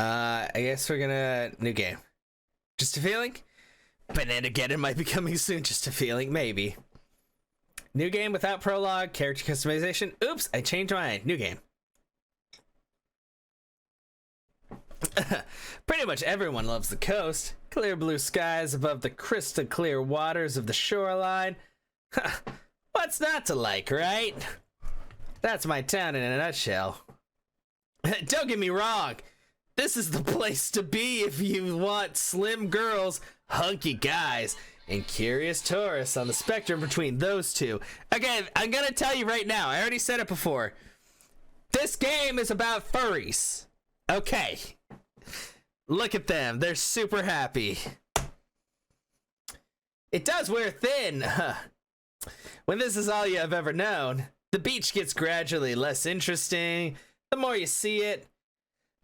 I guess we're gonna new game. Just a feeling? Bananageddon might be coming soon. Just a feeling, maybe. New game without prologue, character customization. Oops, I changed my mind. New game. Pretty much everyone loves the coast. Clear blue skies above the crystal clear waters of the shoreline. What's not to like, right? That's my town in a nutshell. Don't get me wrong. This is the place to be if you want slim girls, hunky guys, and curious tourists on the spectrum between those two. Again, I'm gonna tell you right now, I already said it before. This game is about furries. Okay. Look at them. They're super happy. It does wear thin. When this is all you have ever known, the beach gets gradually less interesting. The more you see it,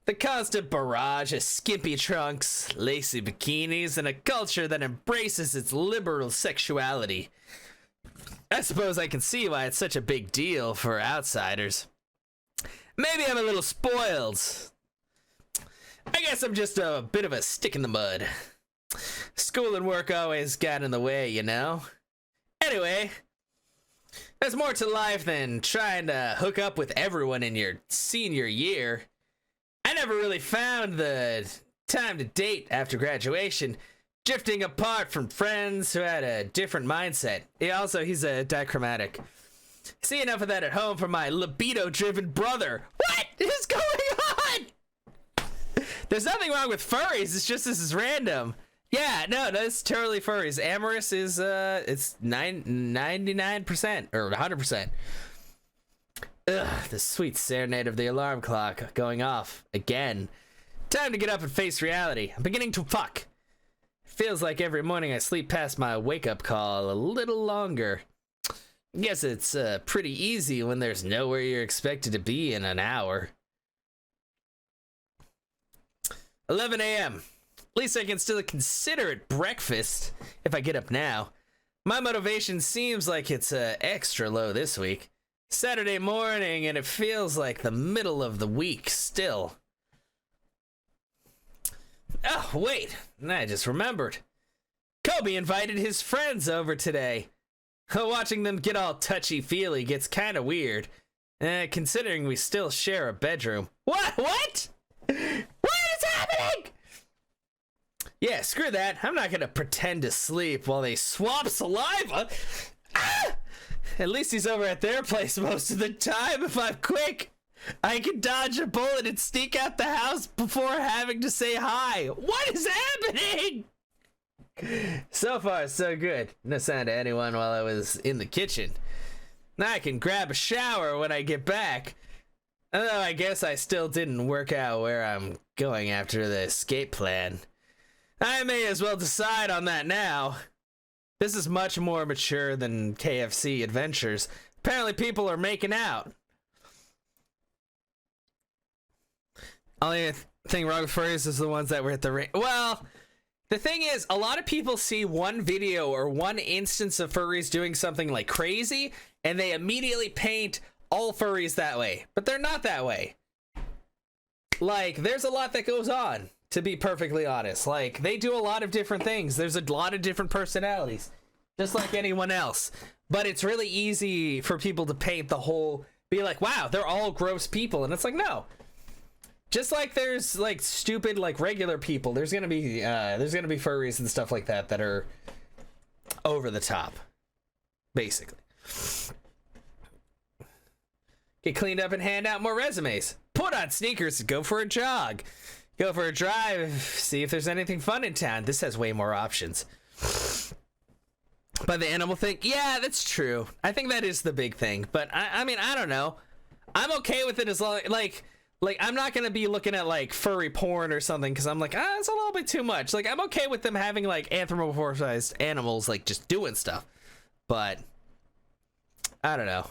the constant barrage of skimpy trunks, lacy bikinis, and a culture that embraces its liberal sexuality. I suppose I can see why it's such a big deal for outsiders. Maybe I'm a little spoiled. I guess I'm just a bit of a stick in the mud. School and work always got in the way, you know? Anyway, there's more to life than trying to hook up with everyone in your senior year. I never really found the time to date after graduation, drifting apart from friends who had a different mindset. He's a dichromatic. See enough of that at home from my libido-driven brother. What is going on? There's nothing wrong with furries, it's just this is random. Yeah, no, that's totally furries. Amorous is, it's 99% or 100%. Ugh, the sweet serenade of the alarm clock going off again. Time to get up and face reality. I'm beginning to fuck. Feels like every morning I sleep past my wake-up call a little longer. Guess it's pretty easy when there's nowhere you're expected to be in an hour. 11 a.m. At least I can still consider it breakfast if I get up now. My motivation seems like it's extra low this week. Saturday morning and it feels like the middle of the week still. Oh, wait. I just remembered. Kobe invited his friends over today. Watching them get all touchy-feely gets kind of weird. Considering we still share a bedroom. What? What is happening? Yeah, screw that. I'm not gonna pretend to sleep while they swap saliva. Ah! At least he's over at their place most of the time. If I'm quick, I can dodge a bullet and sneak out the house before having to say hi. What is happening? So far, so good. No sign to anyone while I was in the kitchen. Now I can grab a shower when I get back. Although I guess I still didn't work out where I'm going after the escape plan. I may as well decide on that now. This is much more mature than KFC Adventures. Apparently people are making out. Only thing wrong with furries is the ones that were at the well, the thing is, a lot of people see one video or one instance of furries doing something like crazy, and they immediately paint all furries that way. But they're not that way. Like, there's a lot that goes on, to be perfectly honest. Like, they do a lot of different things. There's a lot of different personalities, just like anyone else. But it's really easy for people to paint the whole, be like, wow, they're all gross people. And it's like, no. Just like there's like stupid like regular people, there's gonna be furries and stuff like that that are over the top, basically. Get cleaned up and hand out more resumes. Put on sneakers and go for a jog. Go for a drive, see if there's anything fun in town. This has way more options. But the animal thing, yeah, that's true. I think that is the big thing. But I mean, I don't know. I'm okay with it as long like I'm not gonna be looking at like furry porn or something because I'm like, it's a little bit too much. Like, I'm okay with them having like anthropomorphized animals like just doing stuff, but I don't know.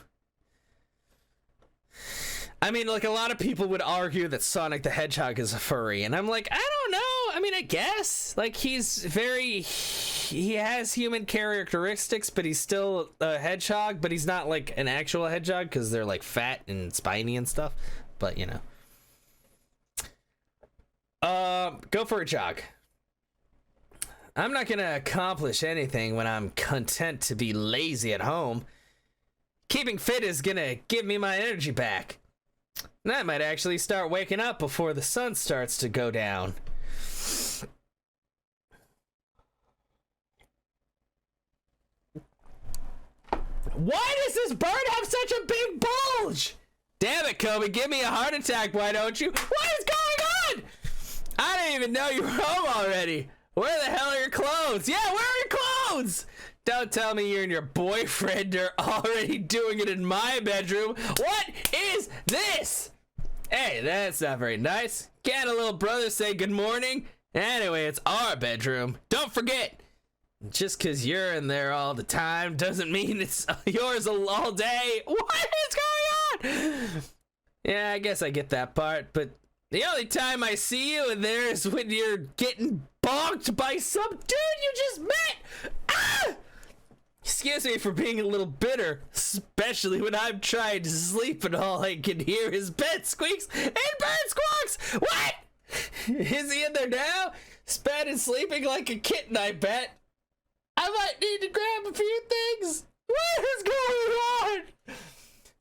I mean, like, a lot of people would argue that Sonic the Hedgehog is a furry, and I'm like, I don't know. I mean, I guess like he has human characteristics, but he's still a hedgehog, but he's not like an actual hedgehog because they're like fat and spiny and stuff. But you know. Go for a jog. I'm not gonna accomplish anything when I'm content to be lazy at home. Keeping fit is gonna give me my energy back. And I might actually start waking up before the sun starts to go down. Why does this bird have such a big bulge? Damn it, Kobe, give me a heart attack, why don't you? What is going on? I didn't even know you were home already. Where the hell are your clothes? Yeah, where are your clothes? Don't tell me you and your boyfriend are already doing it in my bedroom. What is this? Hey, that's not very nice. Can't a little brother say good morning? Anyway, it's our bedroom. Don't forget. Just because you're in there all the time doesn't mean it's yours all day. What is going on? Yeah, I guess I get that part, but the only time I see you in there is when you're getting bonked by some dude you just met. Ah! Excuse me for being a little bitter, especially when I'm trying to sleep and all I can hear is bed squeaks and bird squawks. What? Is he in there now? Sped and sleeping like a kitten, I bet. I might need to grab a few things. What is going on?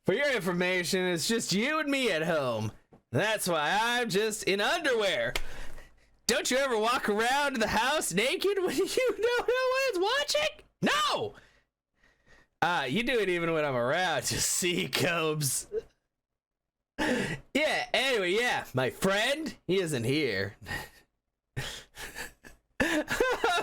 For your information, it's just you and me at home. That's why I'm just in underwear. Don't you ever walk around the house naked when you know no one's watching? No! You do it even when I'm around, just see, Cobes. Yeah, anyway, yeah, my friend, he isn't here.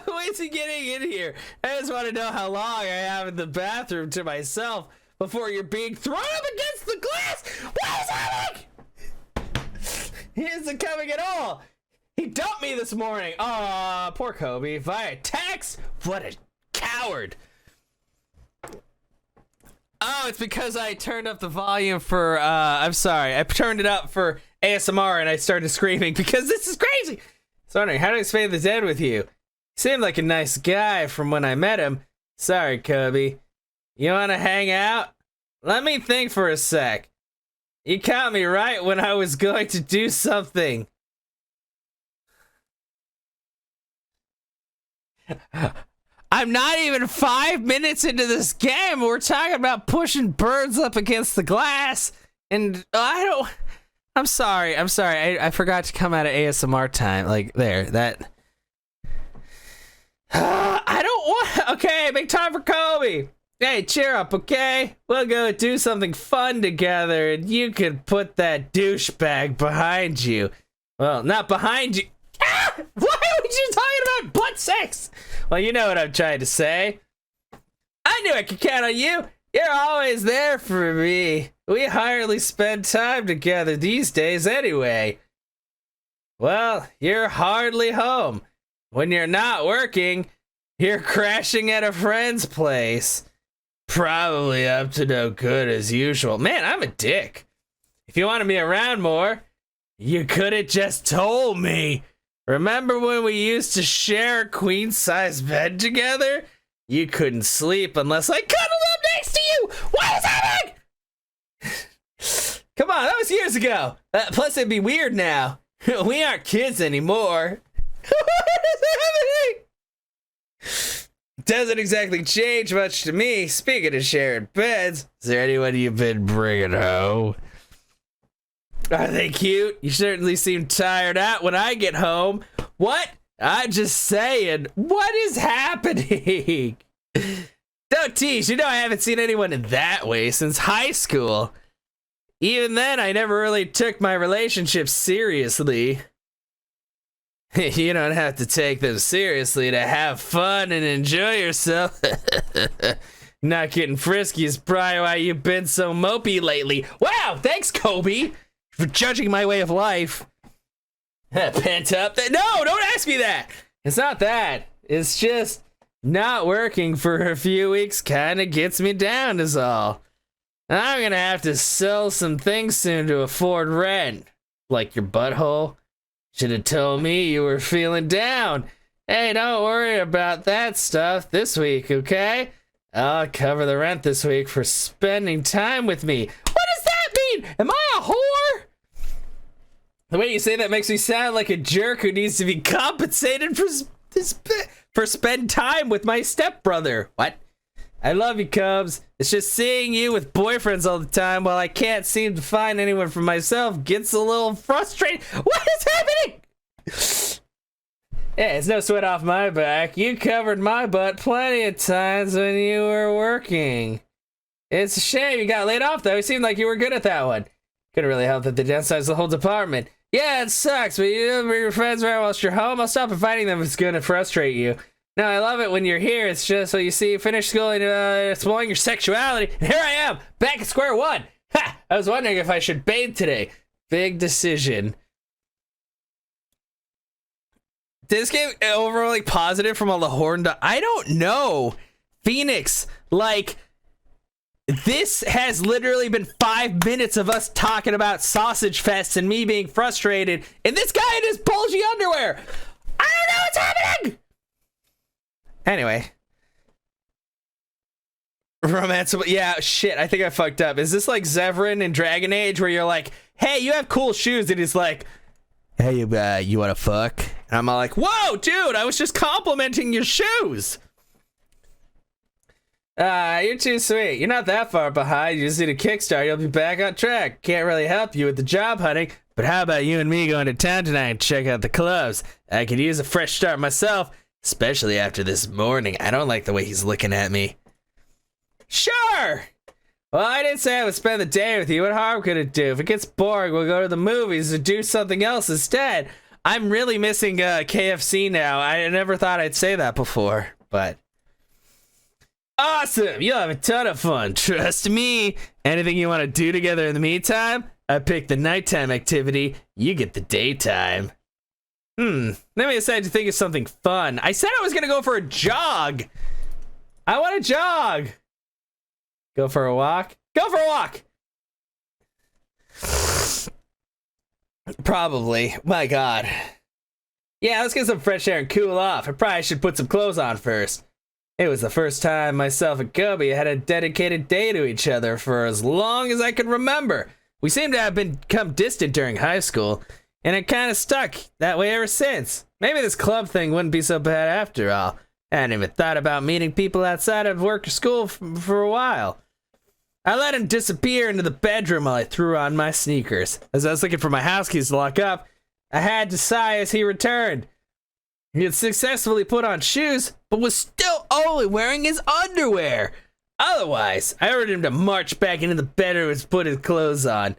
When's he getting in here? I just want to know how long I have in the bathroom to myself before you're being thrown up against the glass. What is happening? He isn't coming at all. He dumped me this morning. Aw, poor Kobe. Via text? What a coward. Oh, it's because I turned up the volume for, I'm sorry. I turned it up for ASMR and I started screaming because this is crazy. So wondering, how to explain the dead with you? Seemed like a nice guy from when I met him. Sorry, Kobe. You wanna hang out? Let me think for a sec. You caught me right when I was going to do something. I'm not even 5 minutes into this game. We're talking about pushing birds up against the glass. And I'm sorry. I forgot to come out of ASMR time. Like, there, that. I don't want. Okay, make time for Kobe. Hey, cheer up, okay? We'll go do something fun together, and you can put that douchebag behind you. Well, not behind you. Ah! Why are you talking about butt sex? Well, you know what I'm trying to say. I knew I could count on you. You're always there for me. We hardly spend time together these days anyway. Well, you're hardly home. When you're not working, you're crashing at a friend's place. Probably up to no good as usual. Man, I'm a dick. If you wanted me around more, you could have just told me. Remember when we used to share a queen-size bed together? You couldn't sleep unless I cuddled up next to you! What is happening? Come on, that was years ago. Plus, it'd be weird now. We aren't kids anymore. What is happening? Doesn't exactly change much to me. Speaking of sharing beds, is there anyone you've been bringing home? Are they cute? You certainly seem tired out when I get home. What? I'm just saying. What is happening? Don't tease. You know I haven't seen anyone in that way since high school. Even then, I never really took my relationships seriously. You don't have to take them seriously to have fun and enjoy yourself. Not getting frisky is probably why you've been so mopey lately. Wow, thanks, Kobe, for judging my way of life. Pent up. No, don't ask me that. It's not that. It's just not working for a few weeks kind of gets me down is all. I'm going to have to sell some things soon to afford rent. Like your butthole. Should have told me you were feeling down. Hey, don't worry about that stuff this week, okay? I'll cover the rent this week for spending time with me. What does that mean? Am I a whore? The way you say that makes me sound like a jerk who needs to be compensated for spend time with my stepbrother. What? I love you, Cubs. It's just seeing you with boyfriends all the time while I can't seem to find anyone for myself gets a little frustrating. What is happening? Yeah, it's no sweat off my back. You covered my butt plenty of times when you were working. It's a shame you got laid off, though. It seemed like you were good at that one. Couldn't really help that they downsized the whole department. Yeah, it sucks, but you don't bring your friends around whilst you're home. I'll stop inviting them if it's going to frustrate you. No, I love it when you're here. It's just so you see, finish school and exploring your sexuality. And here I am, back at square one. Ha! I was wondering if I should bathe today. Big decision. Did this game overly positive from all the horn? I don't know. Phoenix, like, this has literally been 5 minutes of us talking about Sausage Fest and me being frustrated, and this guy in his bulgy underwear. I don't know what's happening. Anyway. Romance, yeah, shit, I think I fucked up. Is this like Zevran in Dragon Age where you're like, hey, you have cool shoes, and he's like, hey, you wanna fuck? And I'm all like, whoa, dude, I was just complimenting your shoes. You're too sweet. You're not that far behind. You just need a kickstart. You'll be back on track. Can't really help you with the job hunting, but how about you and me going to town tonight and check out the clubs? I could use a fresh start myself, especially after this morning. I don't like the way he's looking at me. Sure! Well, I didn't say I would spend the day with you. What harm could it do? If it gets boring, we'll go to the movies or do something else instead. I'm really missing KFC now. I never thought I'd say that before, but... Awesome! You'll have a ton of fun. Trust me. Anything you want to do together in the meantime? I picked the nighttime activity. You get the daytime. Let me decide to think of something fun. I said I was going to go for a jog. I want to jog. Go for a walk? Go for a walk! Probably. My God. Yeah, let's get some fresh air and cool off. I probably should put some clothes on first. It was the first time myself and Kobe had a dedicated day to each other for as long as I could remember. We seem to have become distant during high school, and it kind of stuck that way ever since. Maybe this club thing wouldn't be so bad after all. I hadn't even thought about meeting people outside of work or school for a while. I let him disappear into the bedroom while I threw on my sneakers. As I was looking for my house keys to lock up, I had to sigh as he returned. He had successfully put on shoes, but was still only wearing his underwear. Otherwise, I ordered him to march back into the bedroom and put his clothes on.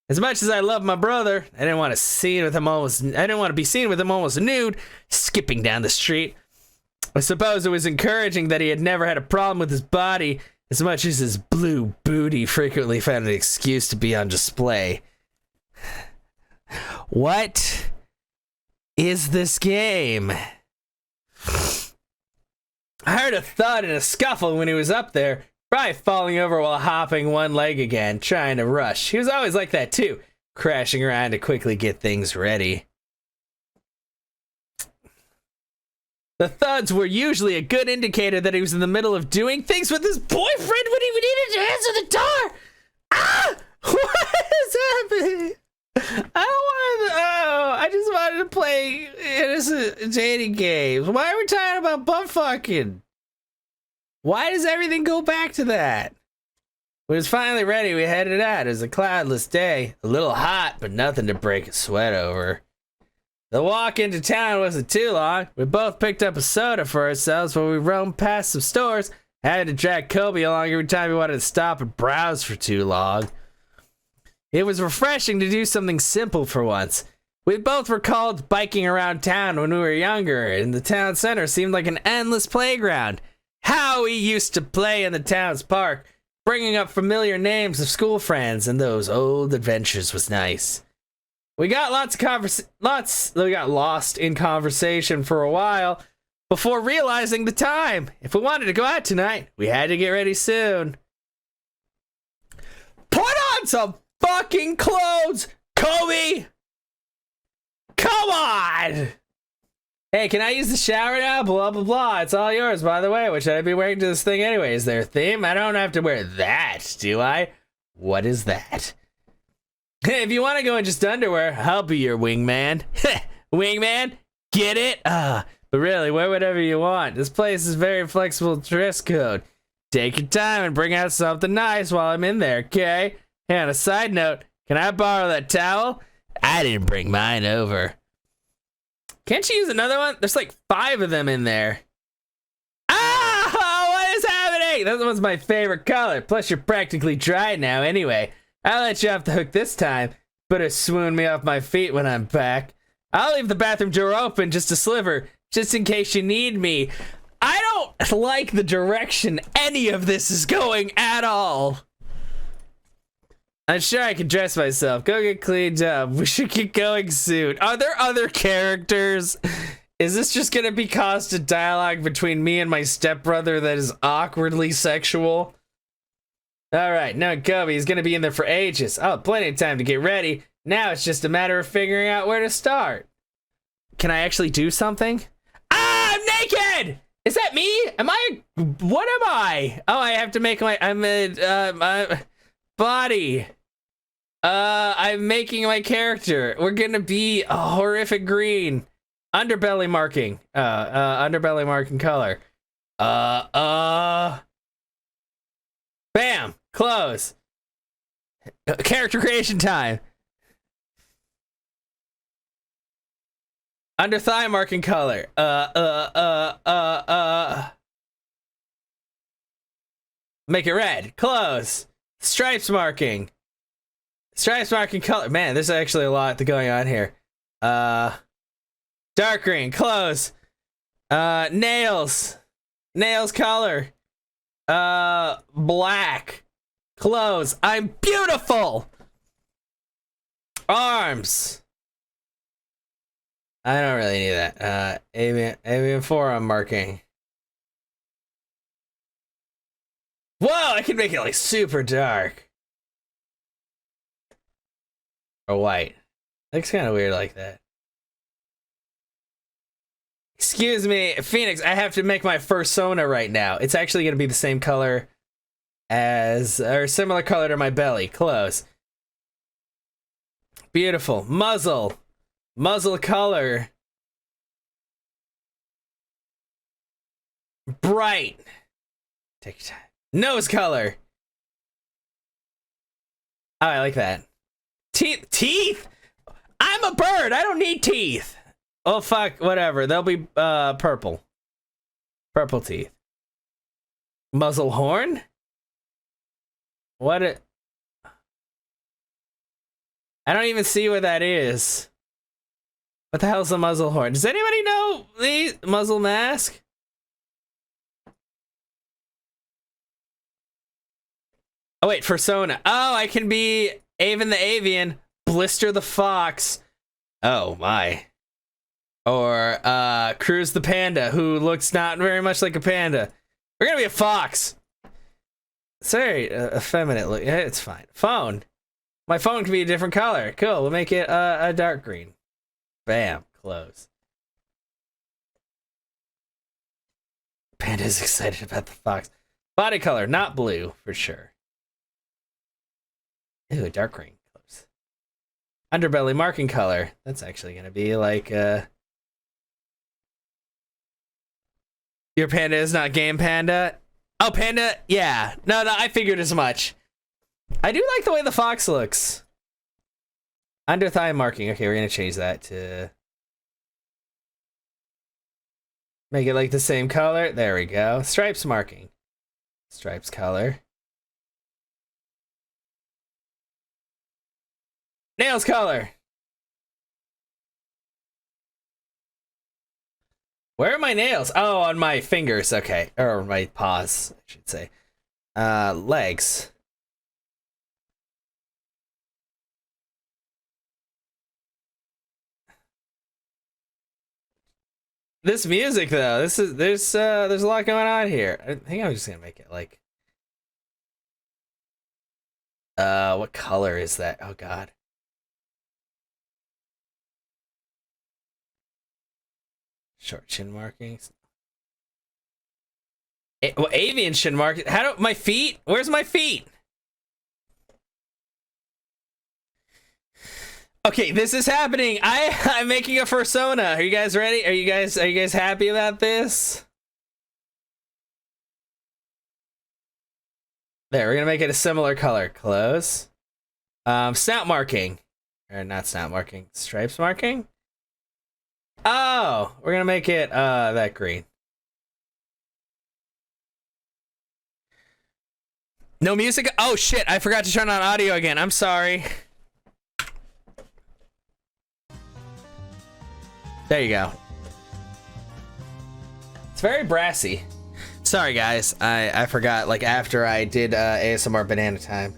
As much as I love my brother, I didn't want to be seen with him almost nude, skipping down the street. I suppose it was encouraging that he had never had a problem with his body, as much as his blue booty frequently found an excuse to be on display. What is this game? I heard a thud and a scuffle when he was up there, probably falling over while hopping one leg again, trying to rush. He was always like that too, crashing around to quickly get things ready. The thuds were usually a good indicator that he was in the middle of doing things with his boyfriend when he needed to answer the door. Ah! What is happening? I just wanted to play innocent dating games. Why are we talking about butt fucking? Why does everything go back to that? When it was finally ready, we headed out. It was a cloudless day. A little hot, but nothing to break a sweat over. The walk into town wasn't too long. We both picked up a soda for ourselves while we roamed past some stores. I had to drag Kobe along every time he wanted to stop and browse for too long. It was refreshing to do something simple for once. We both recalled biking around town when we were younger, and the town center seemed like an endless playground. How we used to play in the town's park, bringing up familiar names of school friends, and those old adventures was nice. We got we got lost in conversation for a while before realizing the time. If we wanted to go out tonight, we had to get ready soon. Put on some fucking clothes, Kobe! Come on! Hey, can I use the shower now? Blah, blah, blah. It's all yours, by the way. What should I be wearing to this thing anyway? Is there a theme? I don't have to wear that, do I? What is that? If you want to go in just underwear, I'll be your wingman. Wingman, get it? But really, wear whatever you want. This place is very flexible dress code. Take your time and bring out something nice while I'm in there, okay? Hey, on a side note, can I borrow that towel? I didn't bring mine over. Can't you use another one? There's like 5 of them in there. Ah! What is happening? That one's my favorite color. Plus, you're practically dry now anyway. I'll let you off the hook this time. Better swoon me off my feet when I'm back. I'll leave the bathroom door open just a sliver, just in case you need me. I don't like the direction any of this is going at all. I'm sure I can dress myself. Go get cleaned up. We should get going soon. Are there other characters? Is this just gonna be constant dialogue between me and my stepbrother that is awkwardly sexual? Alright, no Kobe, he's gonna be in there for ages. Oh, plenty of time to get ready. Now it's just a matter of figuring out where to start. Can I actually do something? Ah, I'm naked! Is that me? Am I? What am I? Oh, I have to make I'm a body. I'm making my character. We're gonna be a horrific green. Underbelly marking. Underbelly marking color. Bam! Close. Character creation time. Under thigh marking color. Make it red. Close. Stripes marking. Stripes marking color. Man, there's actually a lot going on here. Dark green. Close. Nails. Nails color. Black. Close. I'm beautiful. Arms. I don't really need that. Avian forearm marking. Whoa, I can make it like super dark. Or white. Looks kind of weird like that. Excuse me, Phoenix, I have to make my fursona right now. It's actually going to be the same color as, or similar color to my belly. Close. Beautiful. Muzzle. Muzzle color. Bright. Take your time. Nose color. Oh, I like that. Teeth. Teeth? I'm a bird. I don't need teeth. Oh, fuck. Whatever. They'll be purple. Purple teeth. Muzzle horn? What it? I don't even see what that is. What the hell's a muzzle horn? Does anybody know the muzzle mask? Oh wait, fursona. Oh, I can be Avon the Avian, Blister the Fox. Oh my. Or Cruz the Panda, who looks not very much like a panda. We're gonna be a fox. It's very effeminate look. Yeah, it's fine. Phone. My phone can be a different color. Cool. We'll make it a dark green. Bam. Close. Panda's excited about the fox. Body color, not blue, for sure. Ew, dark green. Close. Underbelly marking color. That's actually going to be like, Your panda is not game panda? Oh, panda? Yeah. No, I figured as much. I do like the way the fox looks. Under thigh marking. Okay, we're going to change that to... make it like the same color. There we go. Stripes marking. Stripes color. Nails color. Where are my nails? Oh, on my fingers. Okay. Or my paws, I should say. Legs. This music though, there's a lot going on here. I think I'm just gonna make it like what color is that? Oh god. Short chin markings. Well, avian chin marking. How do my feet? Where's my feet? Okay, this is happening. I'm making a persona. Are you guys ready? Are you guys happy about this? There, we're gonna make it a similar color. Close. Snout marking. Or not snout marking, stripes marking? Oh, we're gonna make it that green. No music? Oh shit, I forgot to turn on audio again. I'm sorry. There you go. It's very brassy. Sorry guys, I forgot, like after I did ASMR Banana Time.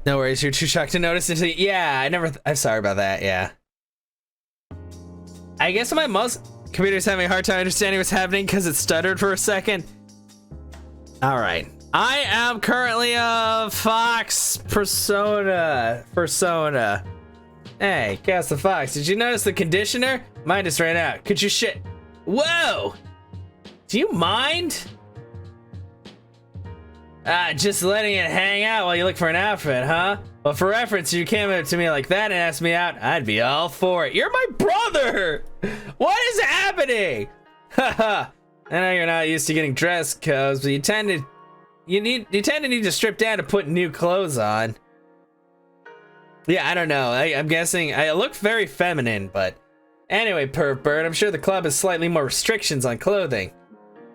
No worries, you're too shocked to notice until yeah, I'm sorry about that, yeah. I guess my computer's having a hard time understanding what's happening because it stuttered for a second. All right, I am currently a Fox persona. Hey, Chaos the Fox, did you notice the conditioner? Mine just ran out. Could you shit? Whoa! Do you mind? Just letting it hang out while you look for an outfit, huh? Well, for reference, if you came up to me like that and asked me out, I'd be all for it. You're my brother! What is happening? Haha. I know you're not used to getting dress codes, but you tend to need to strip down to put new clothes on. Yeah, I don't know. I'm guessing I look very feminine, but anyway, perv bird, I'm sure the club has slightly more restrictions on clothing.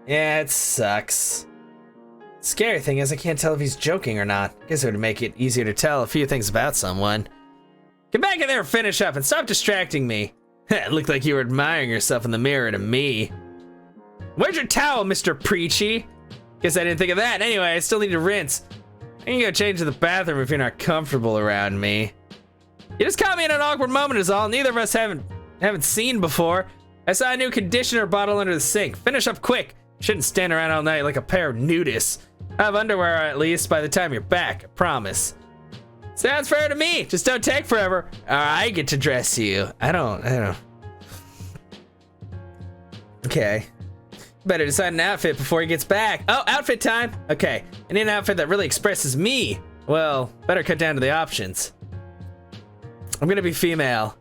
Yeah, it sucks. Scary thing is I can't tell if he's joking or not. Guess it would make it easier to tell a few things about someone. Get back in there and finish up and stop distracting me. It looked like you were admiring yourself in the mirror to me. Where's your towel, Mr. Preachy? Guess I didn't think of that. Anyway, I still need to rinse. I can go change to the bathroom if you're not comfortable around me. You just caught me in an awkward moment is all. Neither of us haven't seen before. I saw a new conditioner bottle under the sink. Finish up quick. Shouldn't stand around all night like a pair of nudists. Have underwear at least by the time you're back, I promise. Sounds fair to me. Just don't take forever. Or I get to dress you. I don't. Okay. Better decide an outfit before he gets back. Oh, outfit time. Okay. I need an outfit that really expresses me. Well, better cut down to the options. I'm gonna be female.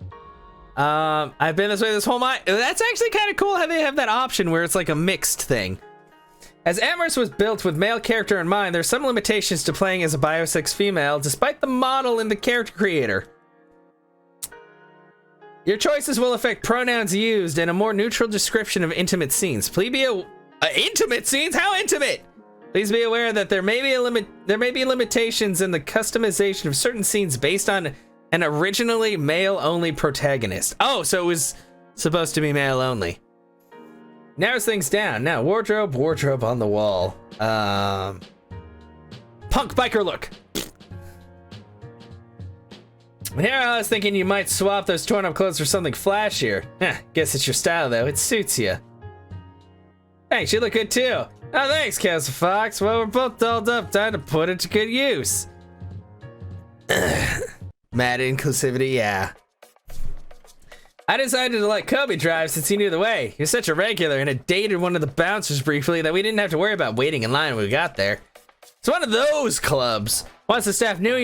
I've been this way this whole night. That's actually kind of cool how they have that option where it's like a mixed thing. As Amorous was built with male character in mind, there's some limitations to playing as a biosex female, despite the model in the character creator. Your choices will affect pronouns used and a more neutral description of intimate scenes. Please be intimate scenes? How intimate? Please be aware that there may be limitations in the customization of certain scenes based on an originally male-only protagonist. Oh, so it was supposed to be male-only. Narrows things down. Now, wardrobe on the wall. Punk biker look. Here I was thinking you might swap those torn up clothes for something flashier. Guess it's your style though, it suits you. Thanks, you look good too. Oh, thanks, Chaos Fox. Well, we're both dolled up, time to put it to good use. Mad inclusivity, yeah. I decided to let Kobe drive since he knew the way. He was such a regular and had dated one of the bouncers briefly that we didn't have to worry about waiting in line when we got there. It's one of those clubs. Once the staff knew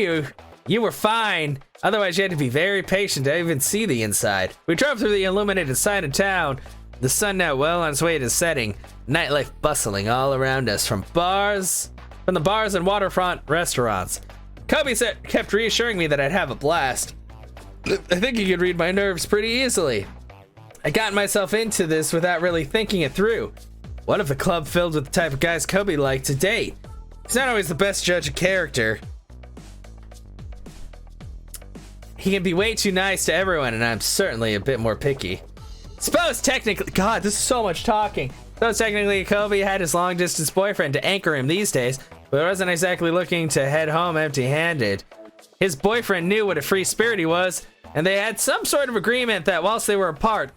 you were fine. Otherwise, you had to be very patient to even see the inside. We drove through the illuminated side of town. The sun now well on its way to setting. Nightlife bustling all around us from the bars and waterfront restaurants. Kobe kept reassuring me that I'd have a blast. I think he could read my nerves pretty easily. I got myself into this without really thinking it through. What if a club filled with the type of guys Kobe liked to date? He's not always the best judge of character. He can be way too nice to everyone, and I'm certainly a bit more picky. Suppose technically, God, this is so much talking. Suppose technically Kobe had his long-distance boyfriend to anchor him these days, but wasn't exactly looking to head home empty-handed. His boyfriend knew what a free spirit he was, and they had some sort of agreement that whilst they were apart,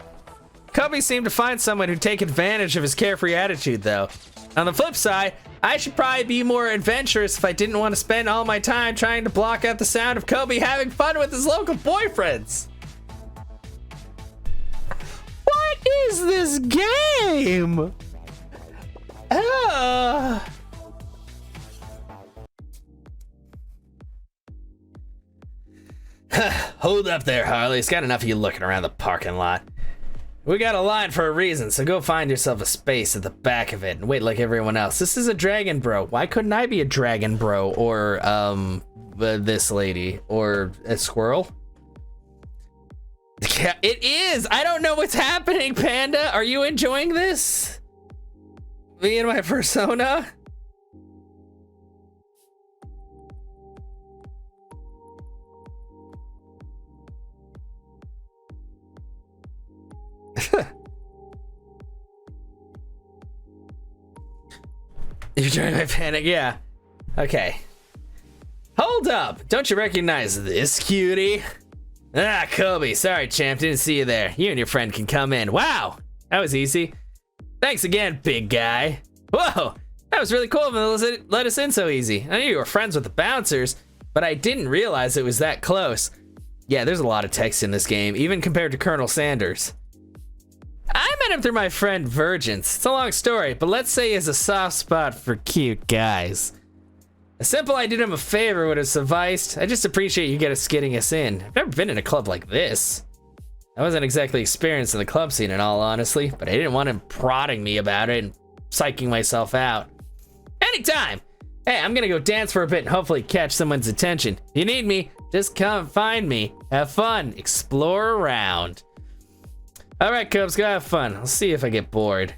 Kobe seemed to find someone who'd take advantage of his carefree attitude, though. On the flip side, I should probably be more adventurous if I didn't want to spend all my time trying to block out the sound of Kobe having fun with his local boyfriends. What is this game? Hold up there, Harley. It's got enough of you looking around the parking lot. We got a line for a reason, so go find yourself a space at the back of it and wait like everyone else. This is a dragon bro. Why couldn't I be a dragon bro or this lady or a squirrel? Yeah, it is. I don't know what's happening, Panda. Are you enjoying this? Me and my persona? You're trying to panic, yeah. Okay. Hold up! Don't you recognize this cutie? Ah, Kobe. Sorry, champ. Didn't see you there. You and your friend can come in. Wow! That was easy. Thanks again, big guy. Whoa! That was really cool of them to let us in so easy. I knew you were friends with the bouncers, but I didn't realize it was that close. Yeah, there's a lot of text in this game, even compared to Colonel Sanders. I met him through my friend Virgins. It's a long story, but let's say he has a soft spot for cute guys. A simple I did him a favor would have sufficed. I just appreciate you guys getting us in. I've never been in a club like this. I wasn't exactly experienced in the club scene in all honesty, but I didn't want him prodding me about it and psyching myself out. Anytime! Hey, I'm gonna go dance for a bit and hopefully catch someone's attention. If you need me, just come find me. Have fun, explore around. All right, Cubs, go have fun. I'll see if I get bored.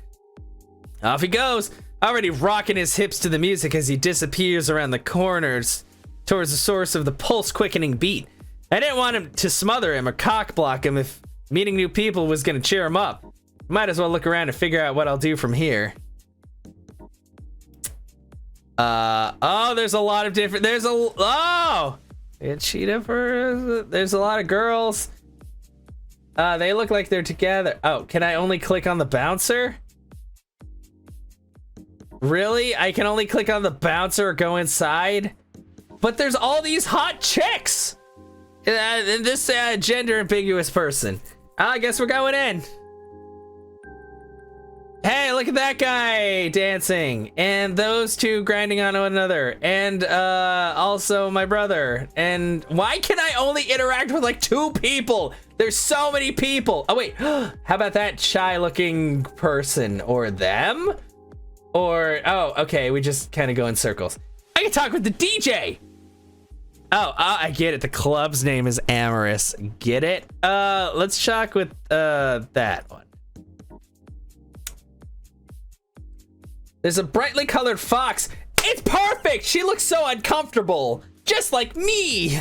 Off he goes, already rocking his hips to the music as he disappears around the corners towards the source of the pulse-quickening beat. I didn't want him to smother him or cock-block him if meeting new people was gonna cheer him up. Might as well look around and figure out what I'll do from here. Oh, there's a lot of different, there's a cheetah for, there's a lot of girls. They look like they're together. Oh, can I only click on the bouncer? Really? I can only click on the bouncer or go inside? But there's all these hot chicks! And this gender ambiguous person. I guess we're going in. Hey, look at that guy dancing. And those two grinding on one another. And also my brother. And why can I only interact with like 2 people? There's so many people. Oh wait, how about that shy looking person or them? Or, oh, okay, we just kind of go in circles. I can talk with the DJ. Oh, I get it. The club's name is Amorous. Get it? Let's talk with that one. There's a brightly colored fox. It's perfect. She looks so uncomfortable, just like me.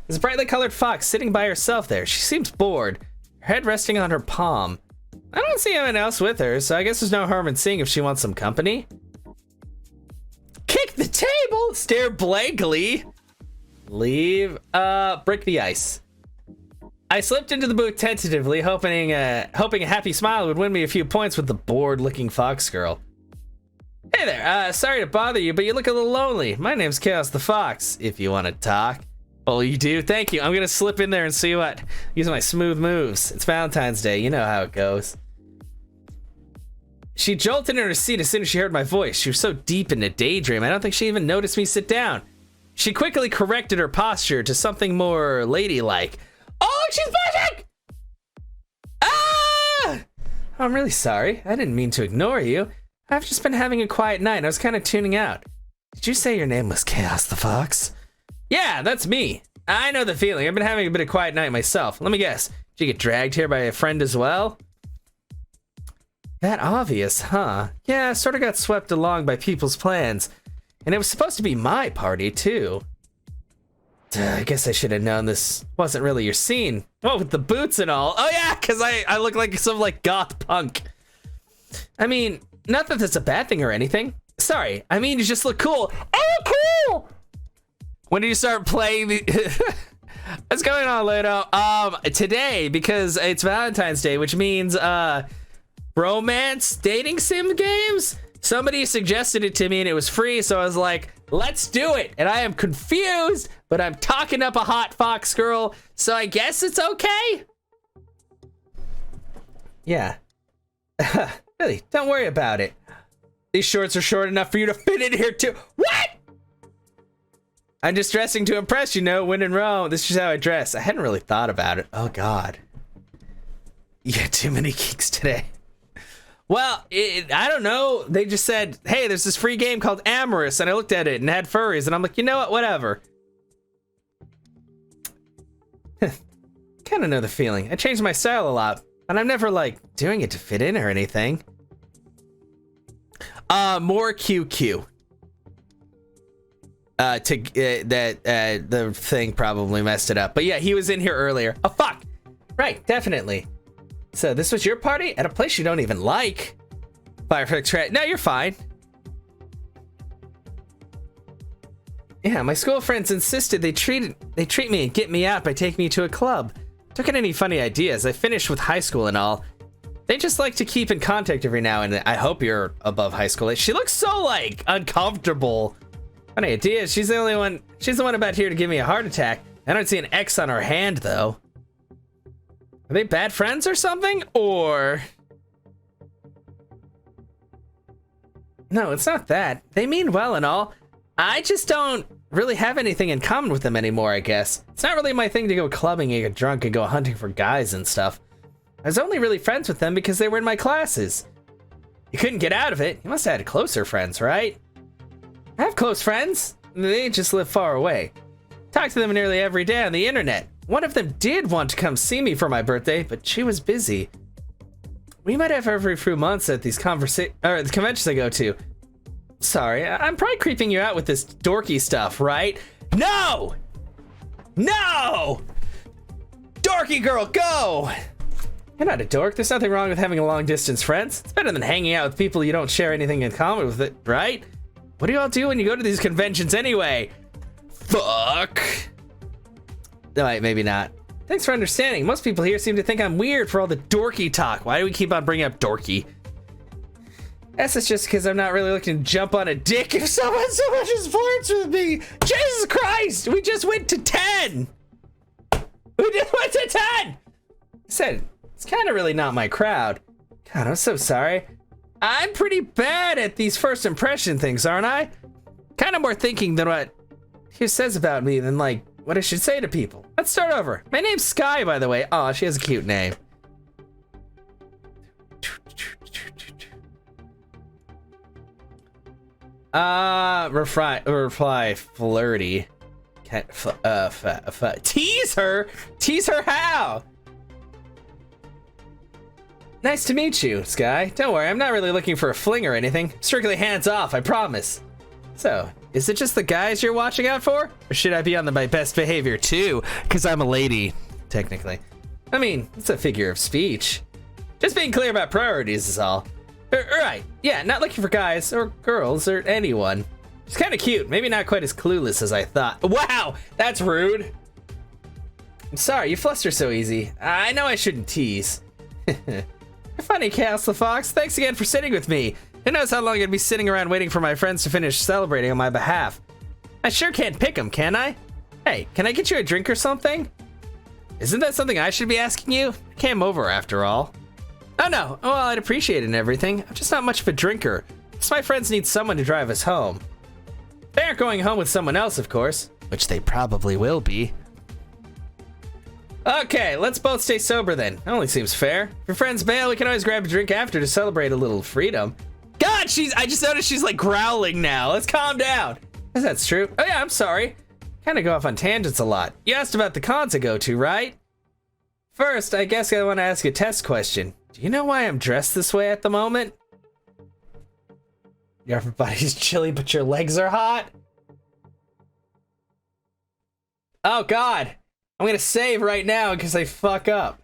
There's a brightly colored fox sitting by herself there. She seems bored, her head resting on her palm. I don't see anyone else with her, so I guess there's no harm in seeing if she wants some company. Kick the table, stare blankly. Leave, break the ice. I slipped into the booth tentatively, hoping a happy smile would win me a few points with the bored-looking fox girl. Hey there, sorry to bother you, but you look a little lonely. My name's Chaos the Fox, if you want to talk. Oh, you do? Thank you. I'm gonna slip in there and see what. Use my smooth moves. It's Valentine's Day, you know how it goes. She jolted in her seat as soon as she heard my voice. She was so deep in a daydream, I don't think she even noticed me sit down. She quickly corrected her posture to something more ladylike. Oh, look, she's flashing! Ah! I'm really sorry. I didn't mean to ignore you. I've just been having a quiet night and I was kind of tuning out. Did you say your name was Chaos the Fox? Yeah, that's me. I know the feeling. I've been having a bit of quiet night myself. Let me guess. Did you get dragged here by a friend as well? That obvious, huh? Yeah, I sort of got swept along by people's plans. And it was supposed to be my party, too. I guess I should have known this wasn't really your scene. What, with the boots and all? Oh yeah, because I look like some like goth punk. I mean, not that that's a bad thing or anything. Sorry, I mean you just look cool. Oh, cool! When did you start playing the... What's going on, Ludo? Today, because it's Valentine's Day, which means, romance dating sim games? Somebody suggested it to me and it was free, so I was like, let's do it. And I am confused, but I'm talking up a hot fox girl, so I guess it's okay. Yeah. Really, don't worry about it. These shorts are short enough for you to fit in here too. What? I'm just dressing to impress, you know, when in Rome. This is how I dress. I hadn't really thought about it. Oh, God. You got too many geeks today. Well, I don't know. They just said, hey, there's this free game called Amorous, and I looked at it and had furries, and I'm like, you know what? Whatever. Kind of know the feeling. I changed my style a lot, and I'm never, like, doing it to fit in or anything. More QQ. The thing probably messed it up. But yeah, he was in here earlier. Oh, fuck. Right, definitely. So this was your party at a place you don't even like? Firefix, no, you're fine. Yeah, my school friends insisted they treat me and get me out by taking me to a club. Don't get any funny ideas. I finished with high school and all. They just like to keep in contact every now and then. I hope you're above high school. She looks so, like, uncomfortable. Funny idea. She's the one about here to give me a heart attack. I don't see an X on her hand, though. Are they bad friends or something? Or... No, it's not that. They mean well and all. I just don't really have anything in common with them anymore, I guess. It's not really my thing to go clubbing and get drunk and go hunting for guys and stuff. I was only really friends with them because they were in my classes. You couldn't get out of it. You must have had closer friends, right? I have close friends. They just live far away. Talk to them nearly every day on the internet. One of them did want to come see me for my birthday, but she was busy. We might have every few months at these the conventions I go to. Sorry, I'm probably creeping you out with this dorky stuff, right? No! No! Dorky girl, go! You're not a dork. There's nothing wrong with having a long-distance friends. It's better than hanging out with people you don't share anything in common with, it, right? What do y'all do when you go to these conventions anyway? Fuck. Alright, maybe not. Thanks for understanding. Most people here seem to think I'm weird for all the dorky talk. Why do we keep on bringing up dorky? Guess it's just because I'm not really looking to jump on a dick if someone so much as flirts with me. Jesus Christ! We just went to 10! We just went to 10! I said, it's kind of really not my crowd. God, I'm so sorry. I'm pretty bad at these first impression things, aren't I? Kind of more thinking than what he says about me than, like, what I should say to people. Let's start over. My name's Skye, by the way. Aw, she has a cute name. Reply flirty. Tease her? Tease her how? Nice to meet you, Skye. Don't worry, I'm not really looking for a fling or anything. Strictly hands off, I promise. So, is it just the guys you're watching out for? Or should I be on my best behavior too? Because I'm a lady, technically. I mean, it's a figure of speech. Just being clear about priorities is all. Right, yeah, not looking for guys or girls or anyone. She's kind of cute, maybe not quite as clueless as I thought. Wow, that's rude. I'm sorry, you fluster so easy. I know I shouldn't tease. You're funny, Chaos the Fox. Thanks again for sitting with me. Who knows how long I'd be sitting around waiting for my friends to finish celebrating on my behalf. I sure can't pick them, can I? Hey, can I get you a drink or something? Isn't that something I should be asking you? I came over after all. Oh no, well, I'd appreciate it and everything. I'm just not much of a drinker. Just my friends need someone to drive us home. They aren't going home with someone else, of course. Which they probably will be. Okay, let's both stay sober then. That only seems fair. If your friends bail, we can always grab a drink after to celebrate a little freedom. God, I just noticed she's like growling now. Let's calm down. If that's true. Oh yeah, I'm sorry. Kind of go off on tangents a lot. You asked about the cons I go to, right? First, I guess I want to ask a test question. Do you know why I'm dressed this way at the moment? Your upper body's chilly, but your legs are hot? Oh God. I'm gonna save right now in case I fuck up.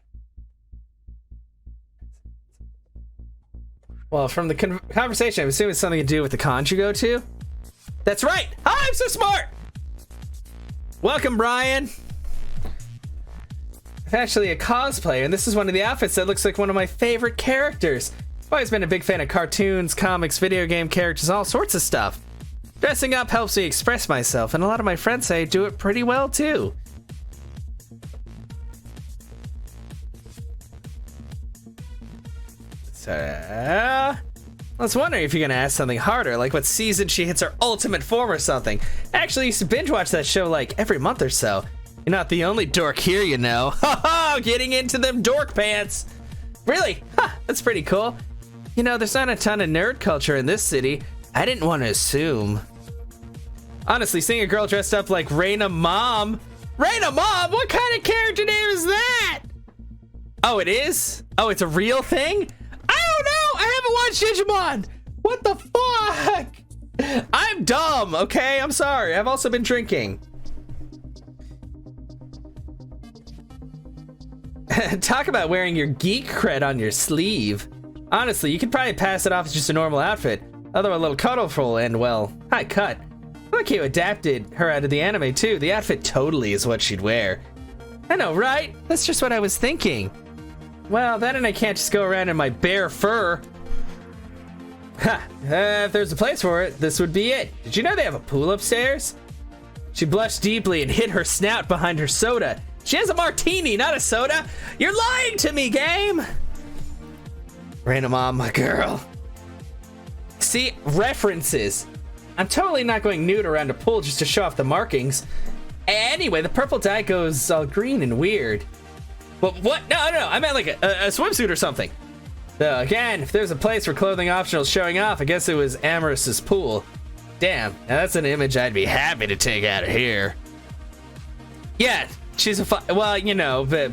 Well, from the conversation, I'm assuming it's something to do with the cons you go to. That's right! Hi, I'm so smart! Welcome, Brian. I'm actually a cosplayer, and this is one of the outfits that looks like one of my favorite characters. I've always been a big fan of cartoons, comics, video game characters, all sorts of stuff. Dressing up helps me express myself, and a lot of my friends say I do it pretty well too. So, I was wondering if you're gonna ask something harder, like what season she hits her ultimate form or something. I actually used to binge watch that show like every month or so. You're not the only dork here, you know. Ha, getting into them dork pants. Really? Ha, that's pretty cool. You know, there's not a ton of nerd culture in this city. I didn't want to assume. Honestly, seeing a girl dressed up like Raina Mom. Raina Mom? What kind of character name is that? Oh, it is? Oh, it's a real thing? I don't know. I haven't watched Digimon. What the fuck? I'm dumb, okay? I'm sorry. I've also been drinking. Talk about wearing your geek cred on your sleeve. Honestly, you could probably pass it off as just a normal outfit, although a little colorful and, well, high cut. Look, you adapted her out of the anime too. The outfit totally is what she'd wear. I know, right? That's just what I was thinking. Well, then and I can't just go around in my bare fur. Ha! If there's a place for it, this would be it. Did you know they have a pool upstairs? She blushed deeply and hid her snout behind her soda. She has a martini, not a soda. You're lying to me, game. Raina Mom, my girl. See, references. I'm totally not going nude around a pool just to show off the markings. Anyway, the purple dye goes all green and weird. But what? No, I meant like a swimsuit or something. Again, if there's a place for clothing optionals showing off, I guess it was Amorous's pool. Damn, now that's an image I'd be happy to take out of here. Yeah, she's a well, you know, the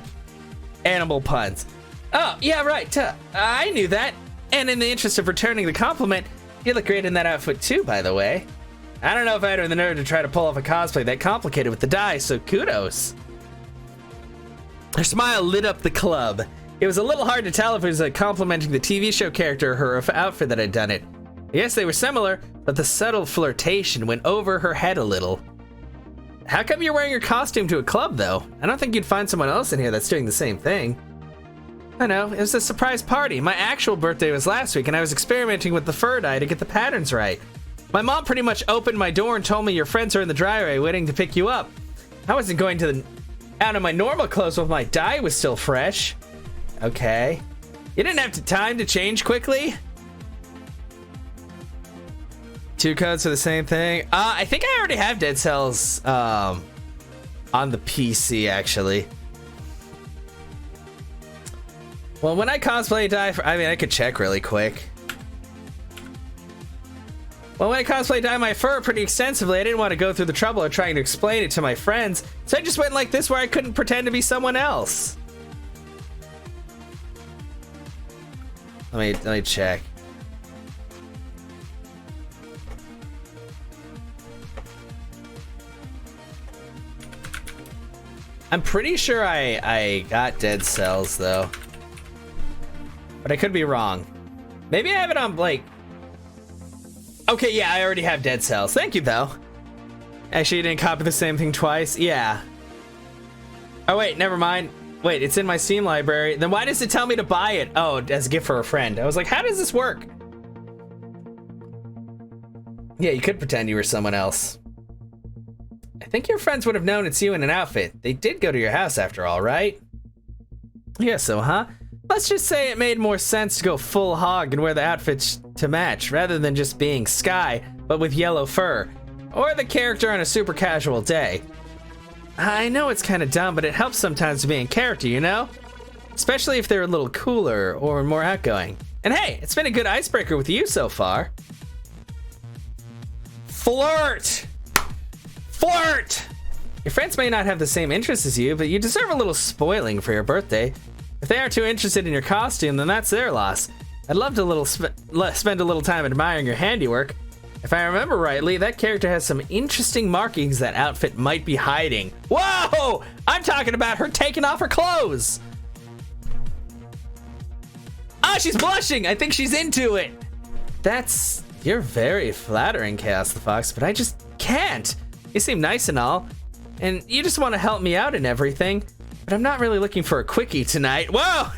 animal puns. Oh, yeah, right. I knew that. And in the interest of returning the compliment, you look great in that outfit too, by the way. I don't know if I'd have the nerve to try to pull off a cosplay that complicated with the dye, so kudos. Her smile lit up the club. It was a little hard to tell if it was complimenting the TV show character or her outfit that had done it. Yes, they were similar, but the subtle flirtation went over her head a little. How come you're wearing your costume to a club, though? I don't think you'd find someone else in here that's doing the same thing. I know, it was a surprise party. My actual birthday was last week, and I was experimenting with the fur dye to get the patterns right. My mom pretty much opened my door and told me your friends are in the driveway waiting to pick you up. I wasn't going to out of my normal clothes while my dye was still fresh. Okay. You didn't have time to change quickly? 2 codes for the same thing? I think I already have Dead Cells on the PC, actually. Well, when I cosplay dye, I could check really quick. Well, when I cosplay dye my fur pretty extensively, I didn't want to go through the trouble of trying to explain it to my friends, so I just went like this where I couldn't pretend to be someone else. Let me check. I'm pretty sure I got Dead Cells though, but I could be wrong. Maybe I have it on like. Okay, yeah, I already have Dead Cells. Thank you though. Actually, you didn't copy the same thing twice. Yeah. Oh wait, never mind. Wait, it's in my Steam library. Then why does it tell me to buy it? Oh, as a gift for a friend. I was like, how does this work? Yeah, you could pretend you were someone else. I think your friends would have known it's you in an outfit. They did go to your house after all, right? Yeah, so, huh? Let's just say it made more sense to go full hog and wear the outfits to match, rather than just being Skye, but with yellow fur. Or the character on a super casual day. I know it's kind of dumb, but it helps sometimes to be in character, you know? Especially if they're a little cooler or more outgoing. And hey, it's been a good icebreaker with you so far. Flirt! Flirt! Your friends may not have the same interests as you, but you deserve a little spoiling for your birthday. If they aren't too interested in your costume, then that's their loss. I'd love to spend a little time admiring your handiwork. If I remember rightly, that character has some interesting markings that outfit might be hiding. Whoa! I'm talking about her taking off her clothes! Ah, she's blushing! I think she's into it! You're very flattering, Chaos the Fox, but I just can't. You seem nice and all, and you just want to help me out and everything, but I'm not really looking for a quickie tonight. Whoa!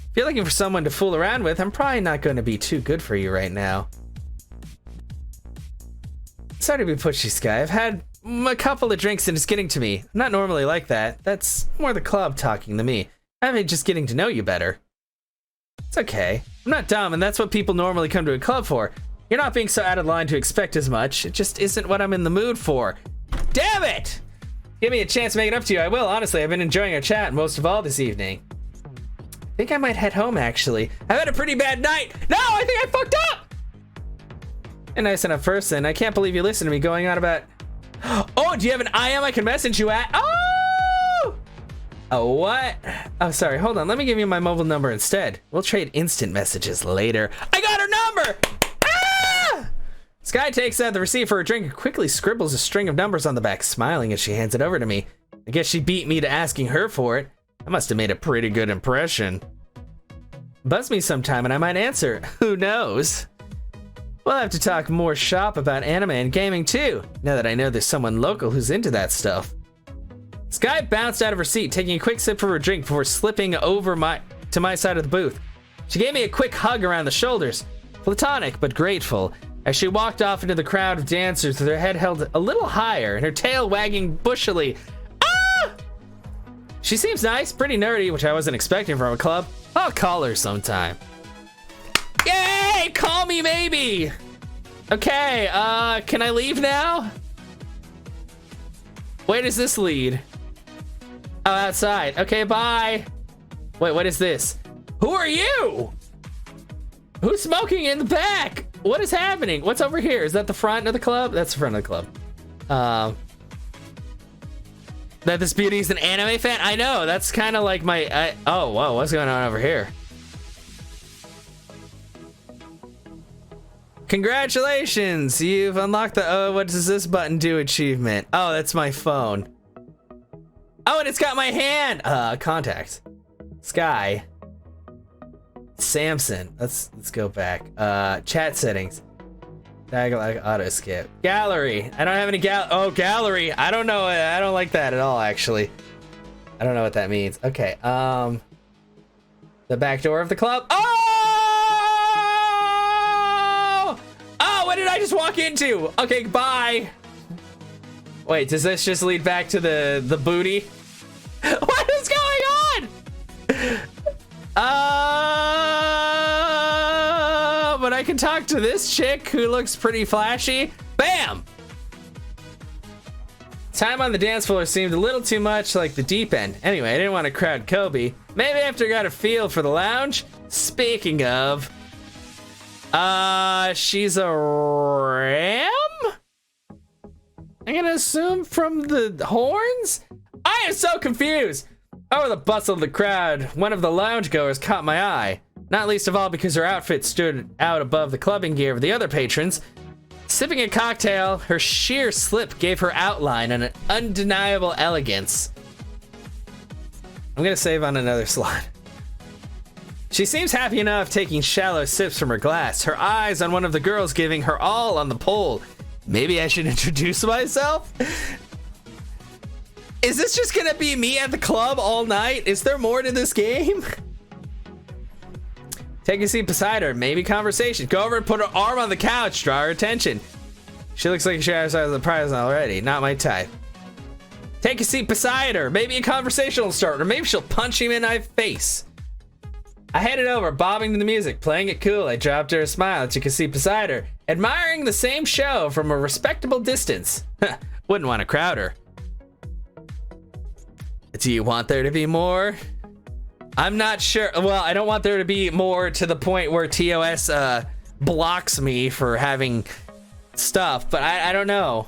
If you're looking for someone to fool around with, I'm probably not going to be too good for you right now. Sorry to be pushy, Skye. I've had a couple of drinks and it's getting to me. I'm not normally like that. That's more the club talking than me. I'm just getting to know you better. It's okay. I'm not dumb, and that's what people normally come to a club for. You're not being so out of line to expect as much. It just isn't what I'm in the mood for. Damn it! Give me a chance to make it up to you. I will, honestly. I've been enjoying our chat most of all this evening. I think I might head home, actually. I've had a pretty bad night. No, I think I fucked up! A nice enough person. I can't believe you listened to me going on about... Oh, do you have an IM I can message you at? Oh! Oh, what? Oh, sorry. Hold on. Let me give you my mobile number instead. We'll trade instant messages later. I got her number! Ah! Skye takes out the receipt for her drink and quickly scribbles a string of numbers on the back, smiling as she hands it over to me. I guess she beat me to asking her for it. I must have made a pretty good impression. Buzz me sometime and I might answer. Who knows? We'll have to talk more shop about anime and gaming too, now that I know there's someone local who's into that stuff. Skye bounced out of her seat, taking a quick sip of her drink before slipping over to my side of the booth. She gave me a quick hug around the shoulders, platonic but grateful, as she walked off into the crowd of dancers with her head held a little higher and her tail wagging bushily. Ah! She seems nice, pretty nerdy, which I wasn't expecting from a club. I'll call her sometime. Yay! Call me maybe! Okay, can I leave now? Where does this lead? Oh, outside. Okay, bye. Wait, what is this? Who are you? Who's smoking in the back? What is happening? What's over here? Is that the front of the club? That's the front of the club. That this beauty's an anime fan? I know, that's kind of like my... oh, whoa, what's going on over here? Congratulations, you've unlocked the oh, what does this button do achievement. Oh, that's my phone. Oh, and it's got my hand. Contacts. Skye. Samson. Let's go back. Chat settings. Diagonal auto skip. Gallery. I don't have any gallery. I don't know. I don't like that at all, actually. I don't know what that means. Okay. The back door of the club. Oh! Oh, what did I just walk into? Okay, bye. Wait, does this just lead back to the booty? What is going on? But I can talk to this chick who looks pretty flashy. Bam! Time on the dance floor seemed a little too much like the deep end. Anyway, I didn't want to crowd Kobe. Maybe after I got a feel for the lounge. Speaking of, she's a ram? I'm gonna assume from the horns? I am so confused. Over the bustle of the crowd, one of the lounge goers caught my eye. Not least of all because her outfit stood out above the clubbing gear of the other patrons. Sipping a cocktail, her sheer slip gave her outline and an undeniable elegance. I'm gonna save on another slot. She seems happy enough taking shallow sips from her glass, her eyes on one of the girls giving her all on the pole. Maybe I should introduce myself? Is this just gonna be me at the club all night? Is there more to this game? Take a seat beside her, maybe conversation. Go over and put her arm on the couch, draw her attention. She looks like she has the prize already, not my type. Take a seat beside her, maybe a conversation will start, or maybe she'll punch him in my face. I headed over, bobbing to the music, playing it cool. I dropped her a smile, took a seat beside her, admiring the same show from a respectable distance. Wouldn't want to crowd her. Do you want there to be more? I'm not sure. Well, I don't want there to be more to the point where TOS blocks me for having stuff, but I don't know.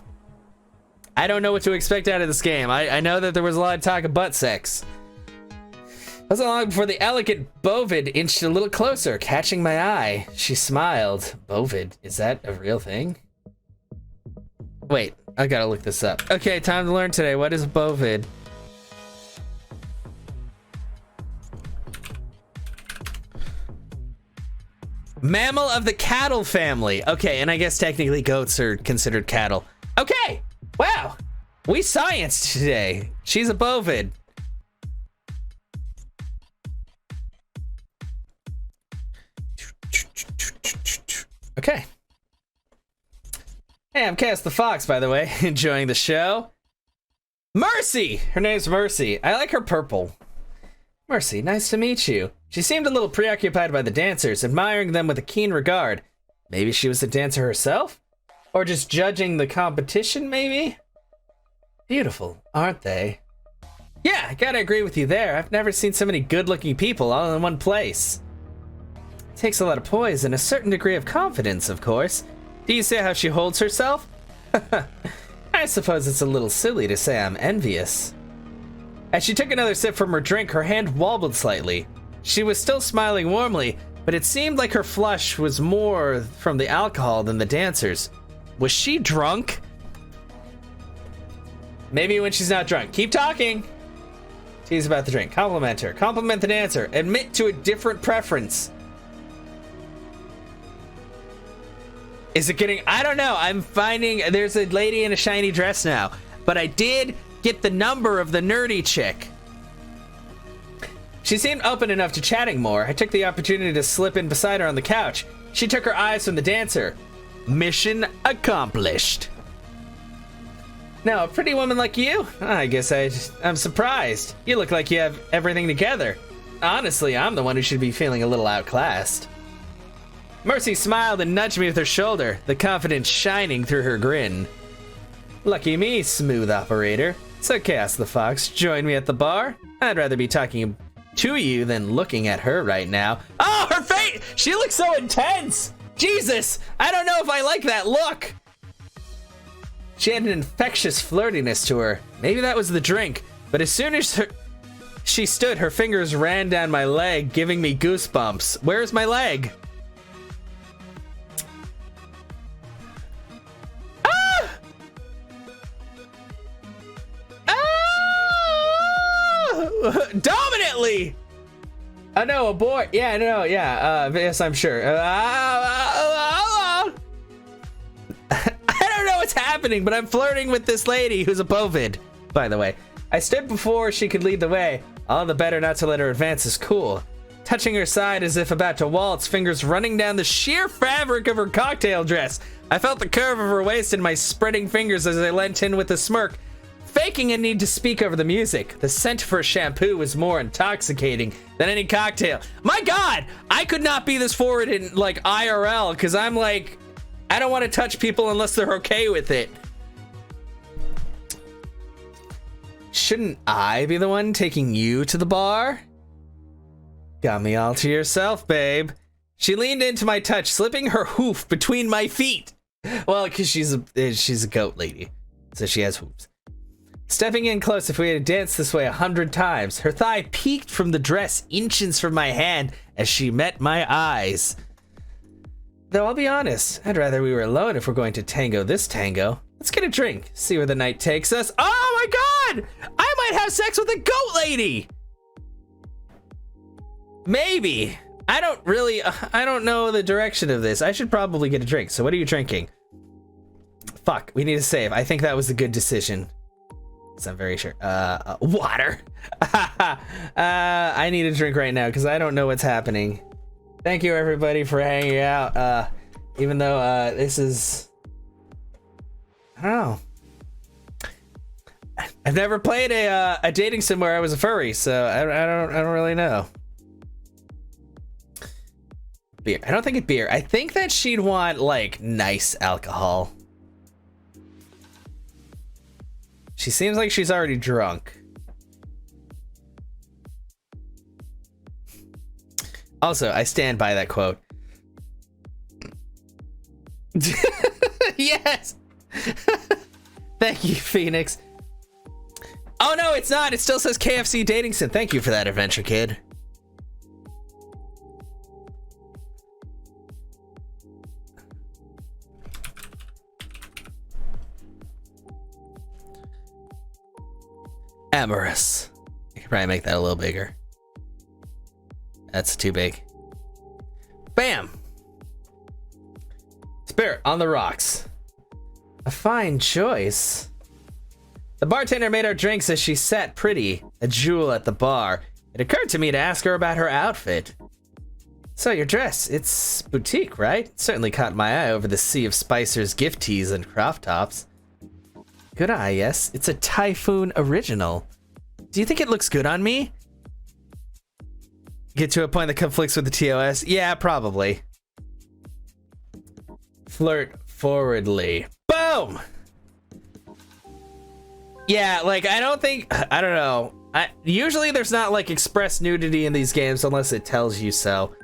I don't know what to expect out of this game. I know that there was a lot of talk of butt sex. Wasn't long before the elegant Bovid inched a little closer, catching my eye. She smiled. Bovid, is that a real thing? Wait, I gotta look this up. Okay, time to learn today. What is Bovid? Mammal of the cattle family. Okay, and I guess technically goats are considered cattle. Okay, wow. We scienced today. She's a bovid. Okay. Hey, I'm Cass the Fox, by the way. Enjoying the show. Mercy! Her name's Mercy. I like her purple. Mercy, nice to meet you. She seemed a little preoccupied by the dancers, admiring them with a keen regard. Maybe she was a dancer herself? Or just judging the competition, maybe? Beautiful, aren't they? Yeah, I gotta agree with you there. I've never seen so many good-looking people all in one place. It takes a lot of poise and a certain degree of confidence, of course. Do you see how she holds herself? I suppose it's a little silly to say I'm envious. As she took another sip from her drink, her hand wobbled slightly. She was still smiling warmly, but it seemed like her flush was more from the alcohol than the dancers. Was she drunk? Maybe when she's not drunk. Keep talking. Tease about the drink. Compliment her. Compliment the dancer. Admit to a different preference. Is it getting... I don't know. I'm finding... There's a lady in a shiny dress now. But I did get the number of the nerdy chick. She seemed open enough to chatting more. I took the opportunity to slip in beside her on the couch. She took her eyes from the dancer. Mission accomplished. Now, a pretty woman like you? I guess I'm surprised. You look like you have everything together. Honestly, I'm the one who should be feeling a little outclassed. Mercy smiled and nudged me with her shoulder, the confidence shining through her grin. Lucky me, smooth operator. So Cass the Fox, join me at the bar? I'd rather be talking to you than looking at her right now. Oh, her face! She looks so intense! Jesus! I don't know if I like that look! She had an infectious flirtiness to her. Maybe that was the drink, but as soon as she stood, her fingers ran down my leg, giving me goosebumps. Where's my leg? Dominantly! Oh no, a boy. Yeah, no, yeah. Yes, I'm sure. I don't know what's happening, but I'm flirting with this lady who's a bovid, by the way. I stood before she could lead the way. All the better not to let her advance is cool. Touching her side as if about to waltz, fingers running down the sheer fabric of her cocktail dress. I felt the curve of her waist in my spreading fingers as I leant in with a smirk. Faking a need to speak over the music. The scent of her shampoo was more intoxicating than any cocktail. My God, I could not be this forward in like IRL because I'm like, I don't want to touch people unless they're okay with it. Shouldn't I be the one taking you to the bar? Got me all to yourself, babe. She leaned into my touch, slipping her hoof between my feet. Well, because she's a goat lady, so she has hooves. Stepping in close, if we had danced this way 100 times, her thigh peeked from the dress inches from my hand as she met my eyes. Though I'll be honest, I'd rather we were alone if we're going to tango this tango. Let's get a drink, see where the night takes us. Oh my God! I might have sex with a goat lady! Maybe. I don't know the direction of this. I should probably get a drink. So what are you drinking? Fuck, we need to save. I think that was a good decision. I'm very sure. Water. I need a drink right now because I don't know what's happening. Thank you everybody for hanging out. Even though this is, I don't know. I've never played a dating sim where I was a furry, so I don't really know. Beer. I don't think it's beer. I think that she'd want like nice alcohol. She seems like she's already drunk. Also, I stand by that quote. Yes! Thank you, Phoenix. Oh no, it's not. It still says KFC Dating Sim. Thank you for that, Adventure Kid. Amorous. You can probably make that a little bigger. That's too big. Bam! Spirit on the rocks. A fine choice. The bartender made our drinks as she sat pretty, a jewel at the bar. It occurred to me to ask her about her outfit. So your dress, it's boutique, right? It certainly caught my eye over the sea of Spicer's gift tees and crop tops. Good eye, yes. It's a Typhoon original. Do you think it looks good on me? Get to a point that conflicts with the TOS? Yeah, probably. Flirt forwardly. Boom! Yeah, like, I don't know. Usually there's not, like, express nudity in these games unless it tells you so.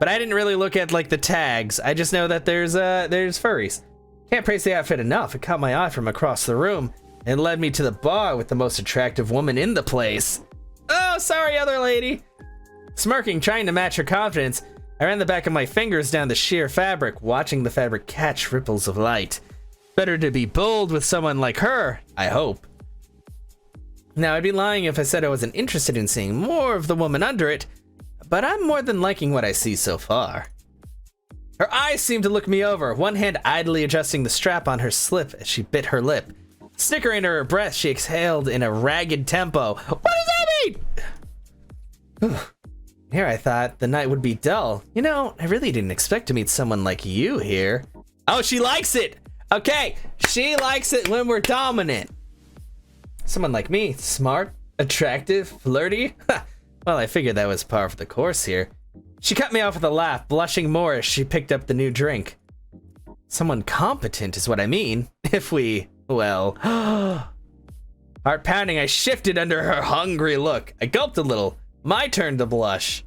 But I didn't really look at, like, the tags. I just know that there's furries. Can't praise the outfit enough. It caught my eye from across the room and led me to the bar with the most attractive woman in the place. Oh, sorry, other lady. Smirking, trying to match her confidence, I ran the back of my fingers down the sheer fabric, watching the fabric catch ripples of light. Better to be bold with someone like her, I hope. Now, I'd be lying if I said I wasn't interested in seeing more of the woman under it, but I'm more than liking what I see so far. Her eyes seemed to look me over, one hand idly adjusting the strap on her slip as she bit her lip. Snickering under her breath, she exhaled in a ragged tempo. What does that mean? Here I thought the night would be dull. You know, I really didn't expect to meet someone like you here. Oh, she likes it! Okay, she likes it when we're dominant. Someone like me, smart, attractive, flirty? Well, I figured that was par for the course here. She cut me off with a laugh, blushing more as she picked up the new drink. Someone competent is what I mean. If we, well... Heart pounding, I shifted under her hungry look. I gulped a little. My turn to blush.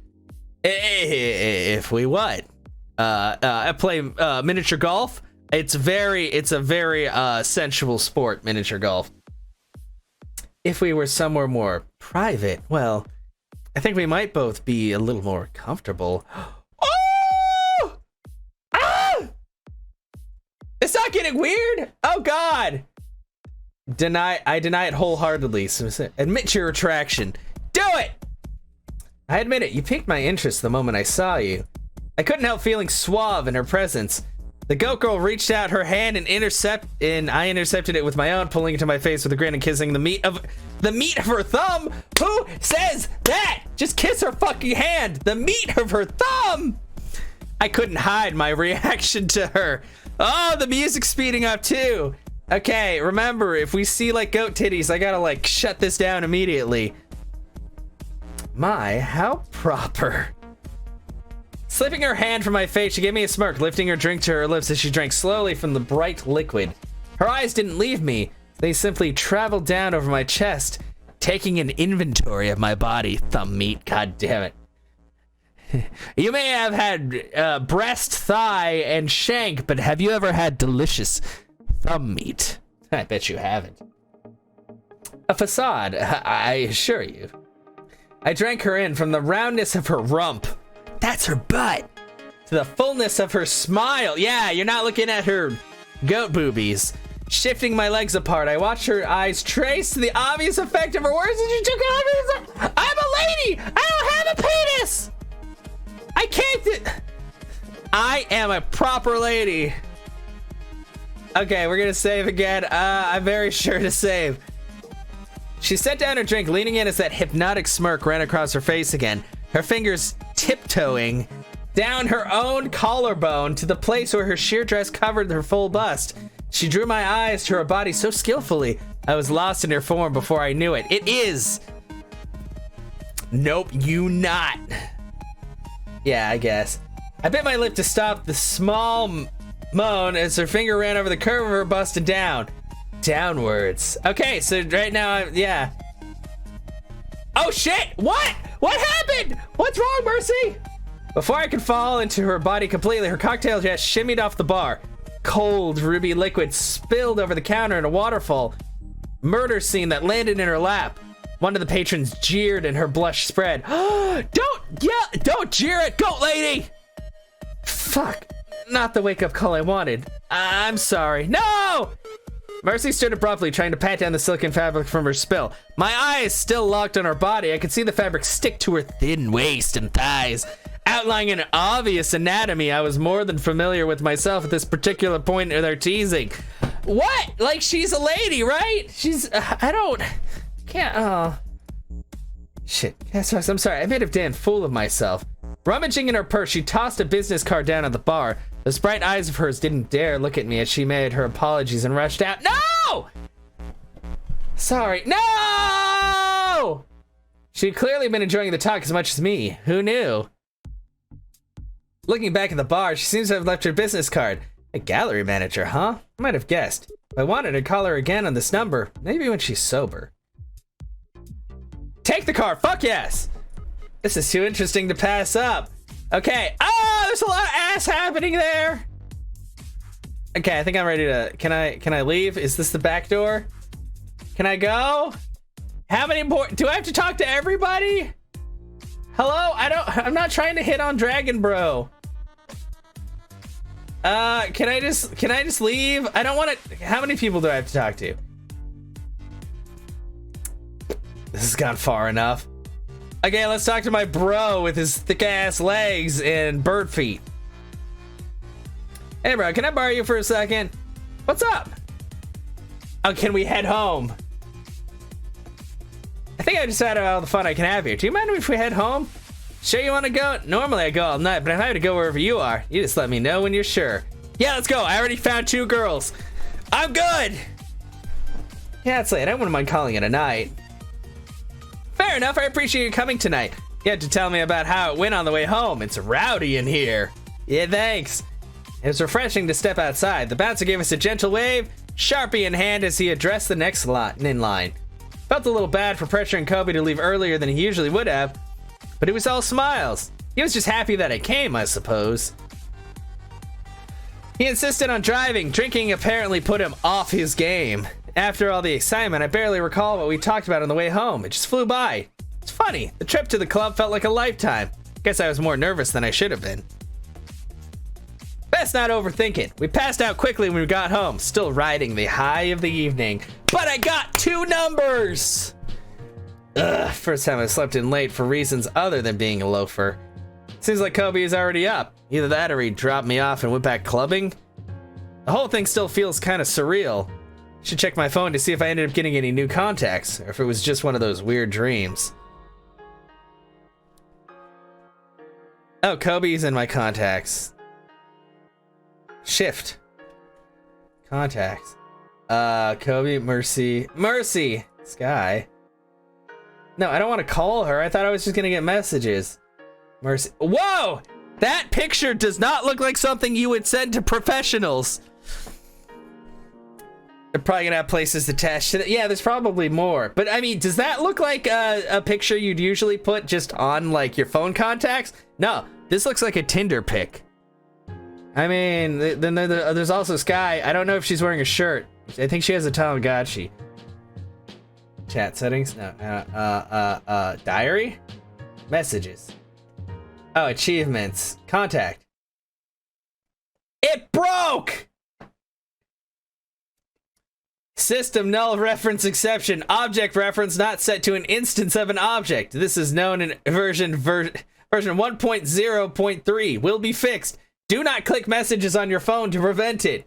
If we what? I play miniature golf. It's a very sensual sport, miniature golf. If we were somewhere more private, well... I think we might both be a little more comfortable. Oh! Ah! It's not getting weird? Oh God! I deny it wholeheartedly. So admit your retraction. Do it! I admit it, you piqued my interest the moment I saw you. I couldn't help feeling suave in her presence. The goat girl reached out her hand and I intercepted it with my own, pulling it to my face with a grin and kissing the meat of her thumb. Who says that? Just kiss her fucking hand. The meat of her thumb. I couldn't hide my reaction to her. Oh, the music's speeding up too. Okay, remember, if we see like goat titties, I gotta like shut this down immediately. My, how proper. Slipping her hand from my face, she gave me a smirk, lifting her drink to her lips as she drank slowly from the bright liquid. Her eyes didn't leave me. They simply traveled down over my chest, taking an inventory of my body. Thumb meat, god damn it. You may have had breast, thigh, and shank, but have you ever had delicious thumb meat? I bet you haven't. A facade, I assure you. I drank her in from the roundness of her rump. That's her butt. To the fullness of her smile. Yeah, you're not looking at her goat boobies. Shifting my legs apart, I watched her eyes trace to the obvious effect of her words as she took it off. I'm a lady. I don't have a penis. I can't. I am a proper lady. Okay, we're gonna save again. I'm very sure to save. She set down her drink, leaning in as that hypnotic smirk ran across her face again. Her fingers tiptoeing down her own collarbone to the place where her sheer dress covered her full bust. She drew my eyes to her body so skillfully, I was lost in her form before I knew it. It is. Nope, you not. Yeah, I guess. I bit my lip to stop the small moan as her finger ran over the curve of her bust and down. Downwards. Okay, so right now, yeah. Oh shit! What? What happened? What's wrong, Mercy? Before I could fall into her body completely, her cocktail just shimmied off the bar. Cold, ruby liquid spilled over the counter in a waterfall. Murder scene that landed in her lap. One of the patrons jeered and her blush spread. Don't jeer at goat lady! Fuck, not the wake-up call I wanted. I'm sorry. No! Mercy stood abruptly, trying to pat down the silken fabric from her spill. My eyes still locked on her body. I could see the fabric stick to her thin waist and thighs. Outlining an obvious anatomy, I was more than familiar with myself at this particular point in their teasing. What? Like, she's a lady, right? She's, can't, oh. Shit, I'm sorry, I made a damn fool of myself. Rummaging in her purse, she tossed a business card down at the bar. Those bright eyes of hers didn't dare look at me as she made her apologies and rushed out. No! Sorry. No! She'd clearly been enjoying the talk as much as me. Who knew? Looking back at the bar, she seems to have left her business card. A gallery manager, huh? I might have guessed. I wanted to call her again on this number. Maybe when she's sober. Take the car! Fuck yes! This is too interesting to pass up. Okay. Oh, there's a lot of ass happening there. Okay, I think I'm ready to... Can I leave? Is this the back door? Can I go? How many more... Do I have to talk to everybody? Hello? I'm not trying to hit on Dragon Bro. Can I just leave? I don't want to... How many people do I have to talk to? This has gone far enough. Okay, let's talk to my bro with his thick ass legs and bird feet. Hey bro, can I borrow you for a second? What's up? Oh, can we head home? I think I just had all the fun I can have here. Do you mind if we head home? Sure you want to go? Normally I go all night, but I'm happy to go wherever you are. You just let me know when you're sure. Yeah, let's go. I already found 2 girls. I'm good. Yeah, it's late. I wouldn't mind calling it a night. Fair enough. I appreciate you coming tonight. You had to tell me about how it went on the way home. It's rowdy in here. Yeah, thanks. It was refreshing to step outside. The bouncer gave us a gentle wave, Sharpie in hand as he addressed the next lot in line. Felt a little bad for pressuring Kobe to leave earlier than he usually would have, but it was all smiles. He was just happy that I came, I suppose. He insisted on driving. Drinking apparently put him off his game. After all the excitement, I barely recall what we talked about on the way home. It just flew by. It's funny. The trip to the club felt like a lifetime. Guess I was more nervous than I should have been. Best not overthink it. We passed out quickly when we got home, still riding the high of the evening. But I got 2 numbers! Ugh, first time I slept in late for reasons other than being a loafer. Seems like Kobe is already up. Either that or he dropped me off and went back clubbing. The whole thing still feels kind of surreal. Should check my phone to see if I ended up getting any new contacts, or if it was just one of those weird dreams. Oh, Kobe's in my contacts. Shift. Contacts. Kobe, Mercy. Mercy! Skye. No, I don't want to call her. I thought I was just gonna get messages. Mercy. Whoa! That picture does not look like something you would send to professionals. They're probably gonna have places attached to it. Yeah, there's probably more. But I mean, does that look like a picture you'd usually put just on like your phone contacts? No, this looks like a Tinder pic. I mean, then there's also Skye. I don't know if she's wearing a shirt. I think she has a Tamagotchi. Chat settings? No. Diary? Messages. Oh, achievements. Contact. It broke! System null reference exception. Object reference not set to an instance of an object. This is known in version 1.0.3. Will be fixed. Do not click messages on your phone to prevent it.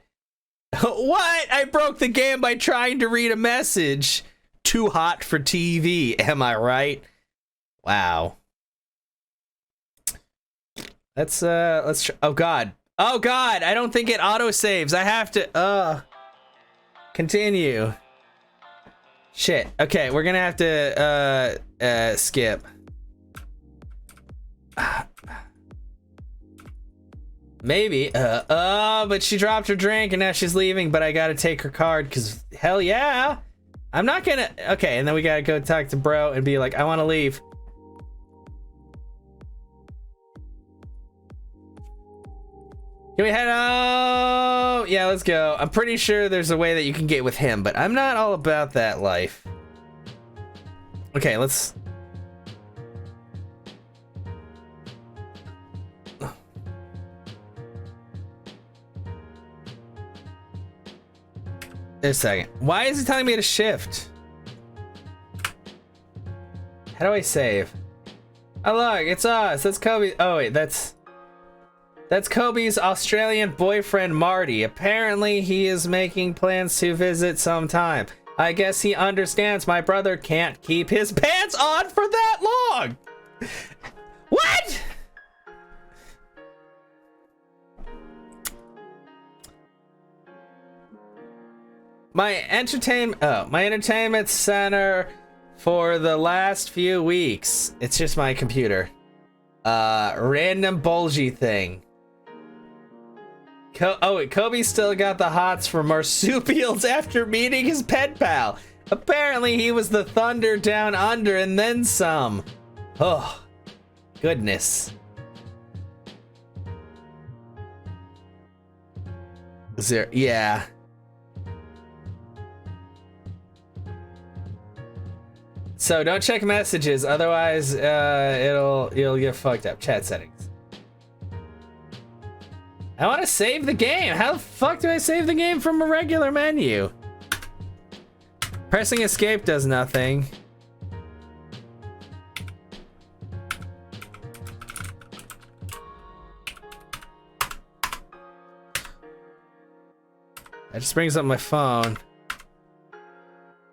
What? I broke the game by trying to read a message. Too hot for TV. Am I right? Wow. Let's oh god. Oh god, I don't think it auto saves. I have to continue. Shit. Okay, we're gonna have to skip. Maybe. But she dropped her drink and now she's leaving, but I gotta take her card because hell yeah. I'm not gonna. Okay, and then we gotta go talk to bro and be like, I wanna leave. Can we head out? Yeah, let's go. I'm pretty sure there's a way that you can get with him, but I'm not all about that life. Okay, let's... There's a second. Why is it telling me to shift? How do I save? Oh look, it's us. That's Kobe. Oh wait, that's Kobe's Australian boyfriend, Marty. Apparently, he is making plans to visit sometime. I guess he understands my brother can't keep his pants on for that long. What? my entertainment center for the last few weeks. It's just my computer. Random bulgy thing. Wait, Kobe still got the hots for marsupials after meeting his pen pal. Apparently he was the thunder down under and then some. Oh, goodness. Is there? Yeah. So don't check messages, otherwise you'll get fucked up. Chat settings. I want to save the game. How the fuck do I save the game from a regular menu? Pressing escape does nothing. That just brings up my phone.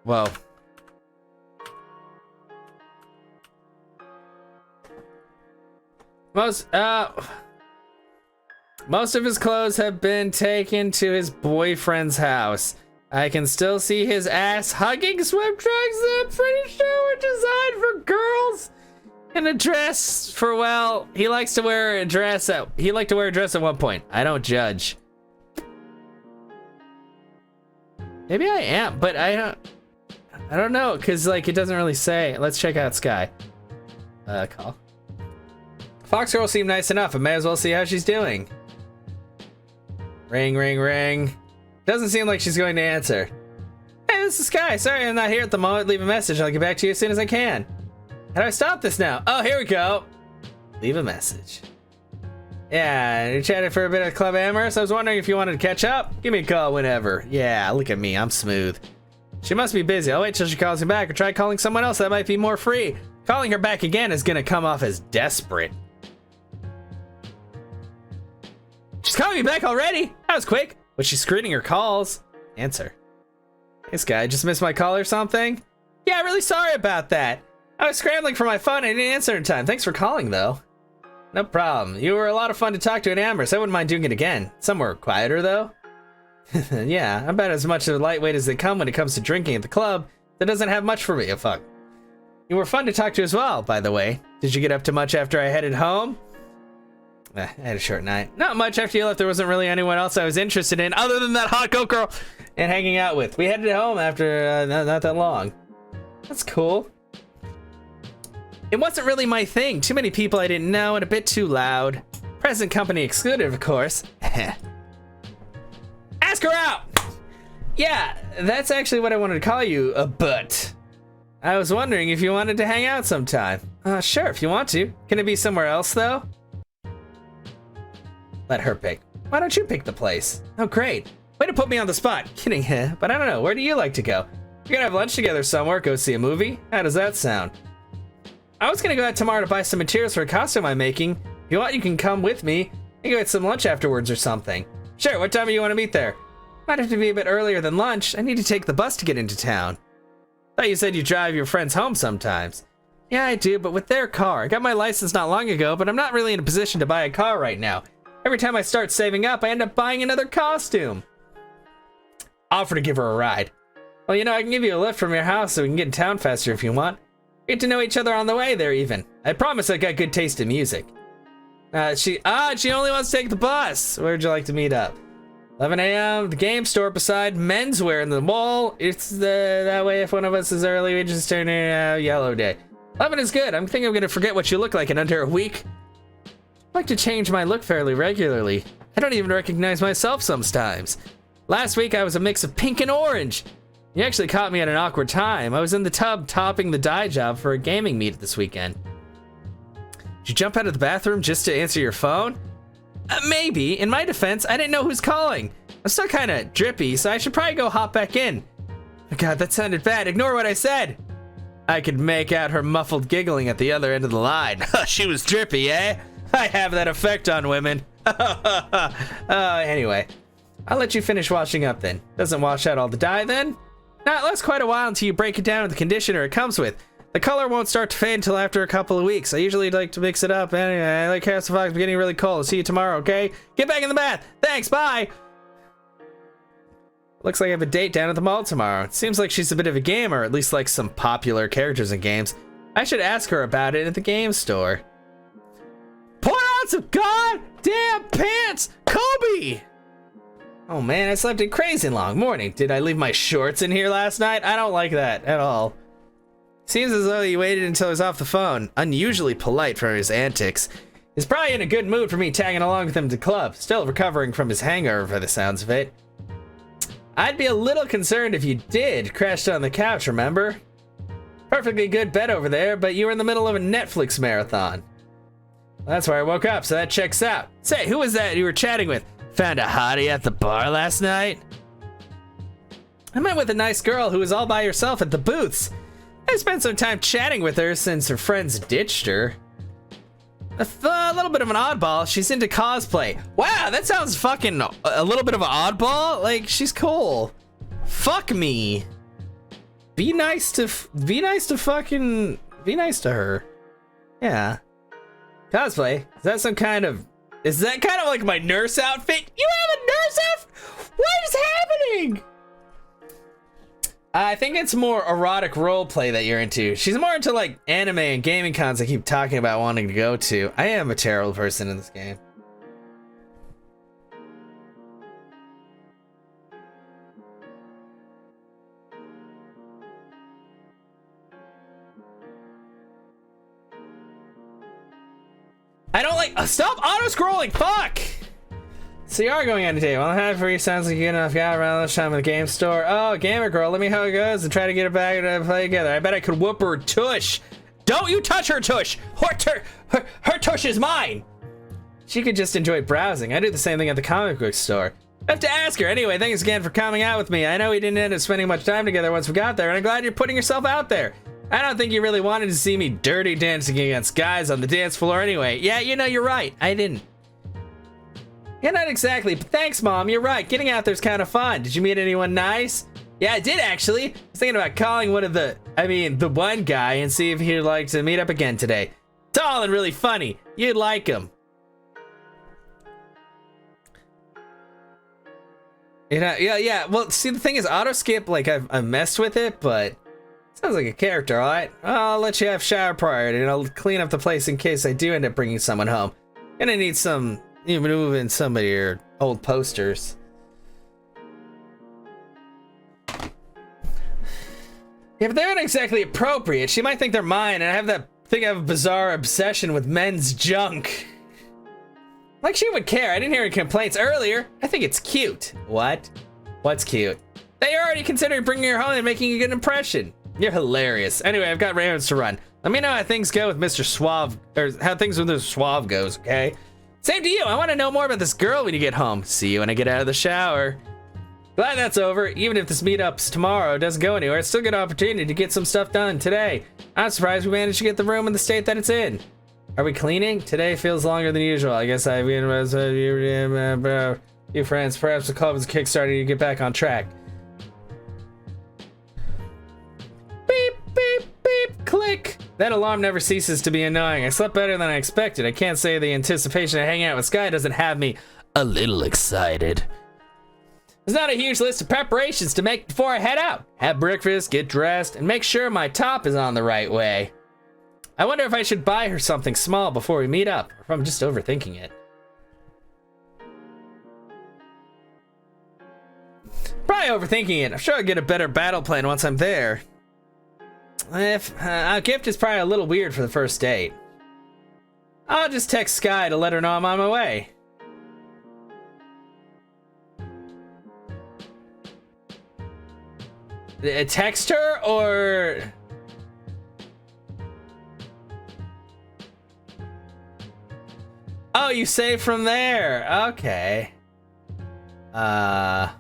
Whoa. Most of his clothes have been taken to his boyfriend's house. I can still see his ass hugging swim trunks that I'm pretty sure were designed for girls. And a dress for, well, he likes to wear a dress at one point. I don't judge. Maybe I am, but I don't know, cause like it doesn't really say. Let's check out Skye. Call. Fox girl seemed nice enough. I may as well see how she's doing. Ring, ring, ring. Doesn't seem like she's going to answer. Hey, this is Skye. Sorry I'm not here at the moment. Leave a message. I'll get back to you as soon as I can. How do I stop this now? Oh, here we go. Leave a message. Yeah, you chatted for a bit at Club Amorous. I was wondering if you wanted to catch up. Give me a call whenever. Yeah, look at me. I'm smooth. She must be busy. I'll wait till she calls me back or try calling someone else that might be more free. Calling her back again is gonna come off as desperate. She's calling me back already? That was quick. Was she screening her calls? Answer. Hey, Skye, just missed my call or something? Yeah, really sorry about that. I was scrambling for my phone and I didn't answer in time. Thanks for calling, though. No problem. You were a lot of fun to talk to in Amorous. I wouldn't mind doing it again. Somewhere quieter, though. Yeah, I'm about as much of a lightweight as they come when it comes to drinking at the club. That doesn't have much for me. Oh, fuck. You were fun to talk to as well, by the way. Did you get up to much after I headed home? I had a short night. Not much after you left. There wasn't really anyone else I was interested in other than that hot goat girl and hanging out with. We headed home after not that long. That's cool. It wasn't really my thing. Too many people I didn't know and a bit too loud. Present company excluded, of course. Ask her out! Yeah, that's actually what I wanted to call you, but I was wondering if you wanted to hang out sometime. Sure, if you want to. Can it be somewhere else, though? Let her pick. Why don't you pick the place? Oh, great. Way to put me on the spot. Kidding, but I don't know. Where do you like to go? We're gonna have lunch together somewhere, go see a movie? How does that sound? I was gonna go out tomorrow to buy some materials for a costume I'm making. If you want, you can come with me and go get some lunch afterwards or something. Sure, what time do you want to meet there? Might have to be a bit earlier than lunch. I need to take the bus to get into town. Thought you said you drive your friends home sometimes. Yeah, I do, but with their car. I got my license not long ago, but I'm not really in a position to buy a car right now. Every time I start saving up, I end up buying another costume. Offer to give her a ride. Well, you know, I can give you a lift from your house so we can get in town faster if you want. Get to know each other on the way there even. I promise I got good taste in music. She only wants to take the bus. Where'd you like to meet up? 11 a.m. The game store beside menswear in the mall. It's that way if one of us is early, we just turn in yellow day. 11 is good. I'm thinking I'm gonna forget what you look like in under a week. I like to change my look fairly regularly. I don't even recognize myself sometimes. Last week I was a mix of pink and orange. You actually caught me at an awkward time. I was in the tub topping the dye job for a gaming meet this weekend. Did you jump out of the bathroom just to answer your phone? Maybe. In my defense, I didn't know who's calling. I'm still kind of drippy, so I should probably go hop back in. Oh God, that sounded bad. Ignore what I said. I could make out her muffled giggling at the other end of the line. She was drippy, eh? I have that effect on women. Anyway, I'll let you finish washing up then. Doesn't wash out all the dye then? Now it lasts quite a while until you break it down with the conditioner it comes with. The color won't start to fade until after a couple of weeks. I usually like to mix it up. Anyway, I like Castle Fox. I'm getting really cold. See you tomorrow, okay? Get back in the bath. Thanks, bye. Looks like I have a date down at the mall tomorrow. It seems like she's a bit of a gamer, at least like some popular characters in games. I should ask her about it at the game store. Put on some goddamn pants, Kobe! Oh man, I slept in crazy long morning. Did I leave my shorts in here last night? I don't like that at all. Seems as though he waited until he was off the phone. Unusually polite for his antics. He's probably in a good mood for me tagging along with him to club. Still recovering from his hangover for the sounds of it. I'd be a little concerned if you did. Crashed on the couch, remember? Perfectly good bed over there, but you were in the middle of a Netflix marathon. That's where I woke up, so that checks out. Say, who was that you were chatting with? Found a hottie at the bar last night? I met with a nice girl who was all by herself at the booths. I spent some time chatting with her since her friends ditched her. A little bit of an oddball. She's into cosplay. Wow, that sounds fucking a little bit of an oddball. Like, she's cool. Fuck me. Be nice to her. Yeah. Cosplay. Is that kind of like my nurse outfit? You have a nurse outfit? What is happening? I think it's more erotic roleplay that you're into. She's more into like anime and gaming cons I keep talking about wanting to go to. I am a terrible person in this game. I don't like. Stop auto-scrolling. Fuck. So you are going on today. Well, I'm happy for you. Sounds like you get enough guy around lunchtime at the game store. Oh, gamer girl, let me know how it goes and try to get her back and play together. I bet I could whoop her tush. Don't you touch her tush. Her tush is mine. She could just enjoy browsing. I do the same thing at the comic book store. I have to ask her. Anyway, thanks again for coming out with me. I know we didn't end up spending much time together once we got there, and I'm glad you're putting yourself out there. I don't think you really wanted to see me dirty dancing against guys on the dance floor anyway. Yeah, you know, you're right. I didn't. Yeah, not exactly, but thanks, Mom. You're right. Getting out there's kind of fun. Did you meet anyone nice? Yeah, I did, actually. I was thinking about calling the one guy and see if he'd like to meet up again today. Tall and really funny. You'd like him. You know, yeah. Well, see, the thing is, auto skip, like, I've messed with it, but sounds like a character, all right? I'll let you have shower priority, and I'll clean up the place in case I do end up bringing someone home. Gonna need some, move in some of your old posters. Yeah, but they aren't exactly appropriate. She might think they're mine, and I have a bizarre obsession with men's junk. Like she would care. I didn't hear any complaints earlier. I think it's cute. What? What's cute? They already considering bringing her home and making a good impression. You're hilarious. Anyway, I've got errands to run. Let me know how things go with Mr. Suave, or how things with Mr. Suave goes, okay? Same to you. I want to know more about this girl when you get home. See you when I get out of the shower. Glad that's over. Even if this meetup's tomorrow doesn't go anywhere, it's still a good opportunity to get some stuff done today. I'm surprised we managed to get the room in the state that it's in. Are we cleaning? Today feels longer than usual. I guess I've been you friends. Perhaps the club is kickstarting you to get back on track. Beep, beep, beep, click. That alarm never ceases to be annoying. I slept better than I expected. I can't say the anticipation of hanging out with Skye doesn't have me a little excited. There's not a huge list of preparations to make before I head out. Have breakfast, get dressed, and make sure my top is on the right way. I wonder if I should buy her something small before we meet up, or if I'm just overthinking it. Probably overthinking it. I'm sure I'll get a better battle plan once I'm there. If a gift is probably a little weird for the first date. I'll just text Skye to let her know I'm on my way. Text her or... Oh, you save from there. Okay. No,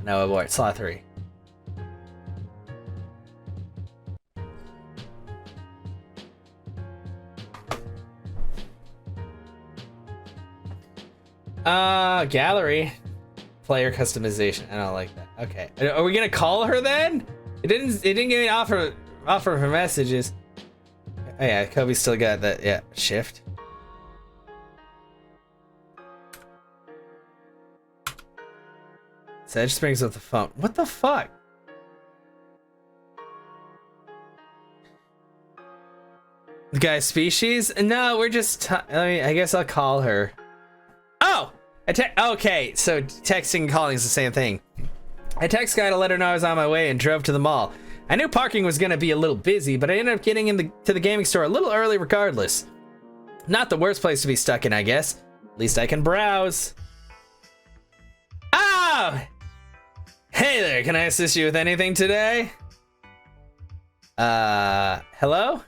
abort. Slot 3. Gallery. Player customization. I don't like that. Okay. Are we gonna call her then? It didn't give me an offer for messages. Oh yeah, Kobe still got that. Yeah, shift. So that just brings up the phone. What the fuck? The guy's species? No, we're just. I guess I'll call her. Oh! Okay, so texting and calling is the same thing. I text Skye to let her know I was on my way and drove to the mall. I knew parking was gonna be a little busy, but I ended up getting to the gaming store a little early regardless. Not the worst place to be stuck in, I guess. At least I can browse. Oh! Hey there, can I assist you with anything today? Hello?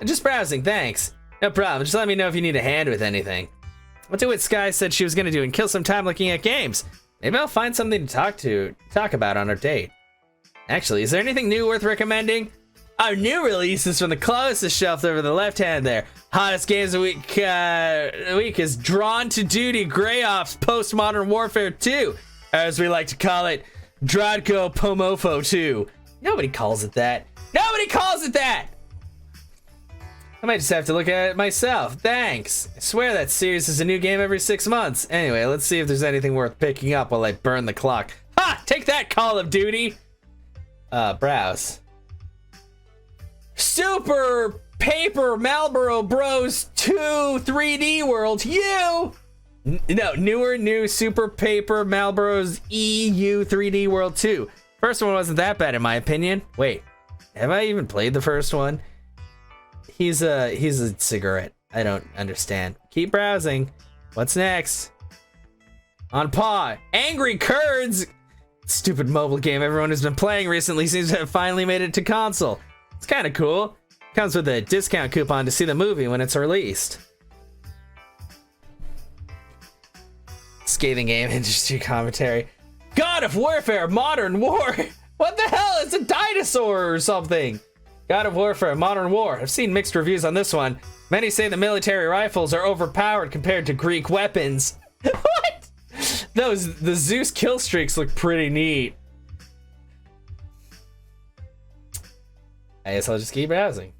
Just browsing, thanks. No problem, just let me know if you need a hand with anything. I'll do what Skye said she was gonna do and kill some time looking at games. Maybe I'll find something to talk about on our date. Actually, is there anything new worth recommending? Our new releases from the closest shelf over the left hand there. Hottest games of the week is Drawn to Duty Grey Ops Post-Modern Warfare 2. As we like to call it, Drodko Pomofo 2. Nobody calls it that. Nobody calls it that! I might just have to look at it myself. Thanks. I swear that series is a new game every 6 months. Anyway, let's see if there's anything worth picking up while I burn the clock. Ha! Take that, Call of Duty! Browse. Super Paper Marlboro Bros 2 3D World U! No, new Super Paper Marlboro's EU 3D World 2. First one wasn't that bad in my opinion. Wait, have I even played the first one? He's a cigarette. I don't understand. Keep browsing. What's next? On paw. Angry Kurds! Stupid mobile game everyone has been playing recently seems to have finally made it to console. It's kind of cool. Comes with a discount coupon to see the movie when it's released. Scathing game industry commentary. God of Warfare Modern War! What the hell? It's a dinosaur or something! God of Warfare Modern War. I've seen mixed reviews on this one. Many say the military rifles are overpowered compared to Greek weapons. What? The Zeus kill streaks look pretty neat. I guess I'll just keep browsing.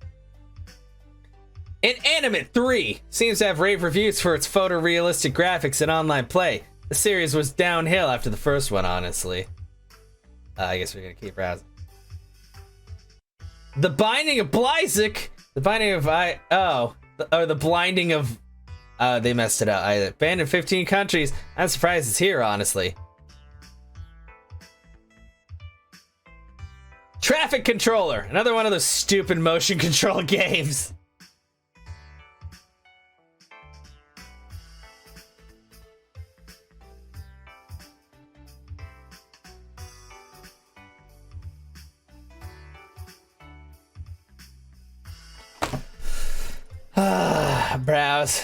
Inanimate 3 seems to have rave reviews for its photorealistic graphics and online play. The series was downhill after the first one, honestly. I guess we're gonna keep browsing. The Binding of Blyzik. The Binding of the Blinding of. They messed it up. Banned in 15 countries. I'm surprised it's here, honestly. Traffic Controller. Another one of those stupid motion control games. Browse.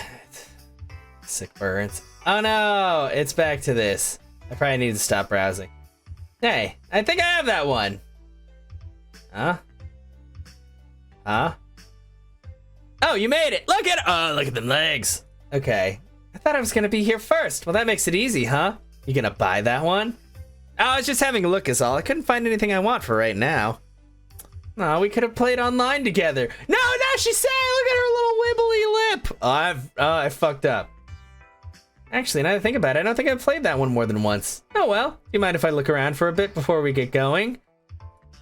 Sick burns. Oh no, it's back to this. I probably need to stop browsing. Hey, I think I have that one. Huh? Huh? Oh, you made it. Look at it. Oh, look at them legs. Okay. I thought I was gonna be here first. Well, that makes it easy, huh? You gonna buy that one? Oh, I was just having a look is all. I couldn't find anything I want for right now. No, we could have played online together. No, now she's saying, look at her little wibbly lip. I fucked up. Actually, now that I think about it, I don't think I've played that one more than once. Oh well, do you mind if I look around for a bit before we get going?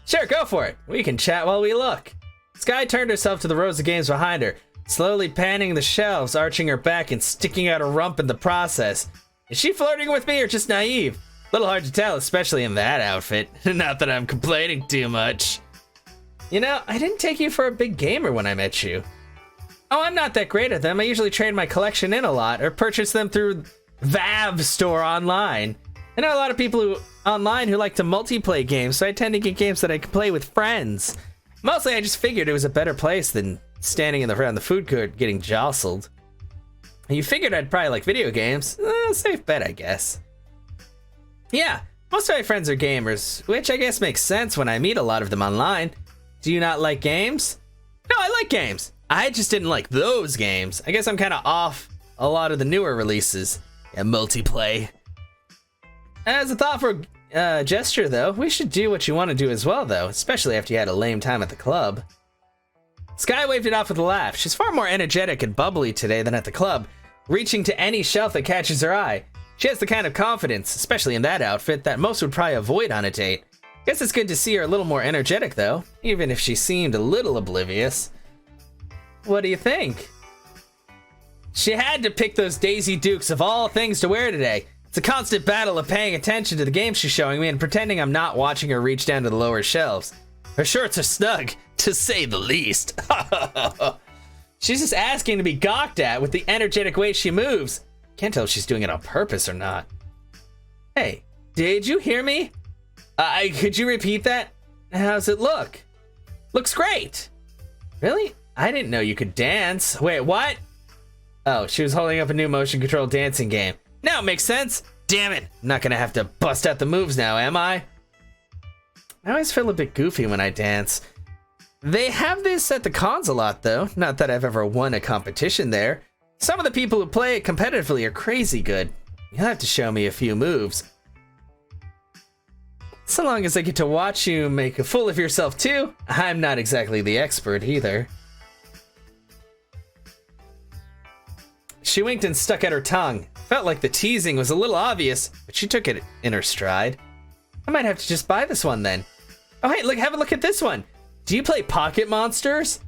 Sure, go for it. We can chat while we look. Skye turned herself to the rows of games behind her, slowly panning the shelves, arching her back and sticking out her rump in the process. Is she flirting with me or just naive? A little hard to tell, especially in that outfit. Not that I'm complaining too much. You know, I didn't take you for a big gamer when I met you. Oh, I'm not that great at them. I usually trade my collection in a lot or purchase them through Valve store online. I know a lot of people online who like to multiplayer games, so I tend to get games that I can play with friends. Mostly I just figured it was a better place than standing around the food court getting jostled. You figured I'd probably like video games. Safe bet, I guess. Yeah, most of my friends are gamers, which I guess makes sense when I meet a lot of them online. Do you not like games? No, I like games. I just didn't like those games. I guess I'm kind of off a lot of the newer releases. Yeah, multiplayer. As a thoughtful gesture, though, we should do what you want to do as well, though, especially after you had a lame time at the club. Skye waved it off with a laugh. She's far more energetic and bubbly today than at the club, reaching to any shelf that catches her eye. She has the kind of confidence, especially in that outfit, that most would probably avoid on a date. Guess it's good to see her a little more energetic, though, even if she seemed a little oblivious. What do you think? She had to pick those Daisy Dukes of all things to wear today. It's a constant battle of paying attention to the game she's showing me and pretending I'm not watching her reach down to the lower shelves. Her shorts are snug, to say the least. She's just asking to be gawked at with the energetic way she moves. Can't tell if she's doing it on purpose or not. Hey, did you hear me? Could you repeat that? How's it look? Looks great. Really? I didn't know you could dance. Wait, what? Oh, she was holding up a new motion control dancing game. Now it makes sense. Damn it. I'm not gonna have to bust out the moves now, am I? I always feel a bit goofy when I dance. They have this at the cons a lot, though. Not that I've ever won a competition there. Some of the people who play it competitively are crazy good. You'll have to show me a few moves. So long as I get to watch you make a fool of yourself too, I'm not exactly the expert either. She winked and stuck out her tongue. Felt like the teasing was a little obvious, but she took it in her stride. I might have to just buy this one then. Oh hey, look, have a look at this one. Do you play Pocket Monsters?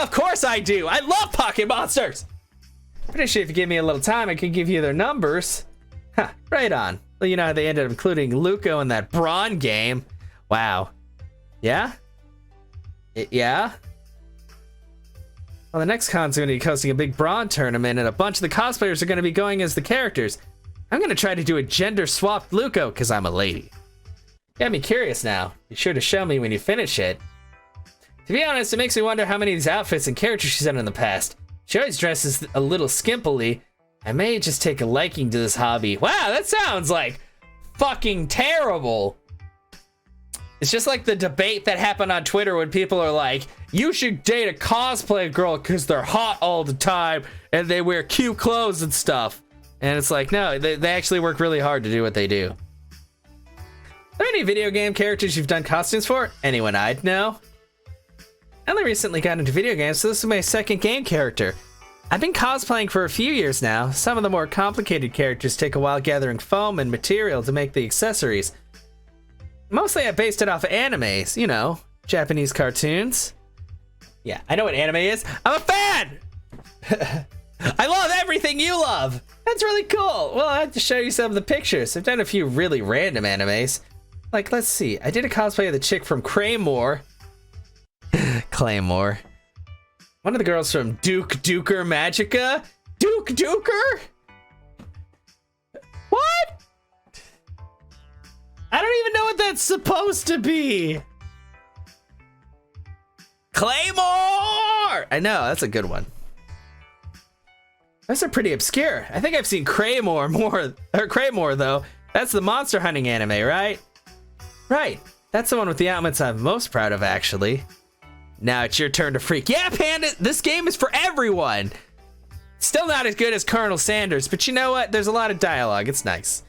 Of course I do! I love Pocket Monsters! Pretty sure if you give me a little time, I could give you their numbers. Huh, right on. Well, you know how they ended up including Luco in that Brawn game. Wow. Yeah? Yeah? Well, the next con's going to be hosting a big Brawn tournament, and a bunch of the cosplayers are going to be going as the characters. I'm going to try to do a gender-swapped Luco, because I'm a lady. Got me curious now. Be sure to show me when you finish it. To be honest, it makes me wonder how many of these outfits and characters she's done in the past. She always dresses a little skimpily. I may just take a liking to this hobby. Wow, that sounds like fucking terrible. It's just like the debate that happened on Twitter when people are like, you should date a cosplay girl because they're hot all the time and they wear cute clothes and stuff. And it's like, no, they actually work really hard to do what they do. Are there any video game characters you've done costumes for? Anyone I'd know? I only recently got into video games, so this is my second game character. I've been cosplaying for a few years now. Some of the more complicated characters take a while gathering foam and material to make the accessories. Mostly I based it off of animes, you know, Japanese cartoons. Yeah, I know what anime is. I'm a fan! I love everything you love! That's really cool. Well, I have to show you some of the pictures. I've done a few really random animes. Like, let's see. I did a cosplay of the chick from Claymore. Claymore. One of the girls from Duke Duker Magica? Duke Duker? What? I don't even know what that's supposed to be. Claymore! I know, that's a good one. Those are pretty obscure. I think I've seen Claymore though. That's the monster hunting anime, right? Right. That's the one with the outfits I'm most proud of, actually. Now it's your turn to freak. Yeah, Panda, this game is for everyone. Still not as good as Colonel Sanders, but you know what? There's a lot of dialogue. It's nice.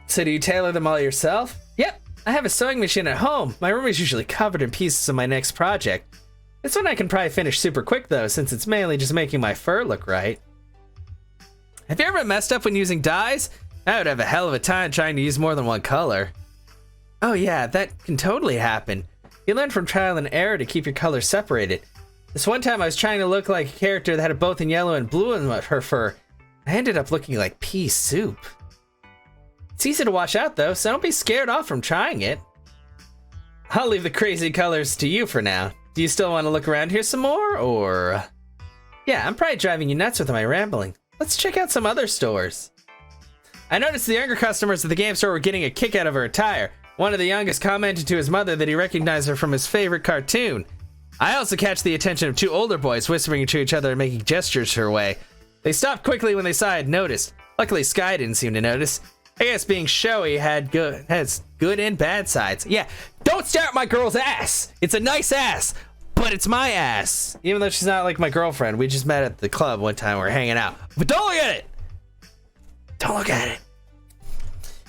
So do you tailor them all yourself? Yep. I have a sewing machine at home. My room is usually covered in pieces of my next project. This one I can probably finish super quick though, since it's mainly just making my fur look right. Have you ever messed up when using dyes? I would have a hell of a time trying to use more than one color. Oh yeah, that can totally happen. You learn from trial and error to keep your colors separated. This one time I was trying to look like a character that had both in yellow and blue in her fur. I ended up looking like pea soup. It's easy to wash out though, so don't be scared off from trying it. I'll leave the crazy colors to you for now. Do you still want to look around here some more, or? Yeah, I'm probably driving you nuts with my rambling. Let's check out some other stores. I noticed the younger customers at the game store were getting a kick out of her attire. One of the youngest commented to his mother that he recognized her from his favorite cartoon. I also catch the attention of two older boys whispering to each other and making gestures her way. They stopped quickly when they saw I had noticed. Luckily, Skye didn't seem to notice. I guess being showy has good and bad sides. Yeah, don't stare at my girl's ass. It's a nice ass, but it's my ass. Even though she's not like my girlfriend. We just met at the club one time. We were hanging out. But don't look at it. Don't look at it.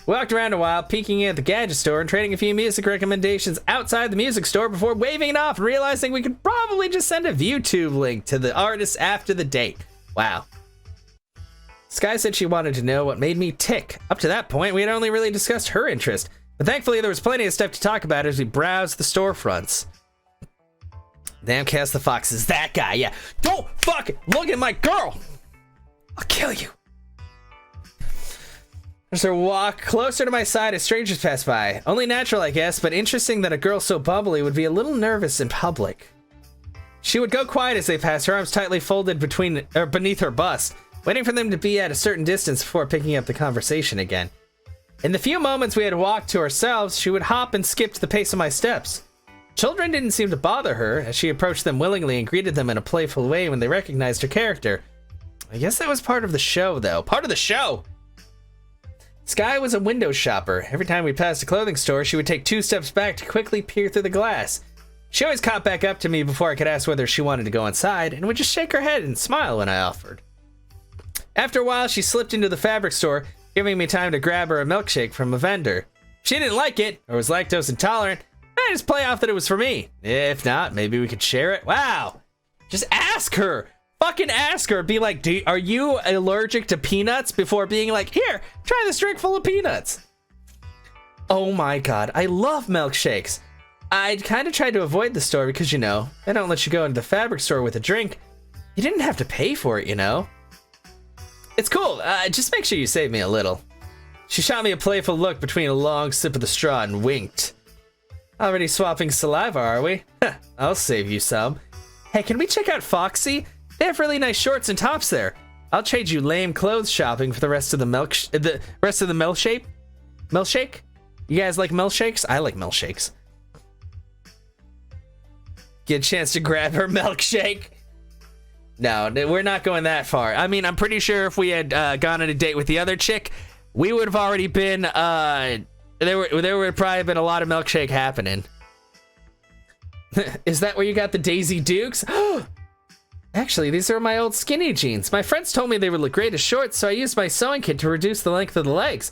We walked around a while, peeking at the gadget store and trading a few music recommendations outside the music store before waving it off and realizing we could probably just send a YouTube link to the artist after the date. Wow. Skye said she wanted to know what made me tick. Up to that point, we had only really discussed her interest, but thankfully there was plenty of stuff to talk about as we browsed the storefronts. Damn, Chaos the Fox is that guy, yeah. Don't fucking look at my girl! I'll kill you. As I walk closer to my side as strangers pass by. Only natural, I guess, but interesting that a girl so bubbly would be a little nervous in public. She would go quiet as they passed, her arms tightly folded beneath her bust, waiting for them to be at a certain distance before picking up the conversation again. In the few moments we had walked to ourselves, she would hop and skip to the pace of my steps. Children didn't seem to bother her, as she approached them willingly and greeted them in a playful way when they recognized her character. I guess that was part of the show, though. Part of the show! Skye was a window shopper. Every time we passed a clothing store, she would take 2 steps back to quickly peer through the glass. She always caught back up to me before I could ask whether she wanted to go inside, and would just shake her head and smile when I offered. After a while, she slipped into the fabric store, giving me time to grab her a milkshake from a vendor. If she didn't like it, or was lactose intolerant, I just play off that it was for me. If not, maybe we could share it. Wow! Just ask her! Fucking ask her! Be like, are you allergic to peanuts? Before being like, here, try this drink full of peanuts. Oh my god, I love milkshakes. I'd kind of tried to avoid the store because, you know, they don't let you go into the fabric store with a drink. You didn't have to pay for it, you know? It's cool, just make sure you save me a little. She shot me a playful look between a long sip of the straw and winked. Already swapping saliva, are we? I'll save you some. Hey, can we check out Foxy? They have really nice shorts and tops there. I'll trade you lame clothes shopping for the rest of the milkshake. Milkshake? You guys like milkshakes? I like milkshakes. Get a chance to grab her milkshake. No, we're not going that far. I mean, I'm pretty sure if we had gone on a date with the other chick, we would have already been, there would have probably been a lot of milkshake happening. Is that where you got the Daisy Dukes? Actually, these are my old skinny jeans. My friends told me they would look great as shorts, so I used my sewing kit to reduce the length of the legs.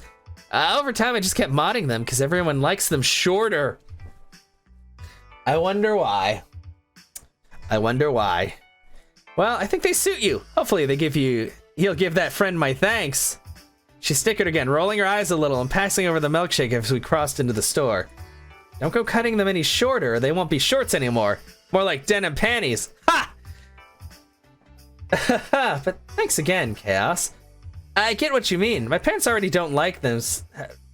Over time, I just kept modding them because everyone likes them shorter. I wonder why. I wonder why. Well, I think they suit you. Hopefully he'll give that friend my thanks. She snickered again, rolling her eyes a little and passing over the milkshake as we crossed into the store. Don't go cutting them any shorter or they won't be shorts anymore. More like denim panties. Ha! But thanks again, Chaos. I get what you mean. My parents already don't like them,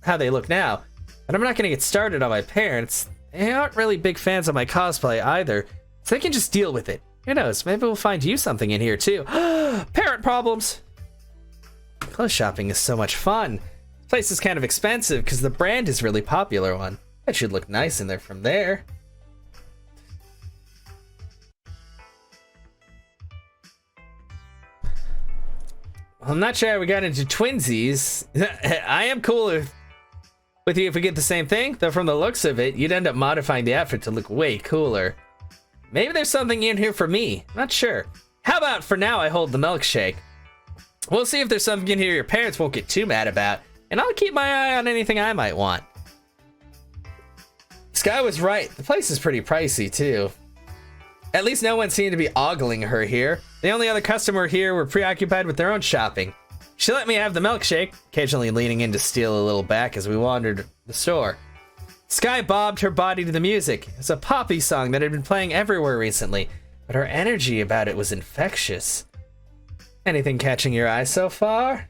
how they look now. But I'm not gonna get started on my parents. They aren't really big fans of my cosplay either, so they can just deal with it. Who knows, maybe we'll find you something in here too. Parent problems! Clothes shopping is so much fun. This place is kind of expensive because the brand is a really popular one. That should look nice in there from there. Well, I'm not sure how we got into twinsies. I am cool with you if we get the same thing, though from the looks of it, you'd end up modifying the outfit to look way cooler. Maybe there's something in here for me. Not sure. How about for now I hold the milkshake? We'll see if there's something in here your parents won't get too mad about, and I'll keep my eye on anything I might want. Skye was right. The place is pretty pricey, too. At least no one seemed to be ogling her here. The only other customer here were preoccupied with their own shopping. She let me have the milkshake, occasionally leaning in to steal a little back as we wandered the store. Skye bobbed her body to the music. It's a poppy song that had been playing everywhere recently, but her energy about it was infectious. Anything catching your eye so far?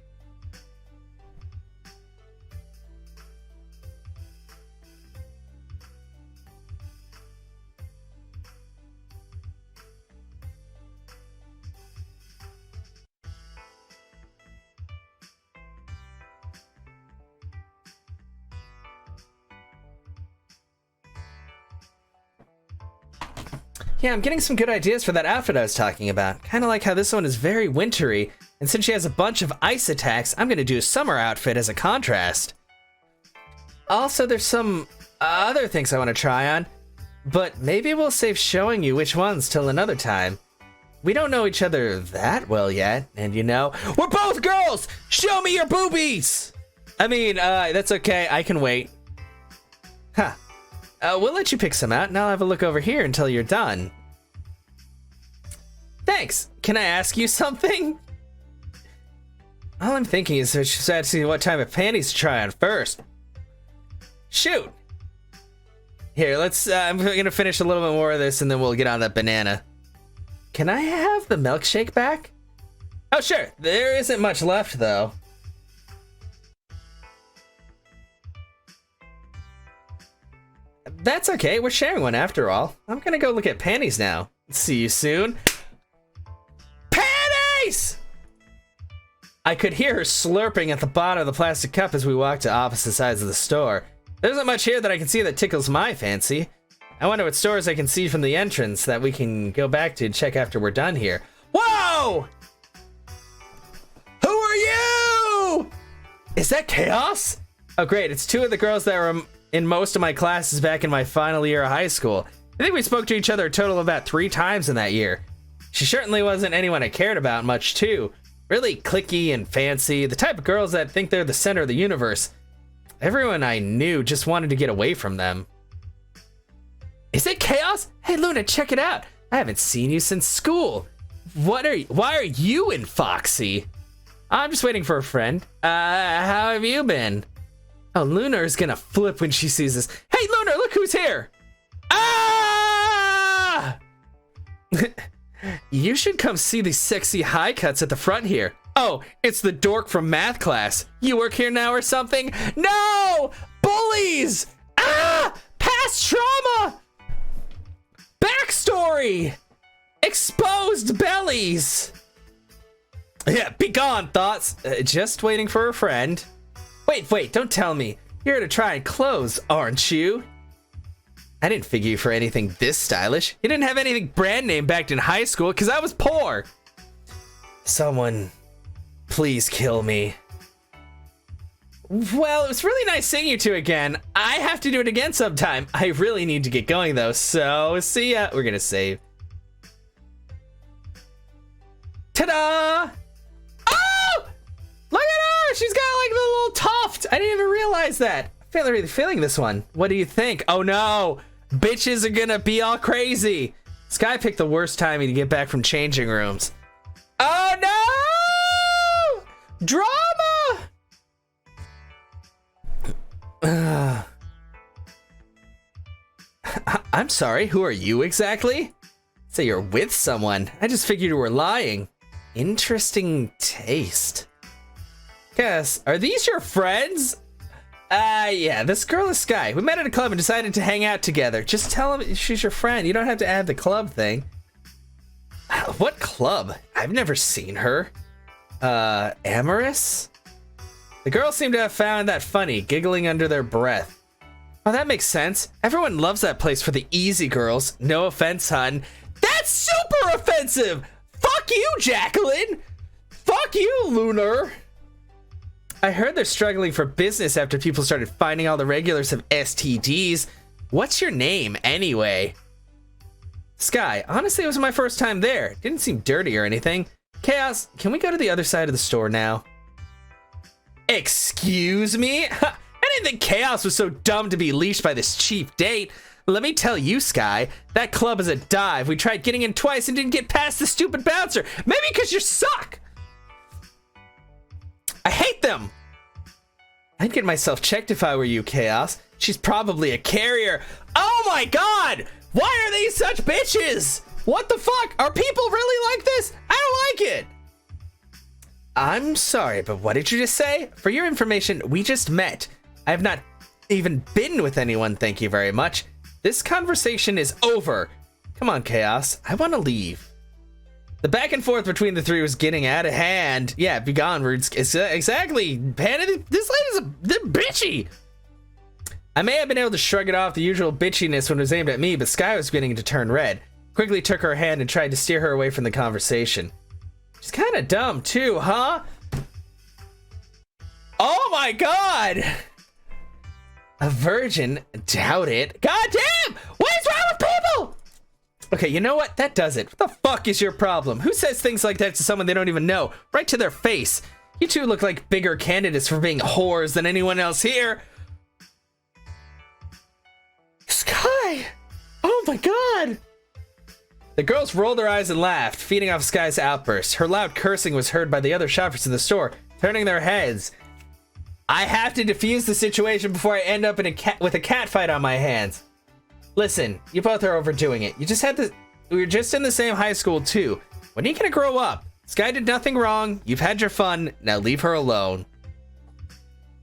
Yeah, I'm getting some good ideas for that outfit I was talking about. Kind of like how this one is very wintry, and since she has a bunch of ice attacks, I'm going to do a summer outfit as a contrast. Also, there's some other things I want to try on, but maybe we'll save showing you which ones till another time. We don't know each other that well yet, and you know, we're both girls! Show me your boobies! I mean, that's okay, I can wait. Huh. We'll let you pick some out, and I'll have a look over here until you're done. Thanks. Can I ask you something? All I'm thinking is that she's asking what type of panties to try on first. Shoot. Here, let's, I'm gonna finish a little bit more of this and then we'll get on that banana. Can I have the milkshake back? Oh, sure. There isn't much left, though. That's okay. We're sharing one after all. I'm gonna go look at panties now. See you soon. Panties! I could hear her slurping at the bottom of the plastic cup as we walked to opposite sides of the store. There isn't much here that I can see that tickles my fancy. I wonder what stores I can see from the entrance that we can go back to and check after we're done here. Whoa! Who are you? Is that Chaos? Oh great, it's two of the girls that were in most of my classes back in my final year of high school. I think we spoke to each other a total of about 3 times in that year. She certainly wasn't anyone I cared about much too. Really cliquey and fancy, the type of girls that think they're the center of the universe. Everyone I knew just wanted to get away from them. Is it Chaos? Hey Luna, check it out. I haven't seen you since school. Why are you in Foxy? I'm just waiting for a friend. How have you been? Oh, Luna is gonna flip when she sees this. Hey Luna, look who's here! Ah! You should come see these sexy high cuts at the front here. Oh, it's the dork from math class. You work here now or something? No! Bullies! Ah! Past trauma! Backstory! Exposed bellies! Yeah, be gone, thoughts. Just waiting for a friend. Wait, don't tell me. You're here to try and clothes, aren't you? I didn't figure you for anything this stylish. You didn't have anything brand name back in high school because I was poor. Someone, please kill me. Well, it was really nice seeing you two again. I have to do it again sometime. I really need to get going though, so see ya. We're gonna save. Ta-da! Oh! Look at her! She's got like the little tuft. I didn't even realize that. I'm really feeling this one. What do you think? Oh no! Bitches are gonna be all crazy. Skye picked the worst timing to get back from changing rooms. Oh no! Drama! I'm sorry, who are you exactly? Say you're with someone. I just figured you were lying. Interesting taste. Guess, are these your friends? Yeah, this girl is Skye. We met at a club and decided to hang out together. Just tell him she's your friend. You don't have to add the club thing. What club? I've never seen her. Amorous? The girls seem to have found that funny, giggling under their breath. Oh, that makes sense. Everyone loves that place for the easy girls. No offense, hun. That's super offensive! Fuck you, Jacqueline! Fuck you, Lunar! I heard they're struggling for business after people started finding all the regulars have STDs. What's your name, anyway? Skye, honestly, it was my first time there. Didn't seem dirty or anything. Chaos, can we go to the other side of the store now? Excuse me? I didn't think Chaos was so dumb to be leashed by this cheap date. Let me tell you, Skye, that club is a dive. We tried getting in twice and didn't get past the stupid bouncer. Maybe because you suck. I hate them. I'd get myself checked if I were you, Chaos. She's probably a carrier. Oh my god! Why are they such bitches? What the fuck? Are people really like this? I don't like it. I'm sorry, but what did you just say? For your information, we just met. I have not even been with anyone, thank you very much. This conversation is over. Come on, Chaos. I want to leave. The back and forth between the three was getting out of hand. Yeah, be gone, Rude. Exactly. This lady's a bitchy. I may have been able to shrug it off the usual bitchiness when it was aimed at me, but Skye was beginning to turn red. Quickly took her hand and tried to steer her away from the conversation. She's kind of dumb too, huh? Oh my god! A virgin? Doubt it. God damn! What is wrong with people? Okay, you know what? That does it. What the fuck is your problem? Who says things like that to someone they don't even know? Right to their face. You two look like bigger candidates for being whores than anyone else here. Skye! Oh my god! The girls rolled their eyes and laughed, feeding off Skye's outburst. Her loud cursing was heard by the other shoppers in the store, turning their heads. I have to defuse the situation before I end up with a cat fight on my hands. Listen, you both are overdoing it. We were just in the same high school too. When are you gonna grow up? Skye did nothing wrong. You've had your fun. Now leave her alone.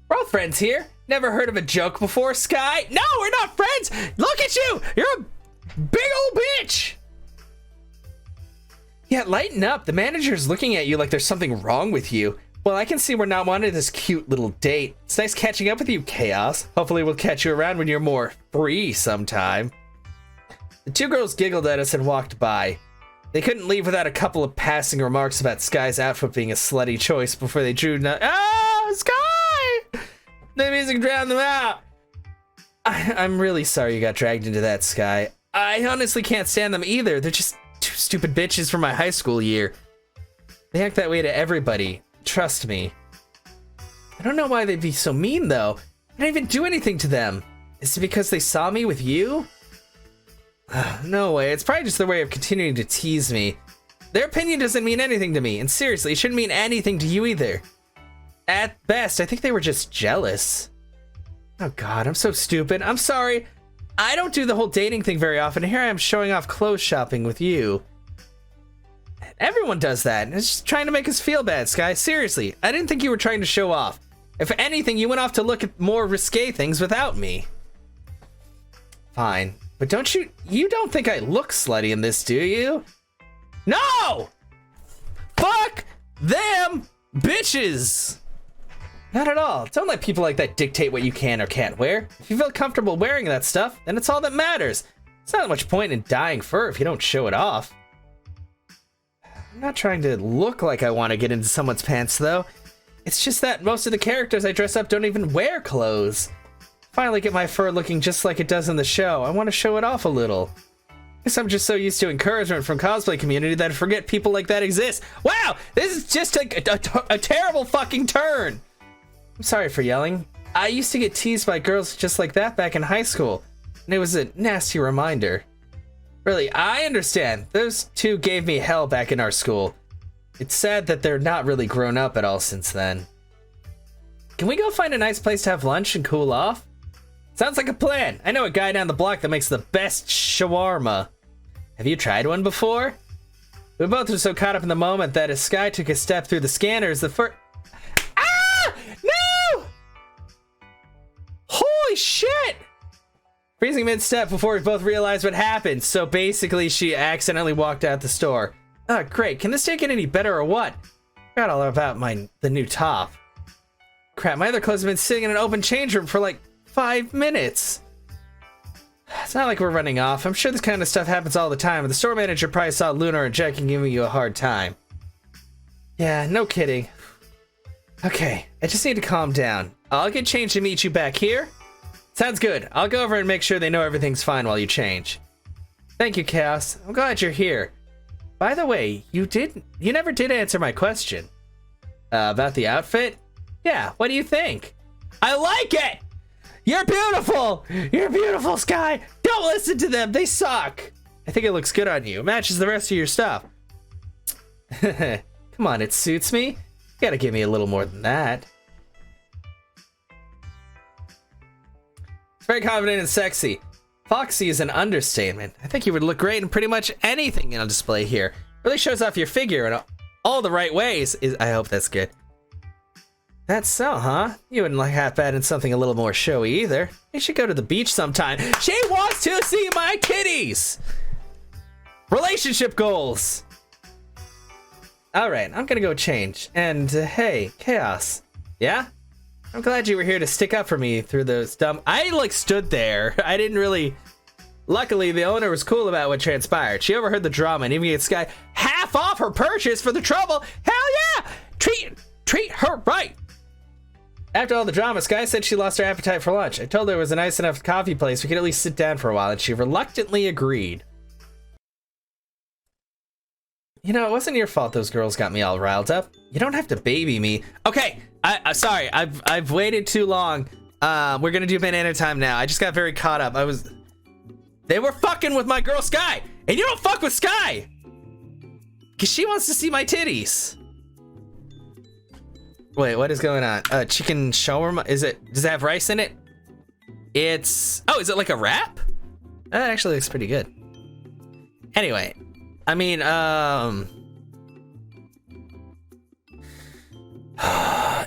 We're all friends here. Never heard of a joke before, Skye? No, we're not friends. Look at you. You're a big old bitch. Yeah, lighten up. The manager's looking at you like there's something wrong with you. Well, I can see we're not wanting this cute little date. It's nice catching up with you, Chaos. Hopefully we'll catch you around when you're more free sometime. The two girls giggled at us and walked by. They couldn't leave without a couple of passing remarks about Skye's outfit being a slutty choice before they drew Skye! The music drowned them out. I'm really sorry you got dragged into that, Skye. I honestly can't stand them either. They're just two stupid bitches from my high school year. They act that way to everybody. Trust me. I don't know why they'd be so mean, though. I didn't even do anything to them. Is it because they saw me with you? No way. It's probably just their way of continuing to tease me. Their opinion doesn't mean anything to me, and seriously, it shouldn't mean anything to you either. At best, I think they were just jealous. Oh god, I'm so stupid. I'm sorry. I don't do the whole dating thing very often, and here I am showing off clothes shopping with you. Everyone does that, and it's just trying to make us feel bad, Skye. Seriously, I didn't think you were trying to show off. If anything, you went off to look at more risque things without me. Fine. But you don't think I look slutty in this, do you? No! Fuck them bitches! Not at all. Don't let people like that dictate what you can or can't wear. If you feel comfortable wearing that stuff, then it's all that matters. There's not much point in dyeing fur if you don't show it off. I'm not trying to look like I want to get into someone's pants, though. It's just that most of the characters I dress up don't even wear clothes. Finally get my fur looking just like it does in the show. I want to show it off a little. Guess I'm just so used to encouragement from cosplay community that I forget people like that exist. Wow, this is just a terrible fucking turn. I'm sorry for yelling. I used to get teased by girls just like that back in high school, and it was a nasty reminder. Really, I understand. Those two gave me hell back in our school. It's sad that they're not really grown up at all since then. Can we go find a nice place to have lunch and cool off? Sounds like a plan. I know a guy down the block that makes the best shawarma. Have you tried one before? We both were so caught up in the moment that as Skye took a step through the scanners, the first... Ah! No! Holy shit! Freezing mid-step before we both realized what happened. So basically, she accidentally walked out the store. Oh, great. Can this day get any better or what? Forgot all about the new top. Crap, my other clothes have been sitting in an open change room for like 5 minutes. It's not like we're running off. I'm sure this kind of stuff happens all the time. The store manager probably saw Lunar and Jack and giving you a hard time. Yeah, no kidding. Okay, I just need to calm down. I'll get changed and meet you back here. Sounds good. I'll go over and make sure they know everything's fine while you change. Thank you, Chaos. I'm glad you're here. By the way, you never did answer my question. About the outfit? Yeah, what do you think? I like it! You're beautiful! You're beautiful, Skye! Don't listen to them, they suck! I think it looks good on you. It matches the rest of your stuff. Come on, it suits me. You gotta give me a little more than that. It's very confident and sexy. Foxy is an understatement. I think you would look great in pretty much anything on display here. Really shows off your figure in all the right ways. I hope that's good. That's so, huh? You wouldn't like half bad in something a little more showy either. You should go to the beach sometime. She wants to see my titties! Relationship goals! Alright, I'm gonna go change. And, hey, Chaos. Yeah? I'm glad you were here to stick up for me through those dumb... I, like, stood there. I didn't really... Luckily, the owner was cool about what transpired. She overheard the drama and even gave Skye half off her purchase for the trouble. Hell yeah! Treat her right! After all the drama, Skye said she lost her appetite for lunch. I told her it was a nice enough coffee place we could at least sit down for a while, and she reluctantly agreed. You know, it wasn't your fault those girls got me all riled up. You don't have to baby me. Okay, sorry, I've waited too long. We're gonna do banana time now. I just got very caught up. They were fucking with my girl Skye, And you don't fuck with Skye! Cause she wants to see my titties. Wait, what is going on? Chicken shawarma, does it have rice in it? Oh, is it like a wrap? That actually looks pretty good. Anyway, I mean,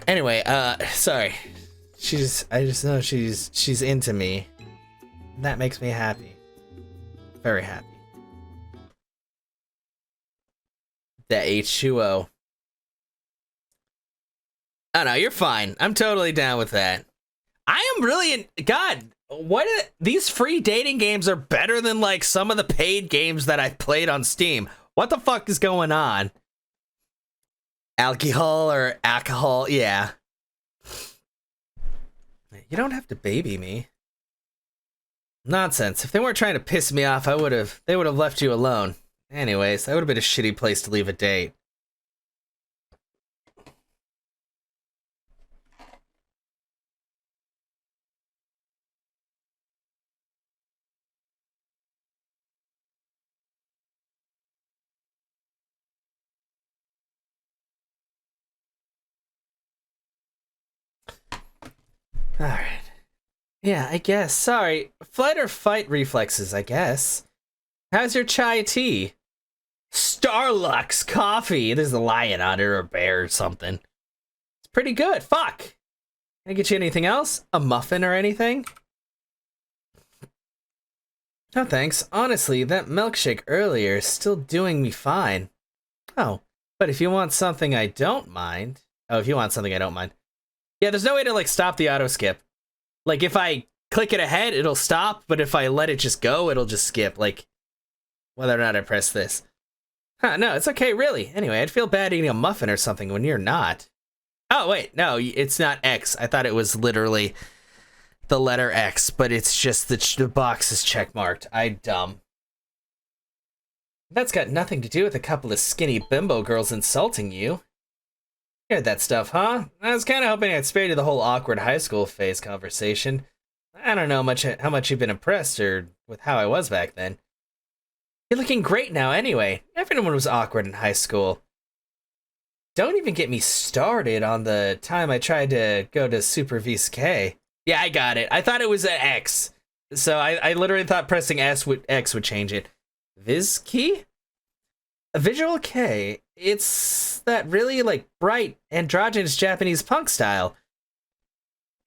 anyway, sorry. I just know she's into me. That makes me happy. Very happy. That H2O. Oh no, you're fine. I'm totally down with that. I am really God, these free dating games are better than like some of the paid games that I've played on Steam. What the fuck is going on? Alcohol, yeah. You don't have to baby me. Nonsense. If they weren't trying to piss me off, they would have left you alone. Anyways, that would have been a shitty place to leave a date. Alright. Yeah, I guess. Sorry. Flight or fight reflexes, I guess. How's your chai tea? Starlux coffee. There's a lion on it or a bear or something. It's pretty good. Fuck. Can I get you anything else? A muffin or anything? No thanks. Honestly, that milkshake earlier is still doing me fine. Oh, but if you want something I don't mind... Oh, if you want something I don't mind. Yeah, there's no way to, like, stop the auto-skip. Like, if I click it ahead, it'll stop, but if I let it just go, it'll just skip, like, whether or not I press this. Huh, no, it's okay, really. Anyway, I'd feel bad eating a muffin or something when you're not. Oh, wait, no, it's not X. I thought it was literally the letter X, but it's just the box is checkmarked. I'm dumb. That's got nothing to do with a couple of skinny bimbo girls insulting you. You heard that stuff, huh? I was kind of hoping I'd spare you the whole awkward high school phase conversation. I don't know how much you've been impressed or with how I was back then. You're looking great now anyway. Everyone was awkward in high school. Don't even get me started on the time I tried to go to Super VSK. Yeah, I got it. I thought it was an X. So I literally thought pressing X would change it. Viz key? A visual K. It's that really, like, bright, androgynous Japanese punk style.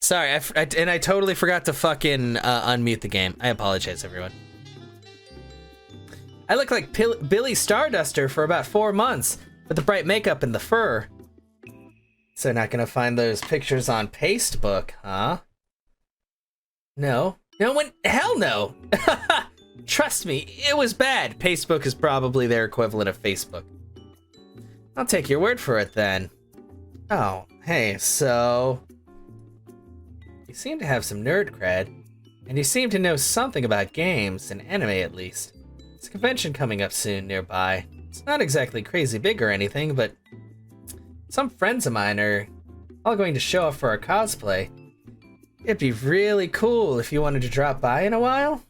Sorry, I totally forgot to fucking unmute the game. I apologize, everyone. I look like Billy Starduster for about 4 months, with the bright makeup and the fur. So not gonna find those pictures on Pastebook, huh? No. No one? Hell no! Trust me, it was bad. Pastebook is probably their equivalent of Facebook. I'll take your word for it then. Oh, hey, so... You seem to have some nerd cred, and you seem to know something about games, and anime at least. There's a convention coming up soon nearby. It's not exactly crazy big or anything, but... Some friends of mine are all going to show up for our cosplay. It'd be really cool if you wanted to drop by in a while.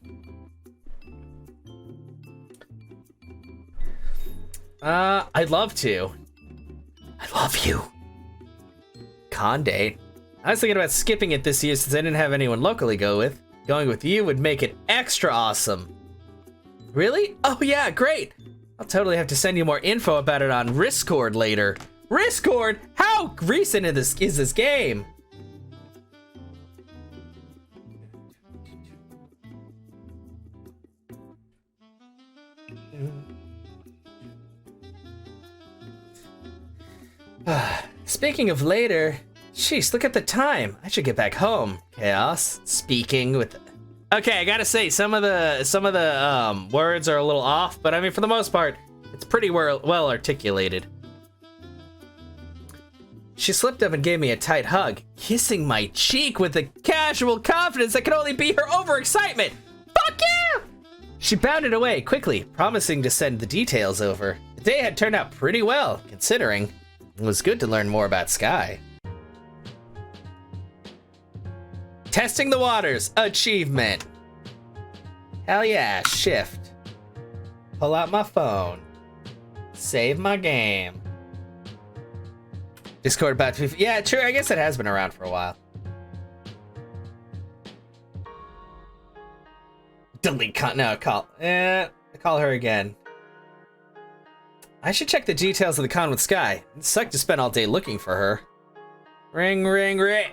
I'd love to. I love you. Con date. I was thinking about skipping it this year since I didn't have anyone locally go with. Going with you would make it extra awesome. Really? Oh yeah, great. I'll totally have to send you more info about it on Riscord later. Riscord? How recent is this game? Speaking of later, jeez, look at the time. I should get back home. Chaos. Speaking with. Okay, I gotta say some of the words are a little off, but I mean for the most part, it's pretty well articulated. She slipped up and gave me a tight hug, kissing my cheek with a casual confidence that could only be her overexcitement. Fuck yeah! She bounded away quickly, promising to send the details over. The day had turned out pretty well, considering. It was good to learn more about Skye. Testing the waters, achievement. Hell yeah, shift. pull out my phone. Save my game. Discord about to be... Yeah, true. I guess it has been around for a while. Delete con... No, call... call her again. I should check the details of the con with Skye. It sucked to spend all day looking for her. Ring, ring, ring.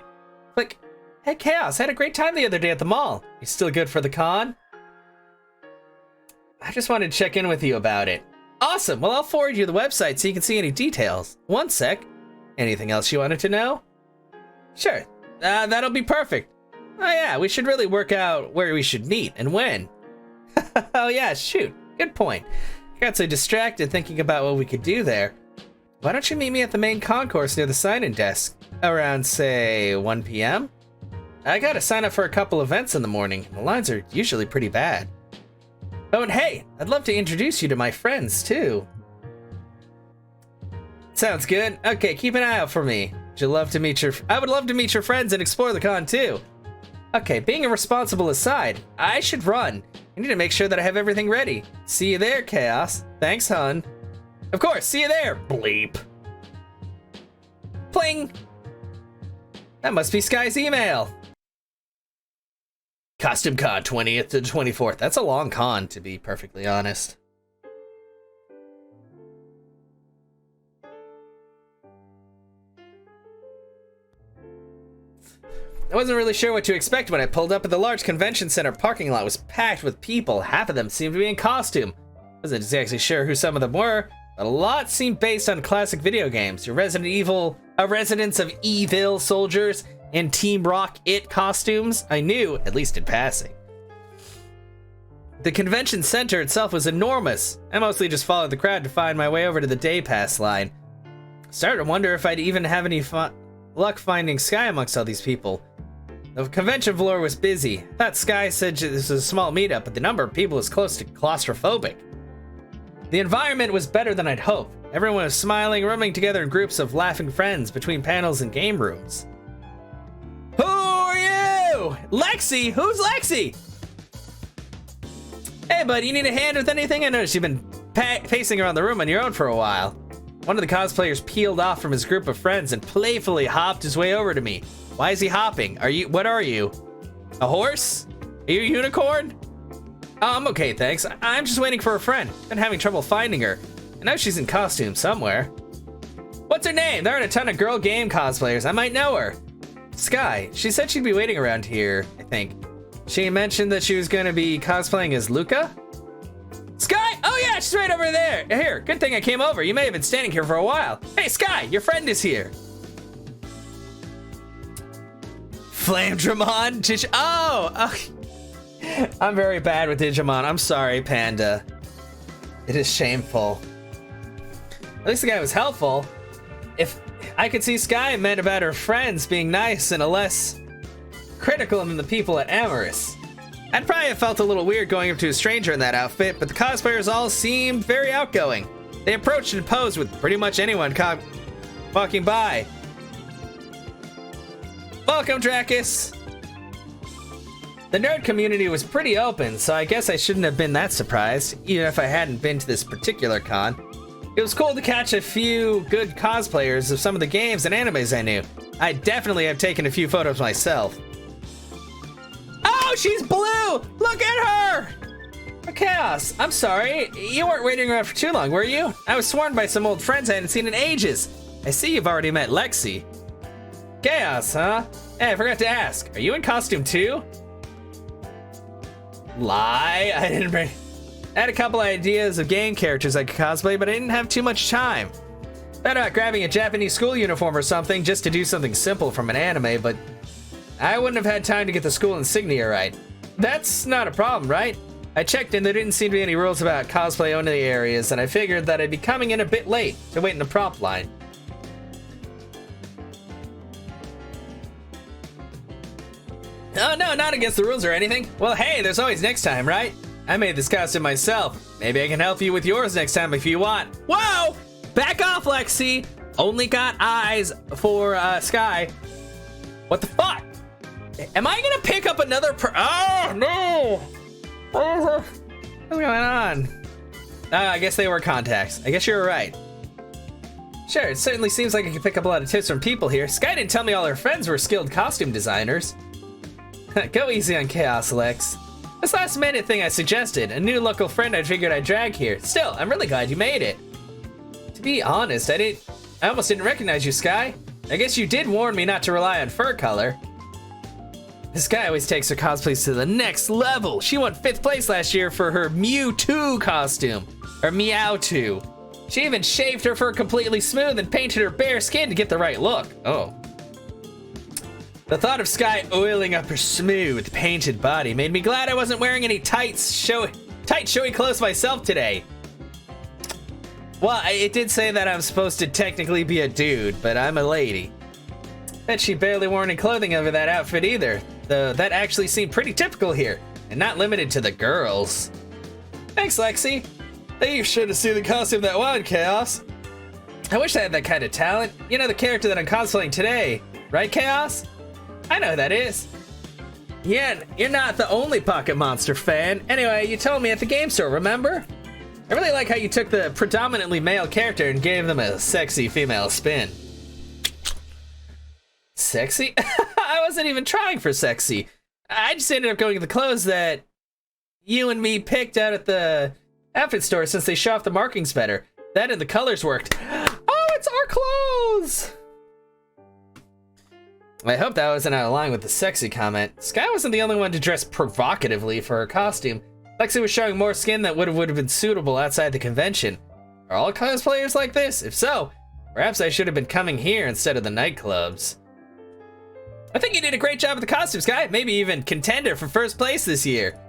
Click. Hey, Chaos. I had a great time the other day at the mall. You still good for the con? I just wanted to check in with you about it. Awesome. Well, I'll forward you the website so you can see any details. One sec. Anything else you wanted to know? Sure. That'll be perfect. Oh, yeah. We should really work out where we should meet and when. Oh, yeah. Shoot. Good point. I got so distracted thinking about what we could do there. Why don't you meet me at the main concourse near the sign-in desk around, say, 1 p.m.? I gotta sign up for a couple events in the morning. The lines are usually pretty bad. Oh, and hey, I'd love to introduce you to my friends, too. Sounds good. Okay, keep an eye out for me. I would love to meet your friends and explore the con, too. Okay, being irresponsible aside, I should run. I need to make sure that I have everything ready. See you there, Chaos. Thanks, hun. Of course, see you there, bleep. Pling! That must be Skye's email. Costume Con 20th to 24th. That's a long con, to be perfectly honest. I wasn't really sure what to expect when I pulled up at the large convention center parking lot. Was packed with people. Half of them seemed to be in costume. Wasn't exactly sure who some of them were, but a lot seemed based on classic video games. Your Residents of Evil soldiers and Team Rock It costumes, I knew, at least in passing. The convention center itself was enormous. I mostly just followed the crowd to find my way over to the day pass line. Started to wonder if I'd even have any luck finding Skye amongst all these people. The convention floor was busy. I thought Skye said this was a small meetup, but the number of people was close to claustrophobic. The environment was better than I'd hoped. Everyone was smiling, rooming together in groups of laughing friends between panels and game rooms. Who are you? Lexi? Who's Lexi? Hey, bud, you need a hand with anything? I noticed you've been pacing around the room on your own for a while. One of the cosplayers peeled off from his group of friends and playfully hopped his way over to me. Why is he hopping? What are you? A horse? Are you a unicorn? Oh, I'm okay, thanks. I'm just waiting for a friend. Been having trouble finding her. I know she's in costume somewhere. What's her name? There aren't a ton of girl game cosplayers. I might know her. Skye. She said she'd be waiting around here, I think. She mentioned that she was going to be cosplaying as Luca? Skye! Oh yeah, she's right over there. Here, good thing I came over. You may have been standing here for a while. Hey, Skye, your friend is here. Flame Dramon? Oh! I'm very bad with Digimon. I'm sorry, Panda. It is shameful. At least the guy was helpful. If I could see Skye meant about her friends being nice and a less critical than the people at Amorous. I'd probably have felt a little weird going up to a stranger in that outfit, but the cosplayers all seemed very outgoing. They approached and posed with pretty much anyone walking by. Welcome, Dracus! The nerd community was pretty open, so I guess I shouldn't have been that surprised, even if I hadn't been to this particular con. It was cool to catch a few good cosplayers of some of the games and animes I knew. I definitely have taken a few photos myself. Oh, she's blue! Look at her! Chaos, I'm sorry. You weren't waiting around for too long, were you? I was swarmed by some old friends I hadn't seen in ages. I see you've already met Lexi. Chaos, huh? Hey, I forgot to ask. Are you in costume too? Lie. I had a couple ideas of game characters I could cosplay, but I didn't have too much time. Thought about grabbing a Japanese school uniform or something just to do something simple from an anime, but I wouldn't have had time to get the school insignia right. That's not a problem, right? I checked and there didn't seem to be any rules about cosplay only areas, and I figured that I'd be coming in a bit late to wait in the prompt line. Oh no, not against the rules or anything. Well, hey, there's always next time, right? I made this costume myself. Maybe I can help you with yours next time if you want. Whoa! Back off, Lexi! Only got eyes for Skye. What the fuck? Am I gonna pick up another Oh no! What's going on? I guess they were contacts. I guess you're right. Sure, it certainly seems like I can pick up a lot of tips from people here. Skye didn't tell me all her friends were skilled costume designers. Go easy on Chaos, Lex. This last minute thing I suggested, a new local friend I figured I'd drag here. Still, I'm really glad you made it. To be honest, I almost didn't recognize you, Skye. I guess you did warn me not to rely on fur color. This guy always takes her cosplays to the next level. She won 5th place last year for her Mewtwo costume, or Meowtwo. She even shaved her fur completely smooth and painted her bare skin to get the right look. Oh. The thought of Skye oiling up her smooth, painted body made me glad I wasn't wearing any tight, showy clothes myself today. Well, it did say that I'm supposed to technically be a dude, but I'm a lady. Bet she barely wore any clothing over that outfit either, though that actually seemed pretty typical here, and not limited to the girls. Thanks, Lexi. You should have seen the costume that won, Chaos. I wish I had that kind of talent. You know the character that I'm cosplaying today, right, Chaos? I know who that is. Yeah, you're not the only Pocket Monster fan. Anyway, you told me at the game store, remember? I really like how you took the predominantly male character and gave them a sexy female spin. Sexy? I wasn't even trying for sexy. I just ended up going with the clothes that you and me picked out at the outfit store since they show off the markings better. That and the colors worked. Oh, it's our clothes! I hope that wasn't out of line with the sexy comment. Skye wasn't the only one to dress provocatively for her costume. Lexi was showing more skin that would have been suitable outside the convention. Are all cosplayers like this? If so, perhaps I should have been coming here instead of the nightclubs. I think you did a great job with the costumes, Skye. Maybe even contender for 1st place this year.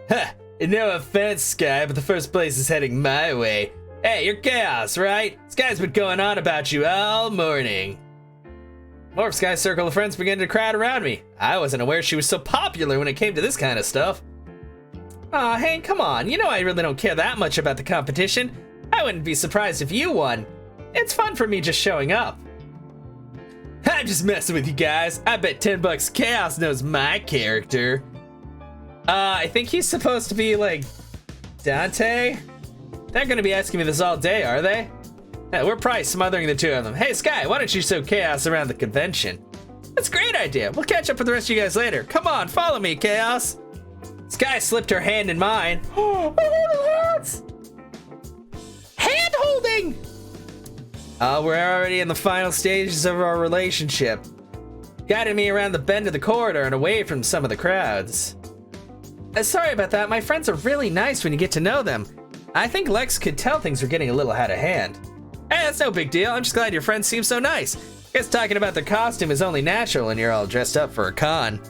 Huh, no offense, Skye, but the 1st place is heading my way. Hey, you're Chaos, right? Skye's been going on about you all morning. More of Skye's circle of friends began to crowd around me. I wasn't aware she was so popular when it came to this kind of stuff. Aw, Hank, come on. You know I really don't care that much about the competition. I wouldn't be surprised if you won. It's fun for me just showing up. I'm just messing with you guys. I bet $10 Chaos knows my character. I think he's supposed to be like Dante. They're gonna be asking me this all day, are they? Yeah, we're probably smothering the two of them. Hey, Skye, why don't you show Chaos around the convention? That's a great idea. We'll catch up with the rest of you guys later. Come on, follow me, Chaos. Skye slipped her hand in mine. Oh, hands! Hand holding! We're already in the final stages of our relationship. Guided me around the bend of the corridor and away from some of the crowds. Sorry about that. My friends are really nice when you get to know them. I think Lex could tell things were getting a little out of hand. Hey, that's no big deal. I'm just glad your friends seem so nice. Guess talking about the costume is only natural when you're all dressed up for a con.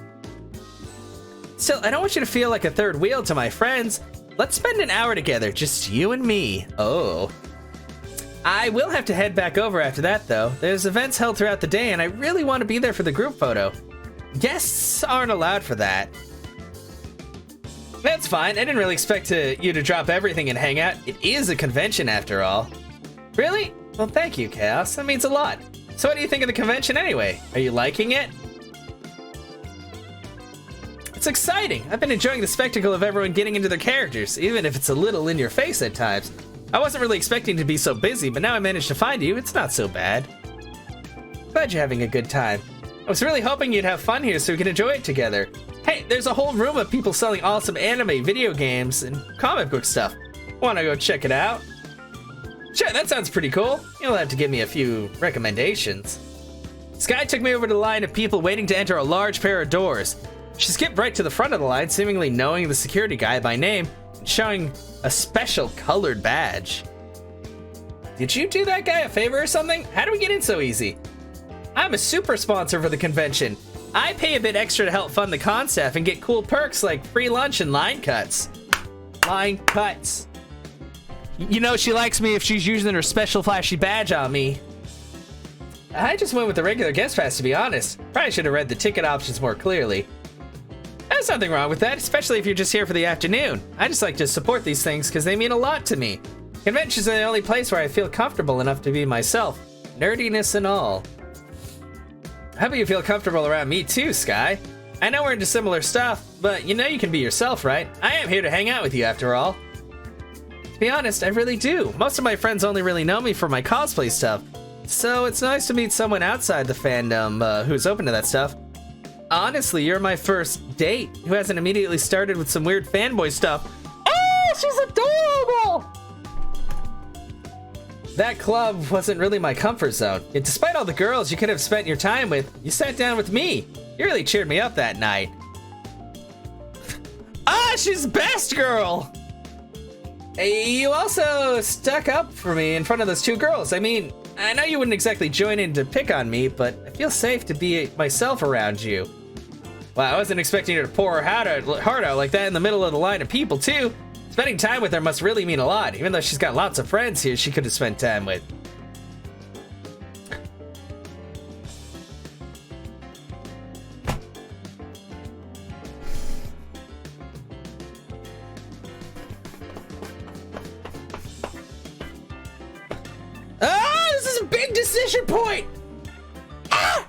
Still, I don't want you to feel like a third wheel to my friends. Let's spend an hour together, just you and me. Oh. I will have to head back over after that, though. There's events held throughout the day, and I really want to be there for the group photo. Guests aren't allowed for that. That's fine. I didn't really expect you to drop everything and hang out. It is a convention, after all. Really? Well, thank you, Chaos. That means a lot. So what do you think of the convention anyway? Are you liking it? It's exciting. I've been enjoying the spectacle of everyone getting into their characters, even if it's a little in your face at times. I wasn't really expecting to be so busy, but now I managed to find you. It's not so bad. Glad you're having a good time. I was really hoping you'd have fun here so we could enjoy it together. Hey, there's a whole room of people selling awesome anime, video games, and comic book stuff. Wanna go check it out? Sure, that sounds pretty cool. You'll have to give me a few recommendations. Skye took me over to the line of people waiting to enter a large pair of doors. She skipped right to the front of the line, seemingly knowing the security guy by name, and showing a special colored badge. Did you do that guy a favor or something? How do we get in so easy? I'm a super sponsor for the convention. I pay a bit extra to help fund the con staff and get cool perks like free lunch and line cuts. Line cuts. You know she likes me if she's using her special flashy badge on me. I just went with the regular guest pass, to be honest. Probably should have read the ticket options more clearly. There's nothing wrong with that, especially if you're just here for the afternoon. I just like to support these things because they mean a lot to me. Conventions are the only place where I feel comfortable enough to be myself, nerdiness and all. How about you feel comfortable around me too, Skye? I know we're into similar stuff, but you know you can be yourself, right? I am here to hang out with you after all. be honest, I really do. Most of my friends only really know me for my cosplay stuff, so it's nice to meet someone outside the fandom who's open to that stuff. Honestly, you're my first date who hasn't immediately started with some weird fanboy stuff. Oh, she's adorable! That club wasn't really my comfort zone. Yet despite all the girls you could have spent your time with, you sat down with me. You really cheered me up that night. Ah, she's best girl! You also stuck up for me in front of those two girls. I mean, I know you wouldn't exactly join in to pick on me, but I feel safe to be myself around you. Wow, I wasn't expecting her to pour her heart out like that in the middle of the line of people, too. Spending time with her must really mean a lot, even though she's got lots of friends here she could have spent time with. Ah, this is a big decision point! Ah!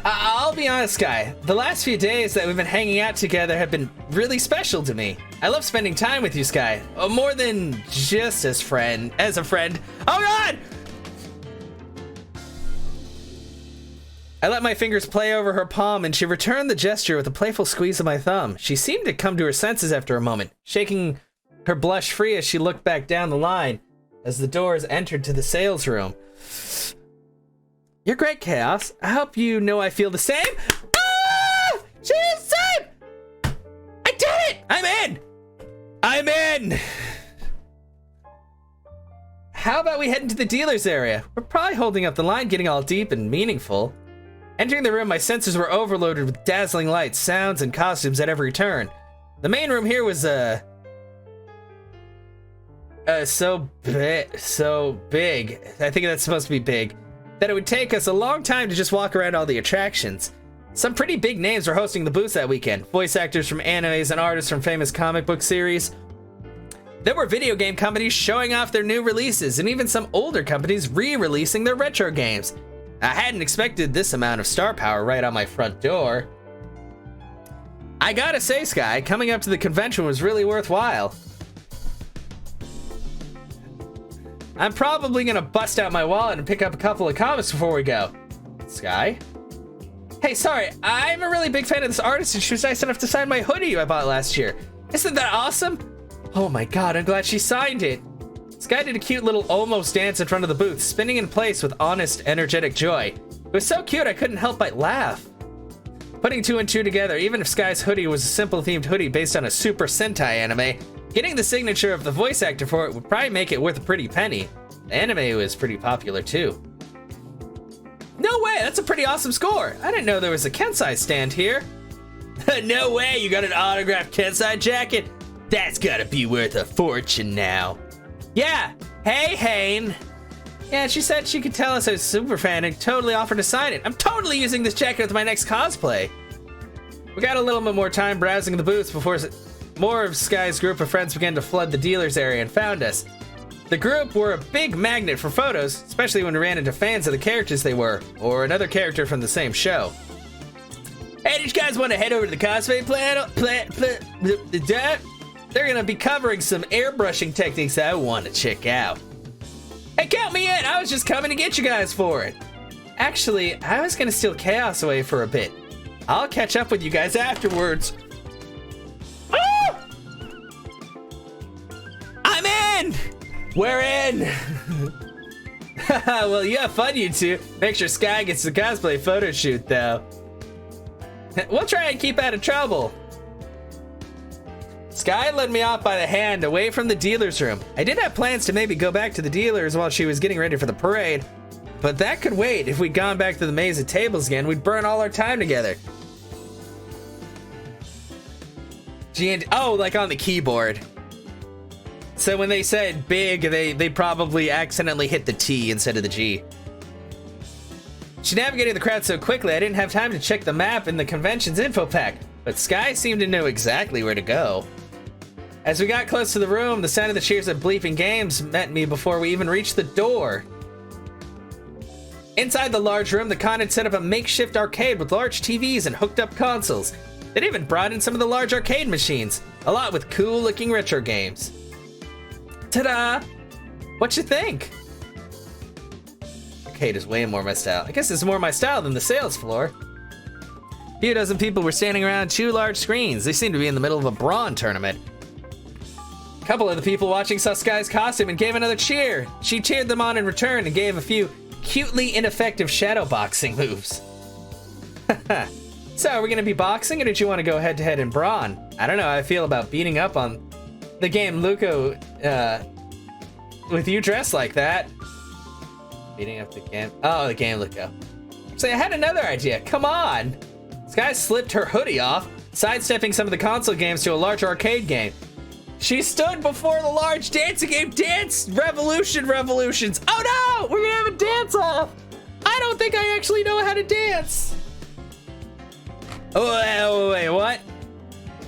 I'll be honest, Skye. The last few days that we've been hanging out together have been really special to me. I love spending time with you, Skye. More than just as a friend. Oh God! I let my fingers play over her palm and she returned the gesture with a playful squeeze of my thumb. She seemed to come to her senses after a moment, shaking her blush free as she looked back down the line as the doors entered to the sales room. You're great, Chaos. I hope you know I feel the same. Ah! She's the same! I did it! I'm in! I'm in! How about we head into the dealer's area? We're probably holding up the line, getting all deep and meaningful. Entering the room, my senses were overloaded with dazzling lights, sounds, and costumes at every turn. The main room here was, so big. I think that's supposed to be big. That it would take us a long time to just walk around all the attractions. Some pretty big names were hosting the booths that weekend. Voice actors from animes and artists from famous comic book series. There were video game companies showing off their new releases, and even some older companies re-releasing their retro games. I hadn't expected this amount of star power right on my front door. I gotta say, Skye, coming up to the convention was really worthwhile. I'm probably gonna bust out my wallet and pick up a couple of comics before we go. Skye? Hey, sorry, I'm a really big fan of this artist and she was nice enough to sign my hoodie I bought last year. Isn't that awesome? Oh my God, I'm glad she signed it. Skye did a cute little almost dance in front of the booth, spinning in place with honest, energetic joy. It was so cute I couldn't help but laugh. Putting two and two together, even if Skye's hoodie was a simple themed hoodie based on a Super Sentai anime, getting the signature of the voice actor for it would probably make it worth a pretty penny. The anime was pretty popular too. No way, that's a pretty awesome score. I didn't know there was a Kensai stand here. No way, you got an autographed Kensai jacket? That's gotta be worth a fortune now. Yeah, hey Hane. Yeah, she said she could tell us I was a super fan and totally offered to sign it. I'm totally using this jacket with my next cosplay. We got a little bit more time browsing the booths before more of Skye's group of friends began to flood the dealer's area and found us. The group were a big magnet for photos, especially when we ran into fans of the characters they were, or another character from the same show. Hey, did you guys want to head over to the cosplay panel? They're gonna be covering some airbrushing techniques that I want to check out. Hey, count me in! I was just coming to get you guys for it. Actually, I was gonna steal Chaos away for a bit. I'll catch up with you guys afterwards. Ah! I'm in! We're in! Well, you have fun, you two. Make sure Skye gets the cosplay photo shoot, though. We'll try and keep out of trouble. Skye led me off by the hand away from the dealer's room. I did have plans to maybe go back to the dealer's while she was getting ready for the parade, but that could wait. If we'd gone back to the maze of tables again, we'd burn all our time together. Oh, like on the keyboard. So when they said big, they probably accidentally hit the T instead of the G. She navigated the crowd so quickly I didn't have time to check the map in the convention's info pack, but Skye seemed to know exactly where to go. As we got close to the room, the sound of the cheers of bleeping games met me before we even reached the door. Inside the large room, the con had set up a makeshift arcade with large TVs and hooked up consoles. They'd even brought in some of the large arcade machines, a lot with cool looking retro games. Ta-da! What you think? Arcade is way more my style. I guess it's more my style than the sales floor. A few dozen people were standing around two large screens. They seemed to be in the middle of a brawn tournament. A couple of the people watching saw Skye's costume and gave another cheer. She cheered them on in return and gave a few cutely ineffective shadow boxing moves. So, are we gonna be boxing, or did you want to go head-to-head in brawn? I don't know how I feel about beating up on the game Luco, with you dressed like that. Beating up the game. Oh, the game Luco. So I had another idea. Come on. Skye slipped her hoodie off, sidestepping some of the console games to a large arcade game. She stood before the large dancing game. Dance Revolutions. Oh no! We're gonna have a dance off. I don't think I actually know how to dance. Oh, wait, what?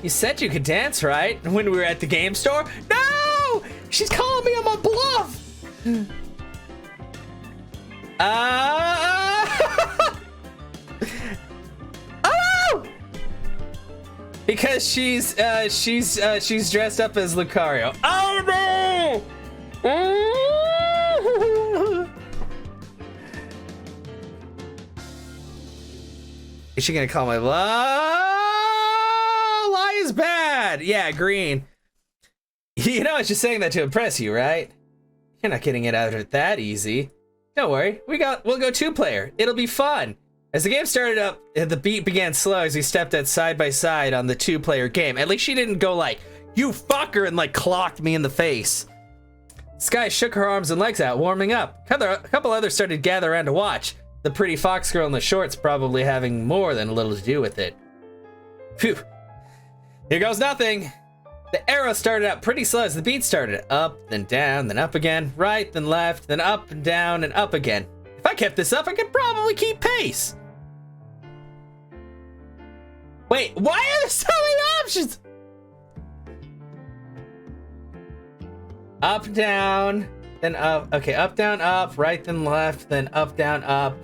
You said you could dance, right? When we were at the game store? No! She's calling me on my bluff! Oh! Because she's dressed up as Lucario. Oh no! Is she gonna call my bluff? Lie is bad. Yeah, green. You know, I was just saying that to impress you, right? You're not getting it out of it that easy. Don't worry, we'll go two-player. It'll be fun. As the game started up, the beat began slow as we stepped at side by side on the two-player game. At least she didn't go like, "You fucker," and like clocked me in the face. Skye shook her arms and legs out, warming up. A couple others started to gather around to watch. The pretty fox girl in the shorts probably having more than a little to do with it. Phew. Here goes nothing. The arrow started out pretty slow as the beat started. Up, then down, then up again. Right, then left, then up and down and up again. If I kept this up, I could probably keep pace. Wait, why are there so many options? Up, down, then up. Okay, up, down, up. Right, then left, then up, down, up.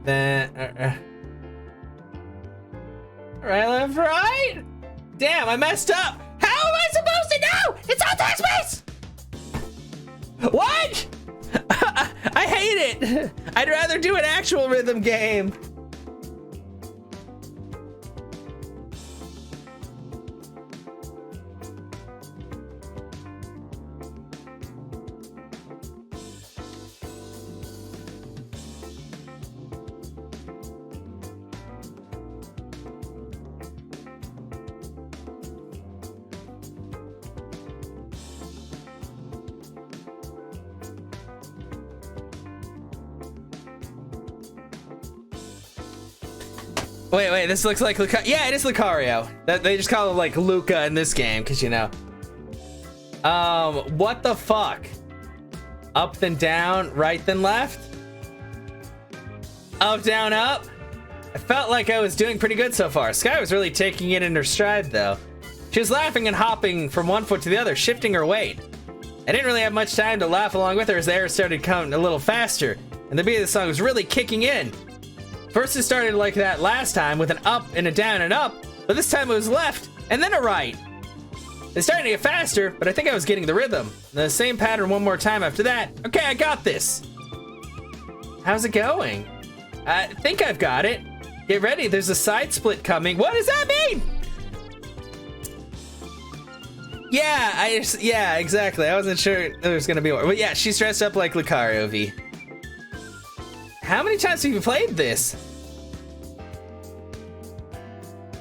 Then... Right, left, right? Damn, I messed up. How am I supposed to know? It's all time space. What? I hate it. I'd rather do an actual rhythm game. Wait, this looks like Lucario. Yeah, it is Lucario. They just call him like Luca in this game, because you know. What the fuck? Up then down, right then left? Up, down, up? I felt like I was doing pretty good so far. Skye was really taking it in her stride though. She was laughing and hopping from one foot to the other, shifting her weight. I didn't really have much time to laugh along with her as the air started coming a little faster, and the beat of the song was really kicking in. First it started like that last time with an up and a down and up, but this time it was left and then a right. It started to get faster, but I think I was getting the rhythm. The same pattern one more time after that. Okay, I got this. How's it going? I think I've got it. Get ready, there's a side split coming. What does that mean? Yeah, exactly. I wasn't sure there was gonna be one. But yeah, she's dressed up like Lucario V. How many times have you played this?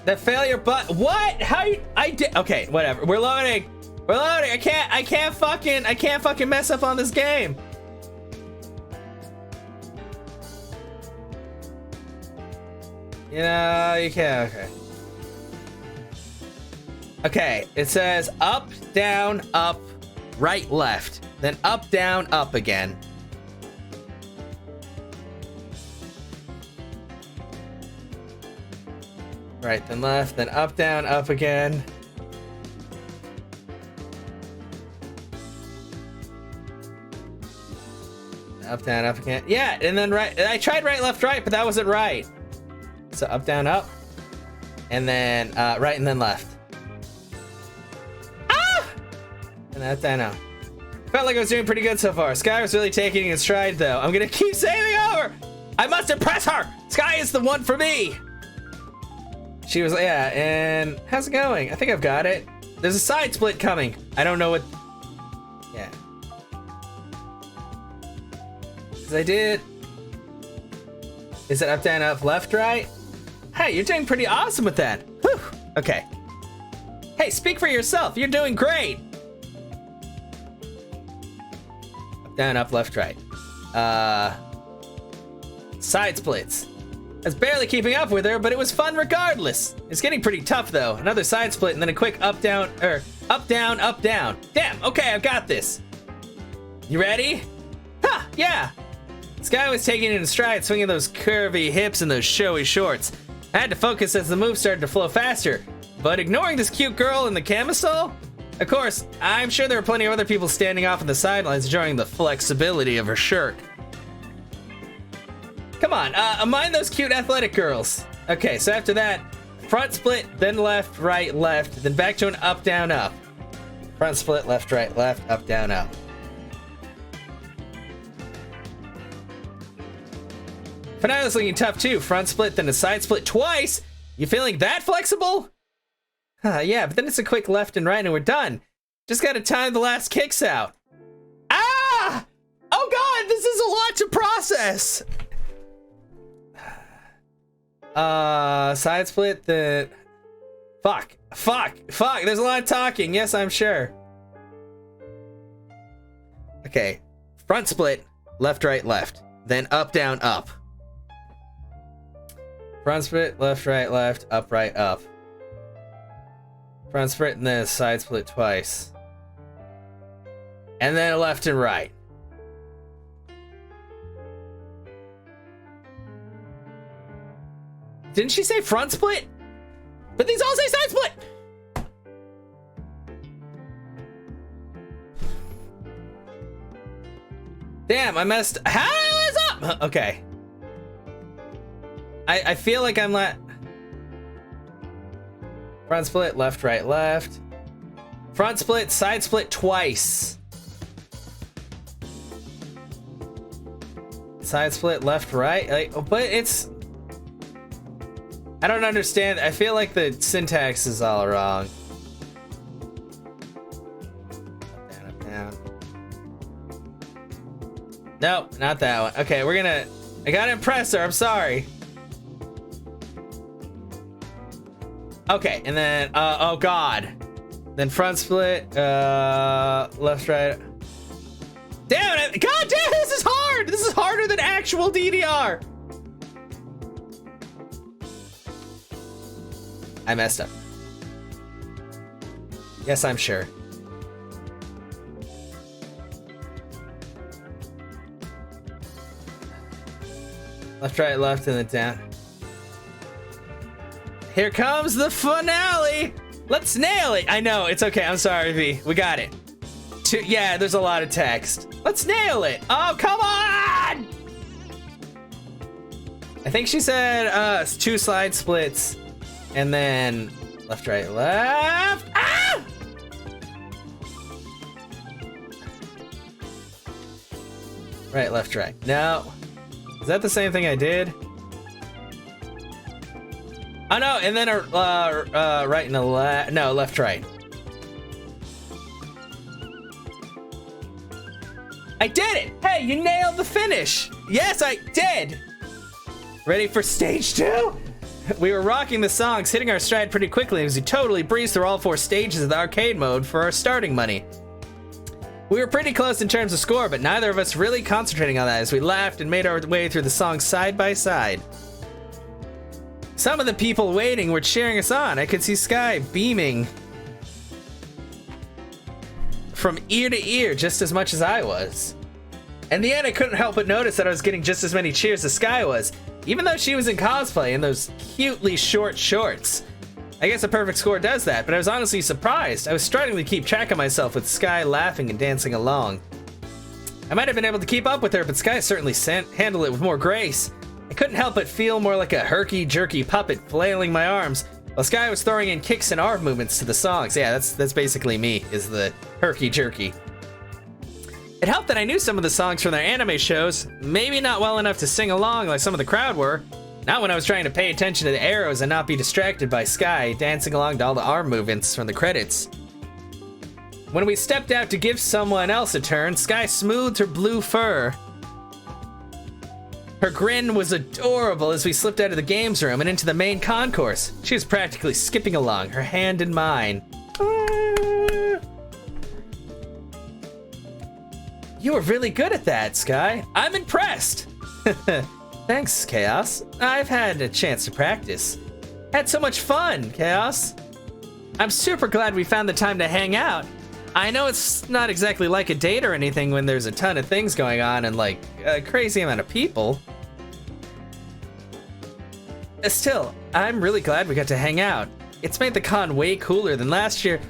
The failure but what? How you, I did okay, whatever. We're loading. I can't fucking mess up on this game. You know, you can't, okay. Okay, it says up, down, up, right, left. Then up, down, up again. Right, then left, then up, down, up again. Up, down, up again. Yeah, and then right. I tried right, left, right, but that wasn't right. So up, down, up. And then right and then left. Ah! And that I know. Felt like I was doing pretty good so far. Skye was really taking it in stride, though. I'm gonna keep sailing over! I must impress her! Skye is the one for me! She was, yeah, and how's it going? I think I've got it. There's a side split coming. I don't know what, yeah. Because I did, is it up, down, up, left, right? Hey, you're doing pretty awesome with that. Whew, okay. Hey, speak for yourself, you're doing great! Up, down, up, left, right. Side splits. I was barely keeping up with her, but it was fun regardless. It's getting pretty tough though. Another side split and then a quick up, down, up, down, up, down. Damn, okay, I've got this. You ready? Ha, yeah. Skye was taking it in stride, swinging those curvy hips and those showy shorts. I had to focus as the move started to flow faster, but ignoring this cute girl in the camisole? Of course, I'm sure there were plenty of other people standing off on the sidelines enjoying the flexibility of her shirt. Come on, mind those cute athletic girls. Okay, so after that, front split, then left, right, left, then back to an up, down, up. Front split, left, right, left, up, down, up. Finale's looking tough too. Front split, then a side split twice. You feeling that flexible? Yeah, but then it's a quick left and right and we're done. Just gotta time the last kicks out. Ah! Oh God, this is a lot to process. Side split, the... Fuck. There's a lot of talking. Yes, I'm sure. Okay. Front split, left, right, left. Then up, down, up. Front split, left, right, left, up, right, up. Front split and then a side split twice. And then a left and right. Didn't she say front split? But these all say side split! Damn, I messed. How did I mess up? Okay. I feel like I'm front split, left, right, left. Front split, side split twice. Side split, left, right. Like, but it's. I don't understand. I feel like the syntax is all wrong. Up, down. Nope, not that one. Okay, we're gonna... I gotta impress her, I'm sorry. Okay, and then, oh God. Then front split, left, right. Damn it! God damn, this is hard! This is harder than actual DDR! I messed up. Yes, I'm sure. Left, right, left, and then down. Here comes the finale! Let's nail it! I know, it's okay, I'm sorry, V. We got it. Yeah, there's a lot of text. Let's nail it! Oh, come on! I think she said 2 side splits. And then left, right, left. Ah! Right, left, right. No. Is that the same thing I did? Oh no, and then a right and a left. No, left, right. I did it! Hey, you nailed the finish! Yes, I did! Ready for stage 2? We were rocking the songs, hitting our stride pretty quickly as we totally breezed through all 4 stages of the arcade mode for our starting money. We were pretty close in terms of score, but neither of us really concentrating on that as we laughed and made our way through the songs side by side. Some of the people waiting were cheering us on. I could see Skye beaming from ear to ear just as much as I was. In the end, I couldn't help but notice that I was getting just as many cheers as Skye was, even though she was in cosplay in those cutely short shorts. I guess a perfect score does that, but I was honestly surprised. I was struggling to keep track of myself with Skye laughing and dancing along. I might have been able to keep up with her, but Skye certainly handled it with more grace. I couldn't help but feel more like a herky-jerky puppet flailing my arms, While Skye was throwing in kicks and arm movements to the songs. Yeah, that's basically me, is the herky-jerky. It helped that I knew some of the songs from their anime shows, maybe not well enough to sing along like some of the crowd were. Not when I was trying to pay attention to the arrows and not be distracted by Skye dancing along to all the arm movements from the credits. When we stepped out to give someone else a turn, Skye smoothed her blue fur. Her grin was adorable as we slipped out of the games room and into the main concourse. She was practically skipping along, her hand in mine. You were really good at that, Skye. I'm impressed. Thanks, Chaos. I've had a chance to practice. Had so much fun, Chaos. I'm super glad we found the time to hang out. I know it's not exactly like a date or anything when there's a ton of things going on and like a crazy amount of people. Still, I'm really glad we got to hang out. It's made the con way cooler than last year.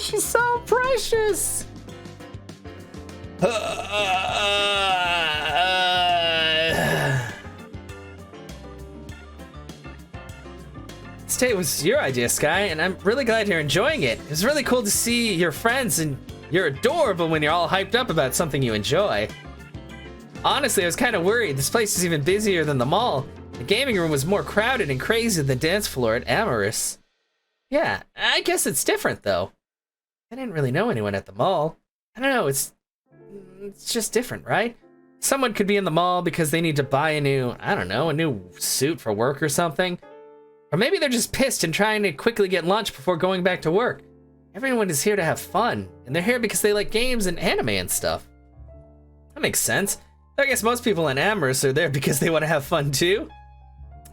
She's so precious. This date was your idea, Skye, and I'm really glad you're enjoying it. It was really cool to see your friends, and you're adorable when you're all hyped up about something you enjoy. Honestly, I was kind of worried. This place is even busier than the mall. The gaming room was more crowded and crazy than the dance floor at Amorous. Yeah, I guess it's different, though. I didn't really know anyone at the mall. I don't know, it's just different, right? Someone could be in the mall because they need to buy a new suit for work or something. Or maybe they're just pissed and trying to quickly get lunch before going back to work. Everyone is here to have fun, and they're here because they like games and anime and stuff. That makes sense. I guess most people in Amorous are there because they want to have fun too.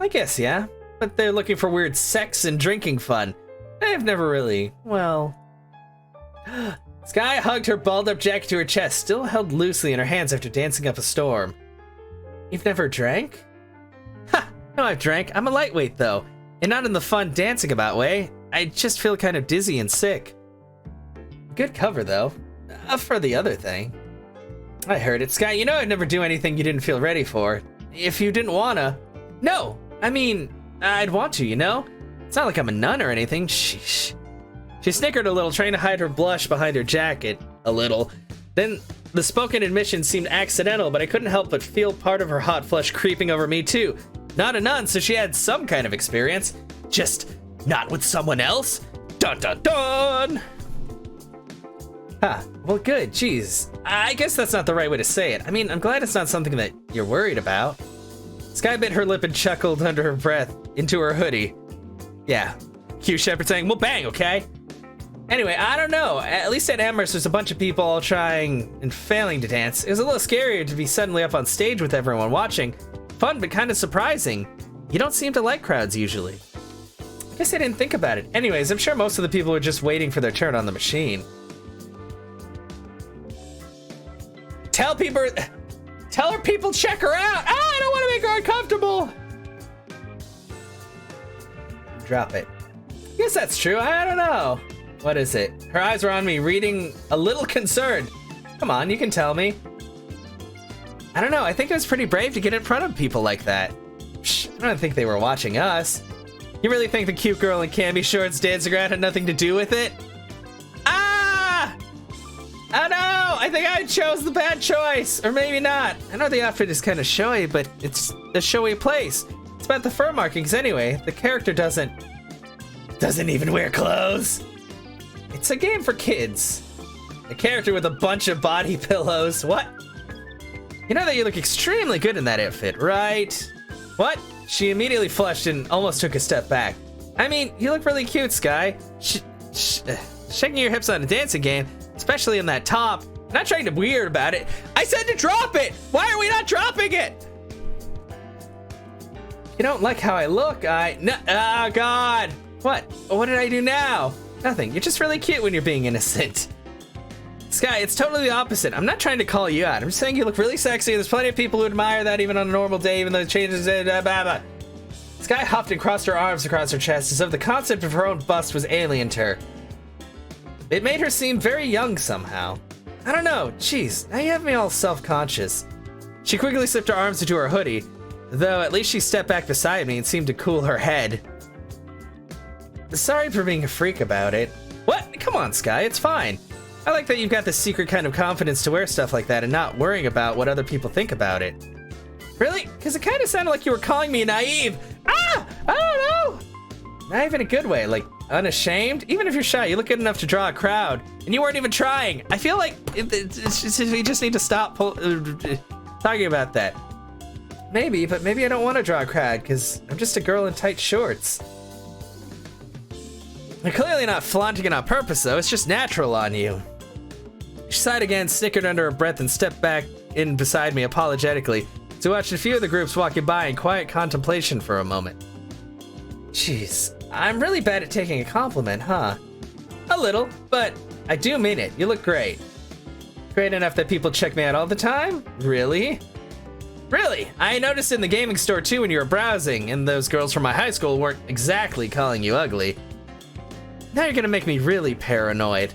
I guess, yeah. But they're looking for weird sex and drinking fun. I've never really, well... Skye hugged her balled-up jacket to her chest, still held loosely in her hands after dancing up a storm. You've never drank? Ha! No, I've drank. I'm a lightweight, though. And not in the fun dancing about way. I just feel kind of dizzy and sick. Good cover, though. For the other thing. I heard it. Skye, you know I'd never do anything you didn't feel ready for. If you didn't wanna. No! I mean, I'd want to, you know? It's not like I'm a nun or anything. Sheesh. She snickered a little, trying to hide her blush behind her jacket. A little. Then the spoken admission seemed accidental, but I couldn't help but feel part of her hot flesh creeping over me too. Not a nun, so she had some kind of experience. Just not with someone else? Dun dun dun! Huh, well good, geez. I guess that's not the right way to say it. I mean, I'm glad it's not something that you're worried about. Skye bit her lip and chuckled under her breath into her hoodie. Yeah, Q Shepard saying, well bang, okay? Anyway, I don't know. At least at Amherst, there's a bunch of people all trying and failing to dance. It was a little scarier to be suddenly up on stage with everyone watching. Fun, but kind of surprising. You don't seem to like crowds usually. I guess I didn't think about it. Anyways, I'm sure most of the people were just waiting for their turn on the machine. Tell her people check her out. Ah, I don't want to make her uncomfortable. Drop it. I guess that's true. I don't know. What is it? Her eyes were on me, reading a little concerned. Come on, you can tell me. I don't know. I think it was pretty brave to get in front of people like that. Psh, I don't think they were watching us. You really think the cute girl in cami shorts dancing around had nothing to do with it? Ah! Oh no! I think I chose the bad choice. Or maybe not. I know the outfit is kind of showy, but it's a showy place. It's about the fur markings anyway. The character doesn't even wear clothes. It's a game for kids. A character with a bunch of body pillows. What? You know that you look extremely good in that outfit, right? What? She immediately flushed and almost took a step back. I mean, you look really cute, Skye. Shaking your hips on a dancing game, especially in that top. I'm not trying to be weird about it. I said to drop it! Why are we not dropping it? You don't like how I look, no, oh God. What did I do now? Nothing, you're just really cute when you're being innocent. Skye, it's totally the opposite. I'm not trying to call you out. I'm just saying you look really sexy. There's plenty of people who admire that even on a normal day, even though it changes. Blah, blah. Skye huffed and crossed her arms across her chest as if the concept of her own bust was alien to her. It made her seem very young somehow. I don't know. Jeez, now you have me all self-conscious. She quickly slipped her arms into her hoodie, though at least she stepped back beside me and seemed to cool her head. sorry for being a freak about it. What? Come on, Skye, it's fine. I like that you've got this secret kind of confidence to wear stuff like that and not worrying about what other people think about it. Really? Because it kind of sounded like you were calling me naive. Ah! I don't know! Not even a good way, like unashamed? Even if you're shy, you look good enough to draw a crowd. And you weren't even trying. I feel like we just need to stop talking about that. Maybe, but maybe I don't want to draw a crowd because I'm just a girl in tight shorts. You're clearly not flaunting it on purpose, though. It's just natural on you. She sighed again, snickered under her breath, and stepped back in beside me apologetically to watch a few of the groups walking by in quiet contemplation for a moment. Jeez, I'm really bad at taking a compliment, huh? A little, but I do mean it. You look great. Great enough that people check me out all the time? Really? Really? I noticed in the gaming store too when you were browsing, and those girls from my high school weren't exactly calling you ugly. Now you're gonna make me really paranoid.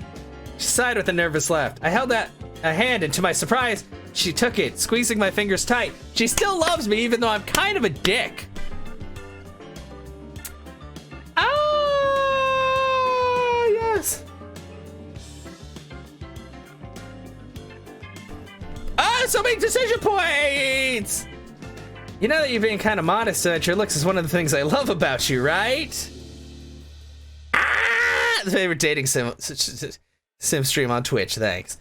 She sighed with a nervous laugh. I held out a hand, and to my surprise, she took it, squeezing my fingers tight. She still loves me, even though I'm kind of a dick. Ah, yes. Ah, so many decision points! You know that you're being kind of modest about your looks is one of the things I love about you, right? Ah! The favorite dating sim stream on Twitch, thanks.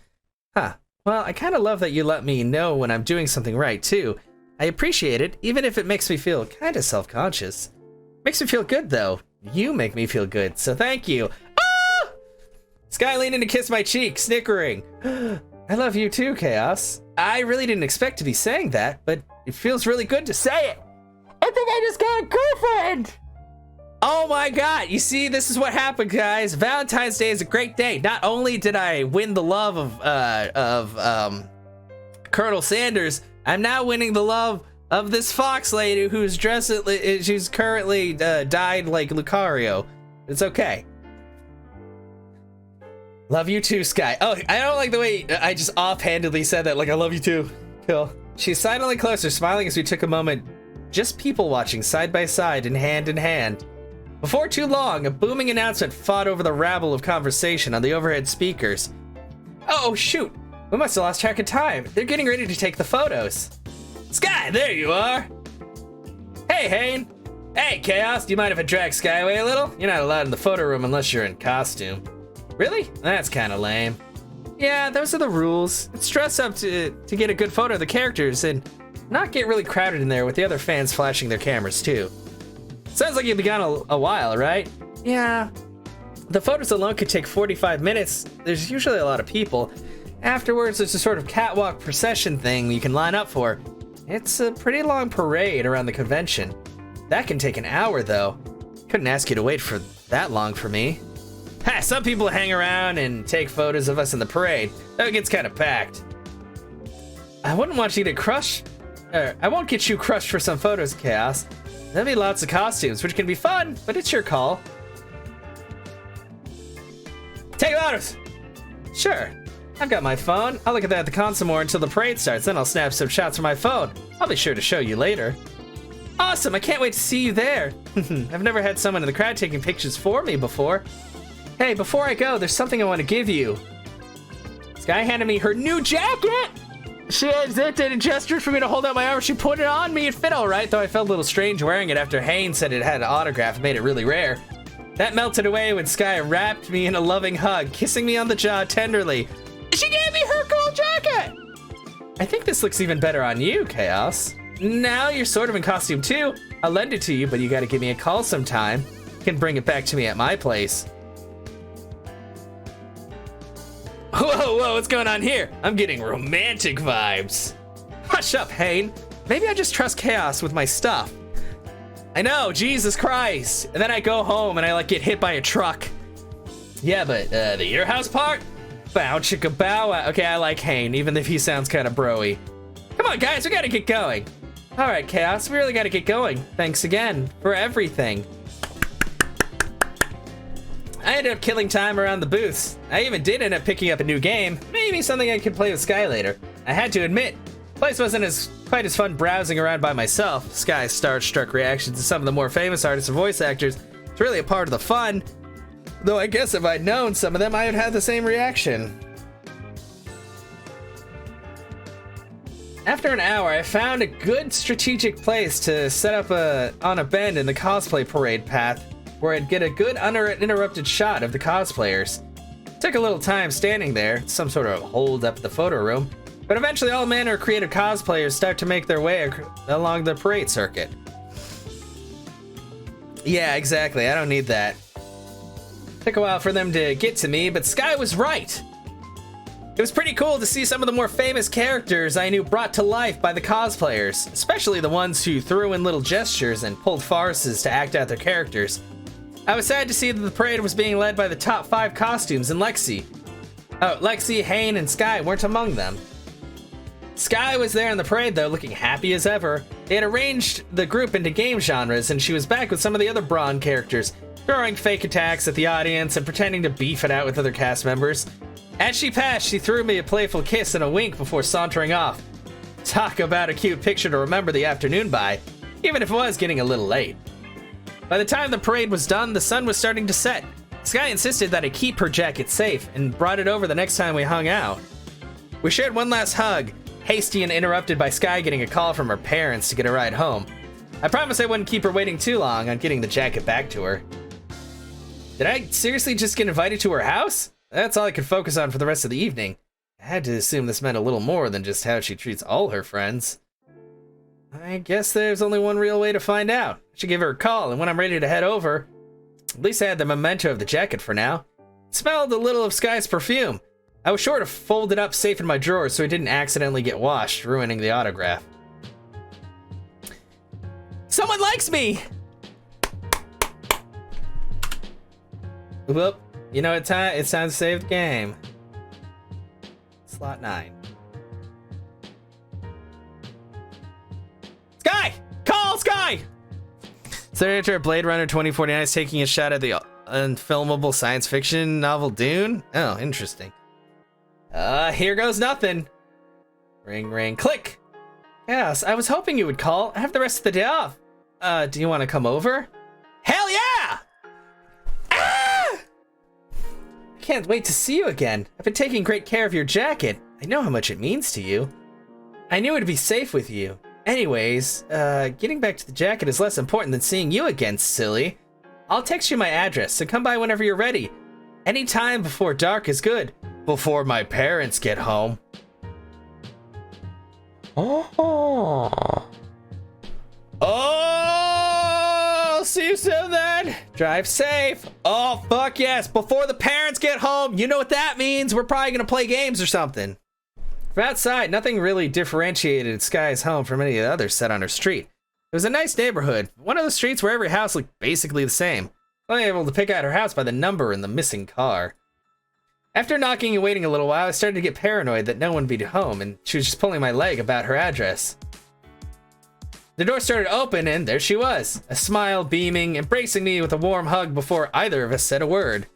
Huh. Well, I kind of love that you let me know when I'm doing something right, too. I appreciate it, even if it makes me feel kind of self-conscious. Makes me feel good, though. You make me feel good, so thank you. Ah! Skye leaned in to kiss my cheek, snickering. I love you too, Chaos. I really didn't expect to be saying that, but it feels really good to say it. I think I just got a girlfriend! Oh my god, you see, this is what happened, guys. Valentine's Day is a great day. Not only did I win the love of Colonel Sanders, I'm now winning the love of this fox lady who's she's currently dyed like Lucario. It's okay. Love you too, Skye. Oh, I don't like the way I just offhandedly said that, like I love you too. Cool. She's silently closer, smiling as we took a moment, just people watching side by side and hand in hand. Before too long, a booming announcement fought over the rabble of conversation on the overhead speakers. Oh, shoot. We must have lost track of time. They're getting ready to take the photos. Skye, there you are. Hey, Hane. Hey, Chaos, do you mind if I drag Skye away a little? You're not allowed in the photo room unless you're in costume. Really? That's kind of lame. Yeah, those are the rules. Let's dress up to get a good photo of the characters and not get really crowded in there with the other fans flashing their cameras, too. Sounds like you've been gone a while, right? Yeah. The photos alone could take 45 minutes. There's usually a lot of people. Afterwards, there's a sort of catwalk procession thing you can line up for. It's a pretty long parade around the convention. That can take an hour, though. Couldn't ask you to wait for that long for me. Ha, some people hang around and take photos of us in the parade, though it gets kind of packed. I wouldn't want you to I won't get you crushed for some photos, Chaos. There'll be lots of costumes, which can be fun, but it's your call. Take photos! Sure. I've got my phone. I'll look at that at the con some more until the parade starts, then I'll snap some shots from my phone. I'll be sure to show you later. Awesome, I can't wait to see you there. I've never had someone in the crowd taking pictures for me before. Hey, before I go, there's something I want to give you. Skye handed me her new jacket! She hesitated and gestured for me to hold out my arm. She put it on me. It fit all right, though I felt a little strange wearing it after Haynes said it had an autograph and made it really rare. That melted away when Skye wrapped me in a loving hug, kissing me on the jaw tenderly. She gave me her cool jacket! I think this looks even better on you, Chaos. Now you're sort of in costume too. I'll lend it to you, but you gotta give me a call sometime. You can bring it back to me at my place. Whoa, what's going on here? I'm getting romantic vibes. Hush up, Hane. Maybe I just trust Chaos with my stuff. I know, Jesus Christ. And then I go home and I like get hit by a truck. Yeah, but the your house part? Bow chicka bow. Okay, I like Hane, even if he sounds kind of bro-y. Come on, guys, we gotta get going. All right, Chaos, we really gotta get going. Thanks again for everything. I ended up killing time around the booths. I even did end up picking up a new game. Maybe something I could play with Skye later. I had to admit, the place wasn't quite as fun browsing around by myself. Skye's starstruck reactions to some of the more famous artists and voice actors It's really a part of the fun. Though I guess if I'd known some of them, I would have the same reaction. After an hour, I found a good strategic place to set up on a bend in the cosplay parade path, where I'd get a good uninterrupted shot of the cosplayers. Took a little time standing there, some sort of hold up the photo room, but eventually all manner of creative cosplayers start to make their way along the parade circuit. Yeah, exactly, I don't need that. Took a while for them to get to me, but Skye was right. It was pretty cool to see some of the more famous characters I knew brought to life by the cosplayers, especially the ones who threw in little gestures and pulled farces to act out their characters. I was sad to see that the parade was being led by the top 5 costumes, and Lexi, Hayne, and Skye weren't among them. Skye was there in the parade though, looking happy as ever. They had arranged the group into game genres, and she was back with some of the other Brawn characters, throwing fake attacks at the audience and pretending to beef it out with other cast members. As she passed, she threw me a playful kiss and a wink before sauntering off. Talk about a cute picture to remember the afternoon by, even if it was getting a little late. By the time the parade was done, the sun was starting to set. Skye insisted that I keep her jacket safe and brought it over the next time we hung out. We shared one last hug, hasty and interrupted by Skye getting a call from her parents to get a ride home. I promised I wouldn't keep her waiting too long on getting the jacket back to her. Did I seriously just get invited to her house? That's all I could focus on for the rest of the evening. I had to assume this meant a little more than just how she treats all her friends. I guess there's only one real way to find out. I should give her a call, and when I'm ready to head over, at least I had the memento of the jacket for now. It smelled a little of Skye's perfume. I was sure to fold it up safe in my drawer so it didn't accidentally get washed, ruining the autograph. Someone likes me! Whoop. You know, it's time to save the game. Slot 9. Skye! Call Skye! Senator Blade Runner 2049 is taking a shot at the unfilmable science fiction novel Dune? Oh, interesting. Here goes nothing. Ring, ring, click. Yes, I was hoping you would call. I have the rest of the day off. Do you want to come over? Hell yeah! I can't wait to see you again. I've been taking great care of your jacket. I know how much it means to you. I knew it'd be safe with you. Anyways, getting back to the jacket is less important than seeing you again, silly. I'll text you my address, so come by whenever you're ready. Any time before dark is good. Before my parents get home. Oh, see you soon then. Drive safe. Oh, fuck yes. Before the parents get home. You know what that means. We're probably going to play games or something. From outside, nothing really differentiated Skye's home from any of the others set on her street. It was a nice neighborhood. One of the streets where every house looked basically the same. I was able to pick out her house by the number in the missing car. After knocking and waiting a little while, I started to get paranoid that no one would be home, and she was just pulling my leg about her address. The door started open, and there she was, a smile beaming, embracing me with a warm hug before either of us said a word.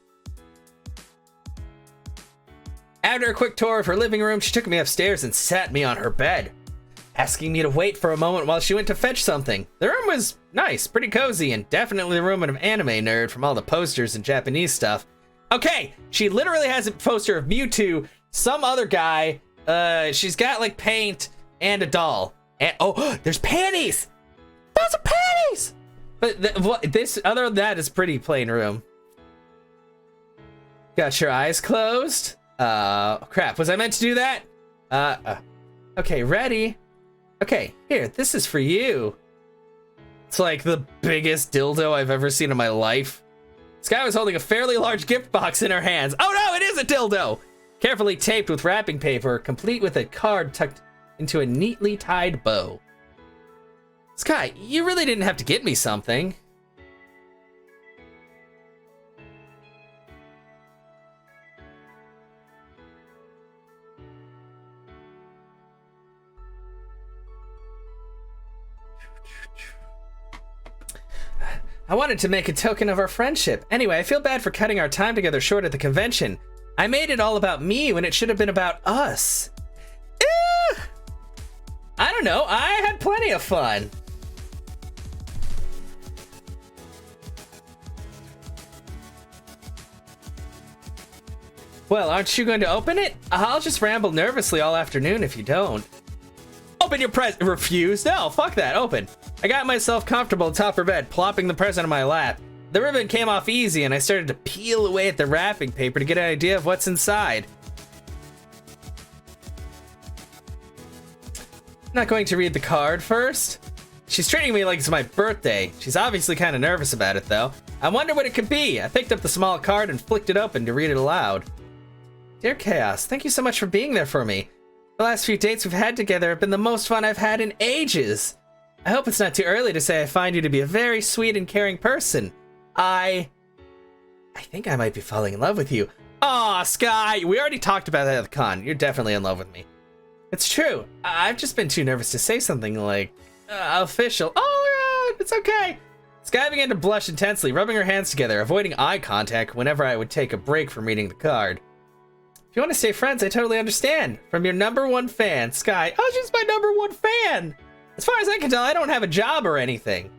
After a quick tour of her living room, she took me upstairs and sat me on her bed, asking me to wait for a moment while she went to fetch something. The room was nice, pretty cozy, and definitely the room of an anime nerd from all the posters and Japanese stuff. Okay, she literally has a poster of Mewtwo, some other guy, she's got like paint and a doll. And oh, there's panties! Those are panties! But this, other than that, is pretty plain room. Got your eyes closed? Crap, was I meant to do that? Okay, ready? Okay, here, this is for you. It's like the biggest dildo I've ever seen in my life. Skye was holding a fairly large gift box in her hands. Oh no, it is a dildo! Carefully taped with wrapping paper, complete with a card tucked into a neatly tied bow. Skye, you really didn't have to get me something. I wanted to make a token of our friendship. Anyway, I feel bad for cutting our time together short at the convention. I made it all about me when it should have been about us. I don't know, I had plenty of fun. Well, aren't you going to open it? I'll just ramble nervously all afternoon if you don't. Open your present. Refuse? No, fuck that. Open. I got myself comfortable atop her bed, plopping the present on my lap. The ribbon came off easy, and I started to peel away at the wrapping paper to get an idea of what's inside. Not going to read the card first? She's treating me like it's my birthday. She's obviously kind of nervous about it, though. I wonder what it could be. I picked up the small card and flicked it open to read it aloud. Dear Chaos, thank you so much for being there for me. The last few dates we've had together have been the most fun I've had in ages. I hope it's not too early to say I find you to be a very sweet and caring person. I think I might be falling in love with you. Aw, Skye, we already talked about that at the con. You're definitely in love with me. It's true. I've just been too nervous to say something like, official. Oh, it's okay. Skye began to blush intensely, rubbing her hands together, avoiding eye contact whenever I would take a break from reading the card. If you want to stay friends, I totally understand. From your #1 fan, Skye. Oh, she's my #1 fan. As far as I can tell, I don't have a job or anything.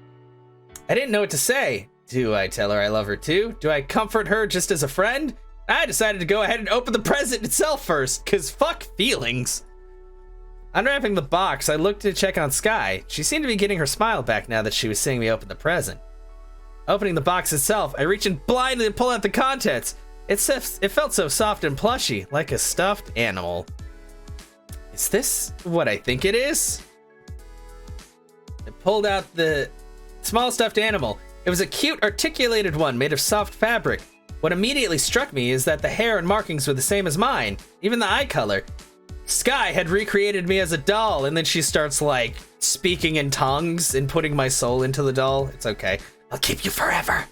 I didn't know what to say. Do I tell her I love her too? Do I comfort her just as a friend? I decided to go ahead and open the present itself first, cause fuck feelings. Unwrapping the box, I looked to check on Skye. She seemed to be getting her smile back now that she was seeing me open the present. Opening the box itself, I reach in blindly and pull out the contents. It felt so soft and plushy, like a stuffed animal. Is this what I think it is? I pulled out the small stuffed animal. It was a cute, articulated one made of soft fabric. What immediately struck me is that the hair and markings were the same as mine, even the eye color. Skye had recreated me as a doll, and then she starts, like, speaking in tongues and putting my soul into the doll. It's okay. I'll keep you forever.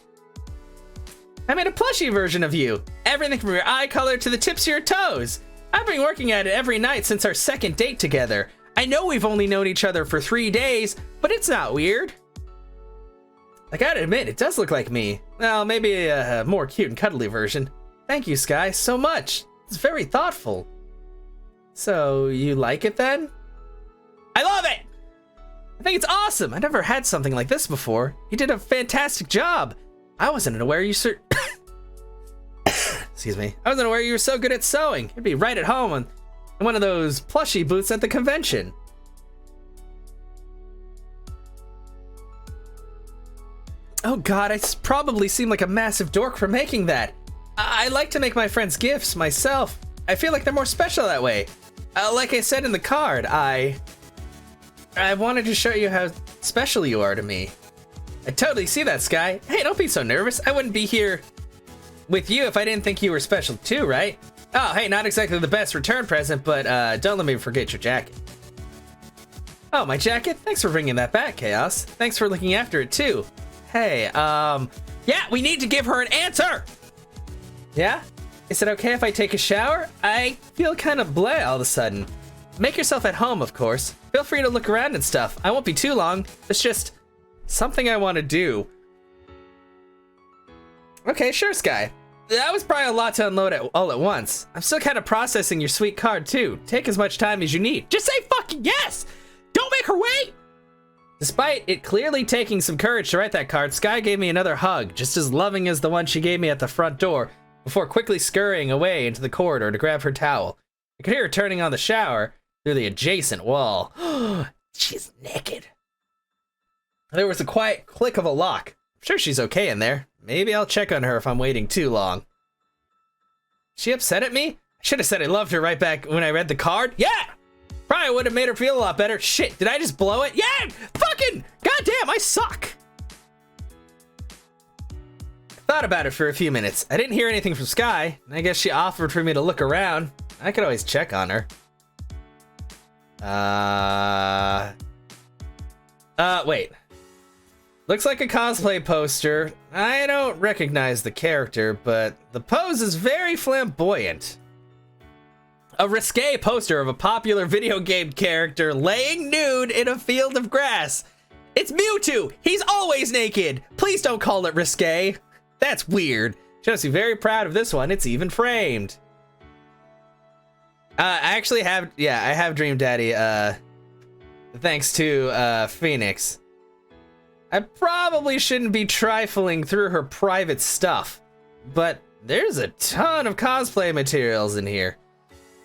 I made a plushie version of you. Everything from your eye color to the tips of your toes. I've been working at it every night since our second date together. I know we've only known each other for 3 days, but it's not weird. I gotta admit, it does look like me. Well, maybe a more cute and cuddly version. Thank you, Skye, so much. It's very thoughtful. So, you like it then? I love it! I think it's awesome. I never had something like this before. You did a fantastic job. I wasn't aware you Excuse me. I wasn't aware you were so good at sewing. You'd be right at home in one of those plushie booths at the convention. Oh god, I probably seem like a massive dork for making that. I like to make my friends gifts myself. I feel like they're more special that way. Like I said in the card, I wanted to show you how special you are to me. I totally see that, Skye. Hey, don't be so nervous. I wouldn't be here with you if I didn't think you were special too, right? Oh, hey, not exactly the best return present, but don't let me forget your jacket. Oh, my jacket? Thanks for bringing that back, Chaos. Thanks for looking after it too. Hey, yeah, we need to give her an answer! Yeah? Is it okay if I take a shower? I feel kind of bleh all of a sudden. Make yourself at home, of course. Feel free to look around and stuff. I won't be too long. It's just something I want to do. Okay, sure, Skye. That was probably a lot to unload all at once. I'm still kind of processing your sweet card, too. Take as much time as you need. Just say fucking yes! Don't make her wait! Despite it clearly taking some courage to write that card, Skye gave me another hug, just as loving as the one she gave me at the front door, before quickly scurrying away into the corridor to grab her towel. I could hear her turning on the shower through the adjacent wall. She's naked. There was a quiet click of a lock. I'm sure she's okay in there. Maybe I'll check on her if I'm waiting too long. She upset at me? I should have said I loved her right back when I read the card. Yeah! Probably would have made her feel a lot better. Shit, did I just blow it? Yeah! Fucking! Goddamn, I suck! Thought about it for a few minutes. I didn't hear anything from Skye, and I guess she offered for me to look around. I could always check on her. Wait. Looks like a cosplay poster. I don't recognize the character, but the pose is very flamboyant. A risque poster of a popular video game character laying nude in a field of grass. It's Mewtwo! He's always naked! Please don't call it risque. That's weird. Shows you very proud of this one. It's even framed. I actually have, yeah, I have Dream Daddy, thanks to, Phoenix. I probably shouldn't be trifling through her private stuff, but There's a ton of cosplay materials in here.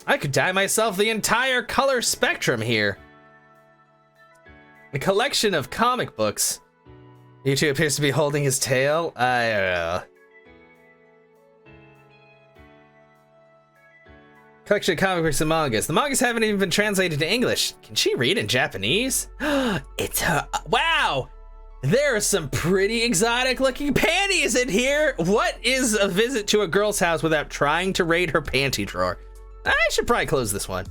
I could dye myself the entire color spectrum here. A collection of comic books. Mewtwo appears to be holding his tail. I don't know. Collection of comic books and mangas. The mangas haven't even been translated to English. Can she read in Japanese? It's her. Wow! There are some pretty exotic looking panties in here. What is a visit to a girl's house without trying to raid her panty drawer? I should probably close this one.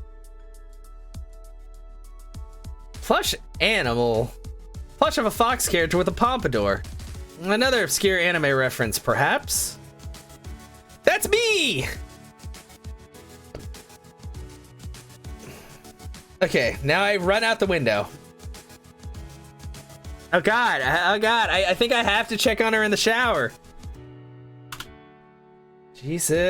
Plush animal. Plush of a fox character with a pompadour. Another obscure anime reference, perhaps? That's me! Okay, now I run out the window. Oh god, I think I have to check on her in the shower. Jesus.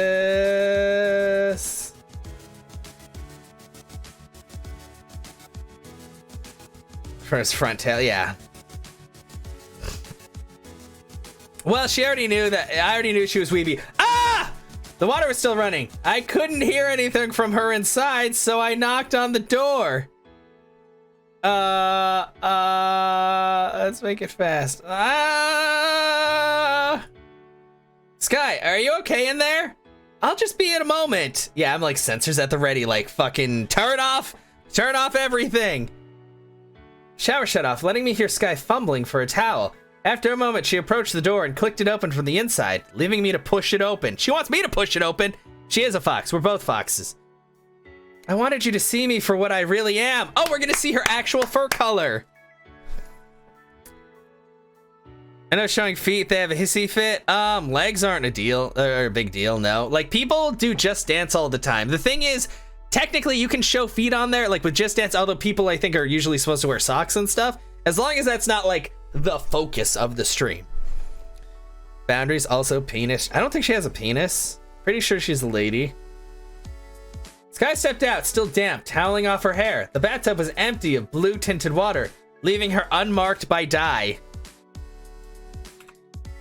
First front tail, yeah. Well, she already knew that. I already knew she was weeby. Ah! The water was still running. I couldn't hear anything from her inside, so I knocked on the door. Let's make it fast. Skye, are you okay in there? I'll just be in a moment. Yeah, I'm like sensors at the ready, like fucking turn off everything. Shower shut off, letting me hear Skye fumbling for a towel. After a moment, she approached the door and clicked it open from the inside, leaving me to push it open. She wants me to push it open. She is a fox. We're both foxes. I wanted you to see me for what I really am. Oh, we're gonna see her actual fur color. I know showing feet, they have a hissy fit. Legs aren't a deal, or a big deal, no. Like, people do Just Dance all the time. The thing is, technically you can show feet on there, like with Just Dance, although people I think are usually supposed to wear socks and stuff, as long as that's not like the focus of the stream. Boundaries, also penis. I don't think she has a penis. Pretty sure she's a lady. Skye stepped out, still damp, toweling off her hair. The bathtub was empty of blue tinted water, leaving her unmarked by dye.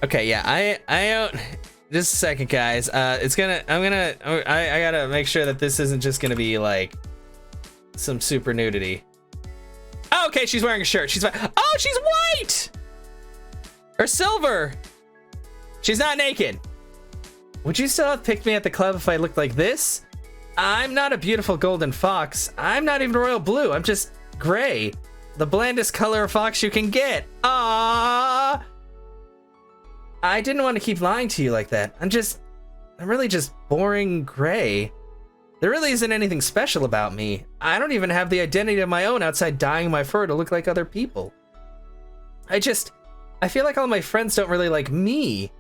Okay, yeah, I don't. Just a second, guys. I gotta make sure that this isn't just gonna be like some super nudity. Oh, okay, she's wearing a shirt. She's fine. Oh, she's white or silver. She's not naked. Would you still have picked me at the club if I looked like this? I'm not a beautiful golden fox. I'm not even royal blue. I'm just gray. The blandest color of fox you can get. Ah! I didn't want to keep lying to you like that. I'm really just boring gray. There really isn't anything special about me. I don't even have the identity of my own outside dyeing my fur to look like other people. I feel like all my friends don't really like me.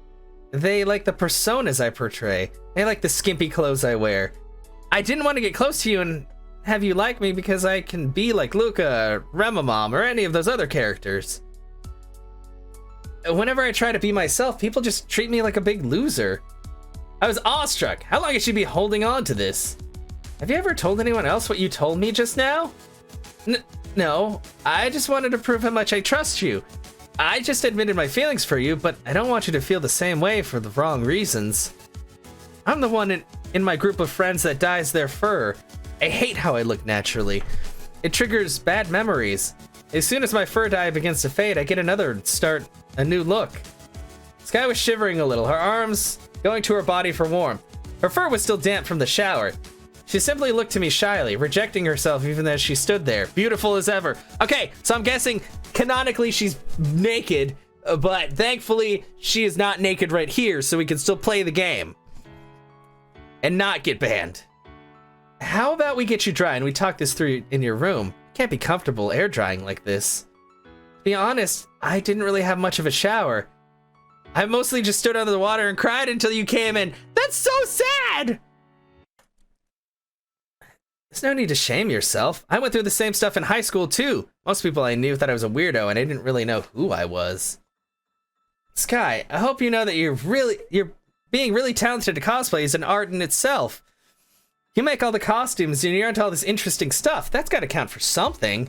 They like the personas I portray. They like the skimpy clothes I wear. I didn't want to get close to you and have you like me because I can be like Luca, or Remamom, or any of those other characters. Whenever I try to be myself, people just treat me like a big loser. I was awestruck. How long has she been holding on to this? Have you ever told anyone else what you told me just now? No, I just wanted to prove how much I trust you. I just admitted my feelings for you, but I don't want you to feel the same way for the wrong reasons. I'm the one in my group of friends that dyes their fur. I hate how I look naturally. It triggers bad memories. As soon as my fur dye begins to fade, I get a new look. Skye was shivering a little, her arms going to her body for warmth. Her fur was still damp from the shower. She simply looked to me shyly, rejecting herself even as she stood there, beautiful as ever. Okay, so I'm guessing canonically she's naked, but thankfully she is not naked right here, so we can still play the game and not get banned. How about we get you dry and we talk this through in your room? Can't be comfortable air drying like this. To be honest, I didn't really have much of a shower. I mostly just stood under the water and cried until you came in. That's so sad! There's no need to shame yourself. I went through the same stuff in high school too. Most people I knew thought I was a weirdo and I didn't really know who I was. Skye, I hope you know that you're being really talented at cosplay is an art in itself. You make all the costumes and you're into all this interesting stuff. That's gotta count for something.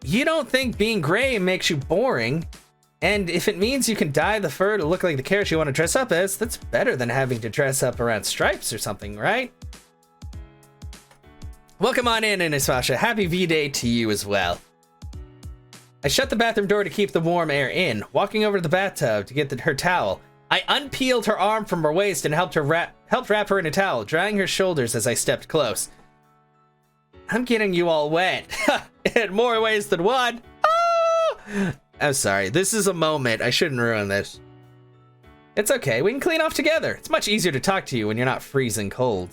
You don't think being gray makes you boring, And if it means you can dye the fur to look like the character you want to dress up as, that's better than having to dress up around stripes or something, right? Welcome on in, Inisfasha. Happy V-Day to you as well. I shut the bathroom door to keep the warm air in, walking over to the bathtub to get her towel. I unpeeled her arm from her waist and helped wrap her in a towel, drying her shoulders as I stepped close. I'm getting you all wet. In more ways than one. Ah! I'm sorry, this is a moment. I shouldn't ruin this. It's okay, we can clean off together. It's much easier to talk to you when you're not freezing cold.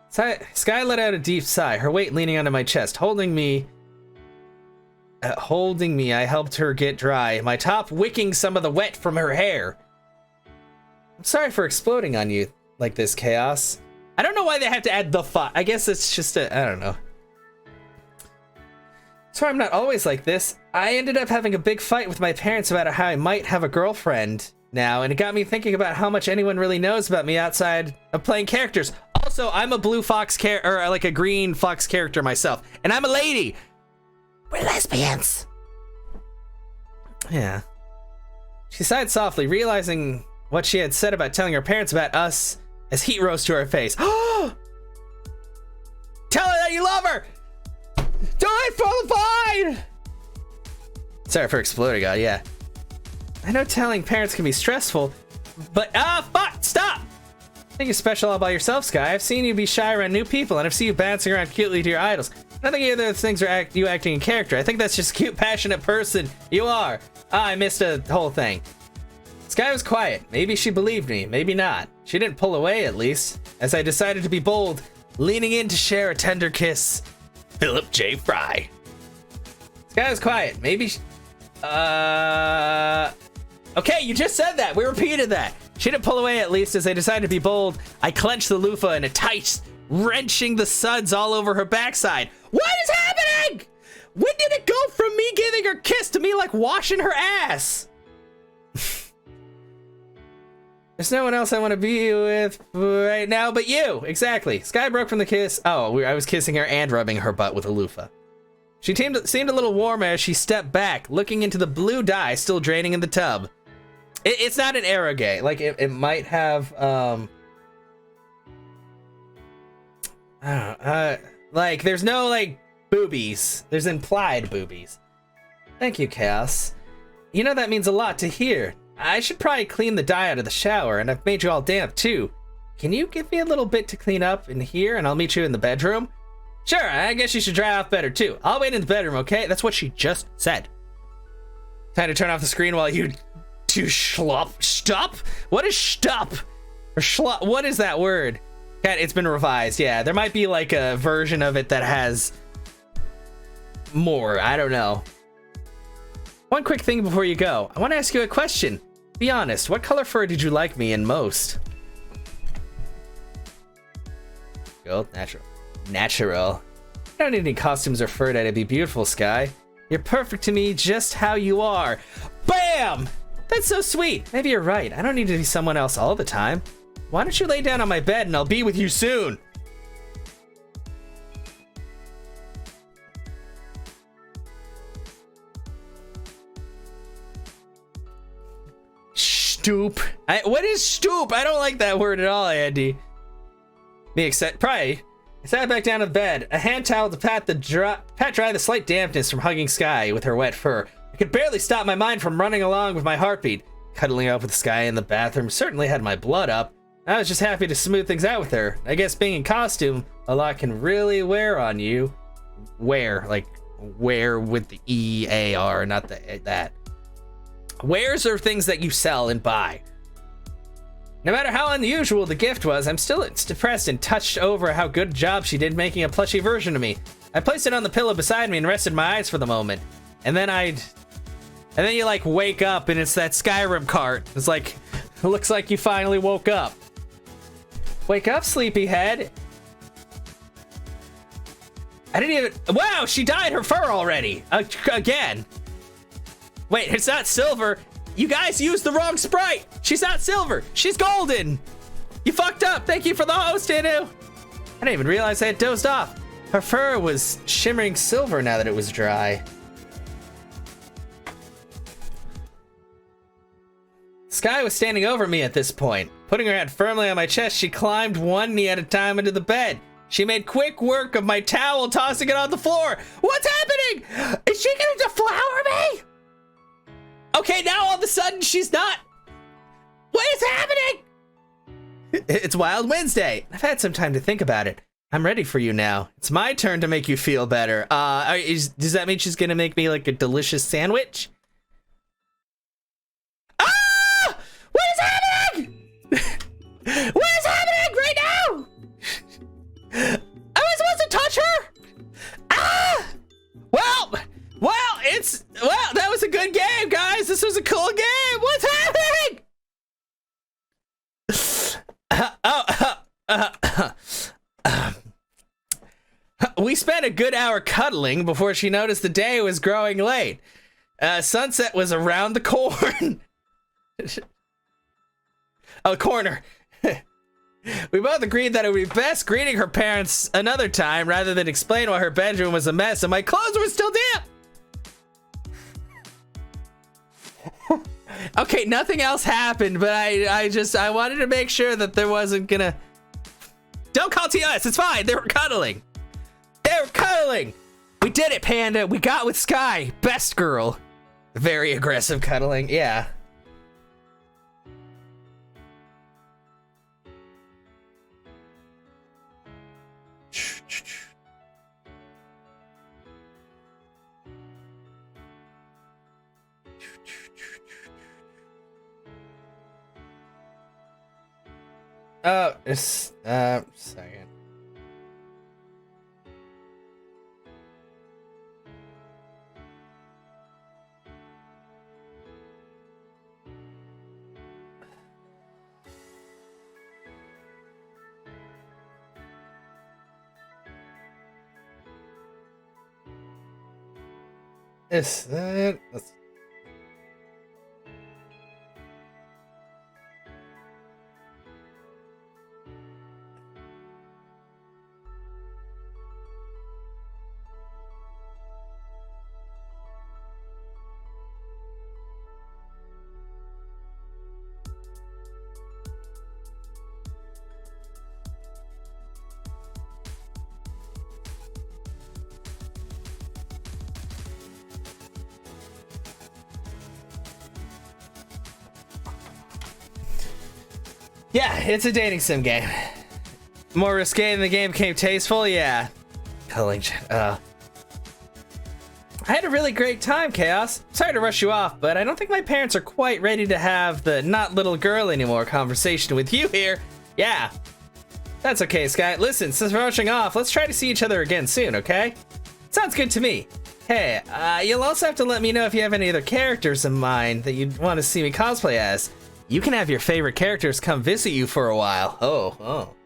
Skye let out a deep sigh, her weight leaning onto my chest, holding me, I helped her get dry, my top wicking some of the wet from her hair. I'm sorry for exploding on you like this, Chaos. I don't know why they have to add the fuck. I guess it's just I don't know. So I'm not always like this. I ended up having a big fight with my parents about how I might have a girlfriend now, and it got me thinking about how much anyone really knows about me outside of playing characters. Also, I'm a blue fox or like a green fox character myself, and I'm a lady. We're lesbians. Yeah. She sighed softly, realizing what she had said about telling her parents about us as heat rose to her face. Tell her that you love her! Do it for the fine! Sorry for exploding on, yeah. I know telling parents can be stressful, but fuck, stop! I think you're special all by yourself, Skye. I've seen you be shy around new people, and I've seen you bouncing around cutely to your idols. I don't think either of those things are you acting in character. I think that's just a cute, passionate person you are. I missed a whole thing. Skye was quiet. Maybe she believed me, maybe not. She didn't pull away, at least, as I decided to be bold, leaning in to share a tender kiss. Philip J. Fry. Skye was quiet. Maybe okay, you just said that. We repeated that. She didn't pull away, at least, as I decided to be bold. I clenched the loofah in a tight, wrenching the suds all over her backside. What is happening? When did it go from me giving her a kiss to me like washing her ass? There's no one else I want to be with right now but you. Exactly. Skye broke from the kiss. Oh, I was kissing her and rubbing her butt with a loofah. She seemed a little warmer as she stepped back, looking into the blue dye still draining in the tub. It's not an eroge. Like, it might have, like, there's no, like, boobies. There's implied boobies. Thank you, Chaos. You know that means a lot to hear. I should probably clean the dye out of the shower, and I've made you all damp, too. Can you give me a little bit to clean up in here, and I'll meet you in the bedroom? Sure, I guess you should dry off better, too. I'll wait in the bedroom, okay? That's what she just said. Time to turn off the screen while you two stop? What is stop? Or schlup? What is that word? God, it's been revised, yeah. There might be, like, a version of it that has more. I don't know. One quick thing before you go. I want to ask you a question. Be honest, what color fur did you like me in most? Gold? Natural. Natural. I don't need any costumes or fur dye to be beautiful, Skye. You're perfect to me just how you are. BAM! That's so sweet. Maybe you're right. I don't need to be someone else all the time. Why don't you lay down on my bed and I'll be with you soon? Stoop. What is stoop? I don't like that word at all, Andy. Me except probably. I sat back down to the bed, a hand towel to pat dry the slight dampness from hugging Skye with her wet fur. I could barely stop my mind from running along with my heartbeat. Cuddling up with Skye in the bathroom certainly had my blood up. I was just happy to smooth things out with her. I guess being in costume, a lot can really wear on you. Wear with the E-A-R, not that. Wares are things that you sell and buy. No matter how unusual the gift was, I'm still depressed and touched over how good a job she did making a plushy version of me. I placed it on the pillow beside me and rested my eyes for the moment. And then you like wake up and it's that Skyrim cart. It's like, it looks like you finally woke up. Wake up, sleepyhead. I didn't even, wow, she dyed her fur already. Again. Wait, it's not silver. You guys used the wrong sprite. She's not silver. She's golden. You fucked up. Thank you for the host, Anu. I didn't even realize I had dozed off. Her fur was shimmering silver now that it was dry. Skye was standing over me at this point. Putting her head firmly on my chest, she climbed one knee at a time into the bed. She made quick work of my towel, tossing it on the floor. What's happening? Is she gonna deflower me? Okay, now all of a sudden she's not. What is happening? It's Wild Wednesday. I've had some time to think about it. I'm ready for you now. It's my turn to make you feel better. Does that mean she's gonna make me like a delicious sandwich? Ah! What is happening? What is happening right now? Am I supposed to touch her? Ah! Well, that was a good game, guys. This was a cool game. What's happening? We spent a good hour cuddling before she noticed the day was growing late. Sunset was around the corner. Corner. We both agreed that it would be best greeting her parents another time rather than explain why her bedroom was a mess and my clothes were still damp. Okay, nothing else happened, but I wanted to make sure that there wasn't gonna... Don't call TOS, it's fine, they were cuddling. They were cuddling. We did it, Panda, we got with Skye, best girl. Very aggressive cuddling, yeah. Oh, it's, second. Is that? Let's... Yeah, it's a dating sim game. More risque than the game became tasteful, yeah. Culling, I had a really great time, Chaos. Sorry to rush you off, but I don't think my parents are quite ready to have the not little girl anymore conversation with you here. Yeah. That's okay, Skye. Listen, since we're rushing off, let's try to see each other again soon, okay? Sounds good to me. Hey, you'll also have to let me know if you have any other characters in mind that you'd want to see me cosplay as. You can have your favorite characters come visit you for a while. Oh.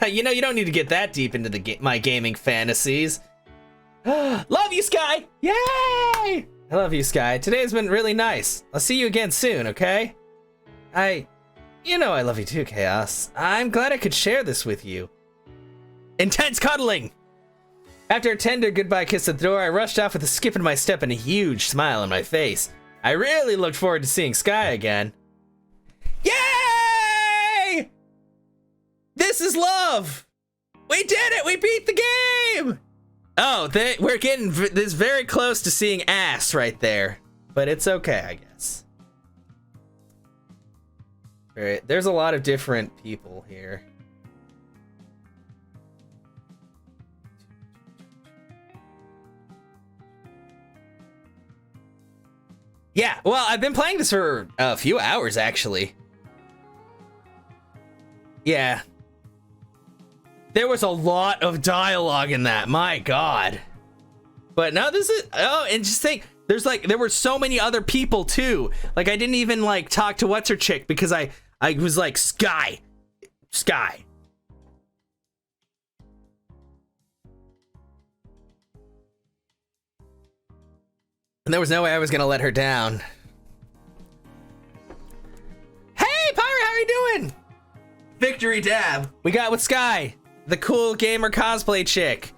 You know, you don't need to get that deep into my gaming fantasies. Love you, Skye! Yay! I love you, Skye. Today's been really nice. I'll see you again soon, okay? You know I love you too, Chaos. I'm glad I could share this with you. Intense cuddling! After a tender goodbye kiss at the door, I rushed off with a skip in my step and a huge smile on my face. I really looked forward to seeing Skye again. Yay! This is love! We did it! We beat the game! Oh, we're getting this very close to seeing ass right there. But it's okay, I guess. Alright, there's a lot of different people here. Yeah, well, I've been playing this for a few hours, actually. Yeah. There was a lot of dialogue in that, my god. But now this is, oh, and just think, there were so many other people too. Like, I didn't even, like, talk to what's-her-chick because I was like, Skye. And there was no way I was gonna let her down. Hey, Pyre, how are you doing? Victory dab. We got with Skye, the cool gamer cosplay chick.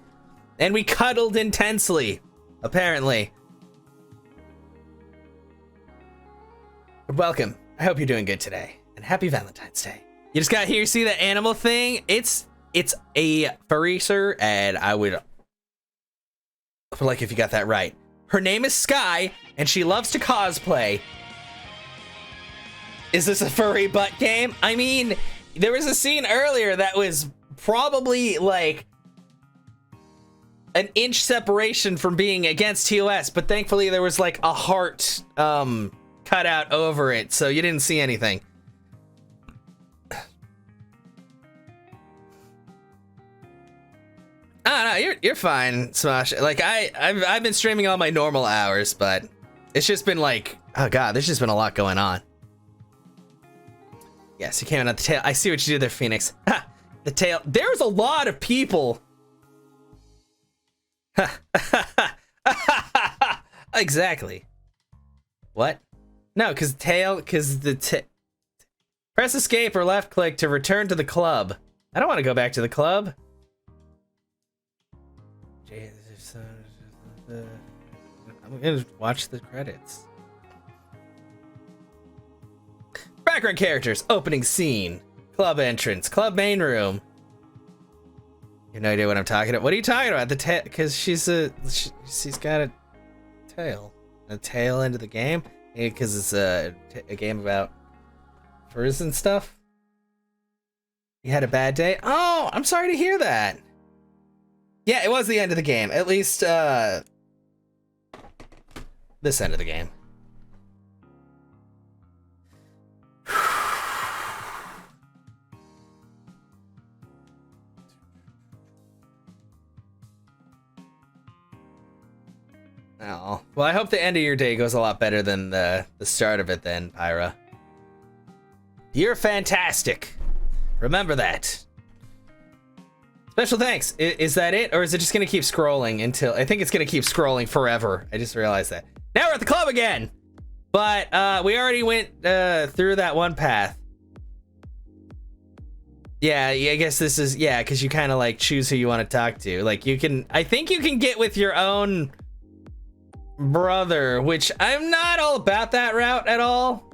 And we cuddled intensely, apparently. Welcome. I hope you're doing good today, and happy Valentine's Day. You just got here, see the animal thing? It's a furry, sir, and I would like if you got that right. Her name is Skye, and she loves to cosplay. Is this a furry butt game? I mean, there was a scene earlier that was probably like an inch separation from being against TOS, but thankfully there was like a heart cut out over it, so you didn't see anything. No, you're fine, Smosh. Like I've been streaming all my normal hours, but it's just been like, oh god, there's just been a lot going on. Yes, you came in at the tail. I see what you did there, Phoenix. Ha! The tail. There's a lot of people. Exactly. What? No, because press escape or left click to return to the club. I don't want to go back to the club. I'm gonna watch the credits. Background characters, opening scene, club entrance, club main room. You have no idea what I'm talking about. What are you talking about? The tail, because she's got a tail into the game. Because it's a game about furs and stuff. You had a bad day? Oh, I'm sorry to hear that. Yeah, it was the end of the game. At least, this end of the game. Oh, well, I hope the end of your day goes a lot better than the start of it then, Pyra. You're fantastic. Remember that. Special thanks. Is that it? Or is it just going to keep scrolling until... I think it's going to keep scrolling forever. I just realized that. Now we're at the club again. But we already went through that one path. Yeah, I guess this is... Yeah, because you kind of like choose who you want to talk to. Like you can... I think you can get with your own brother, which I'm not all about that route at all.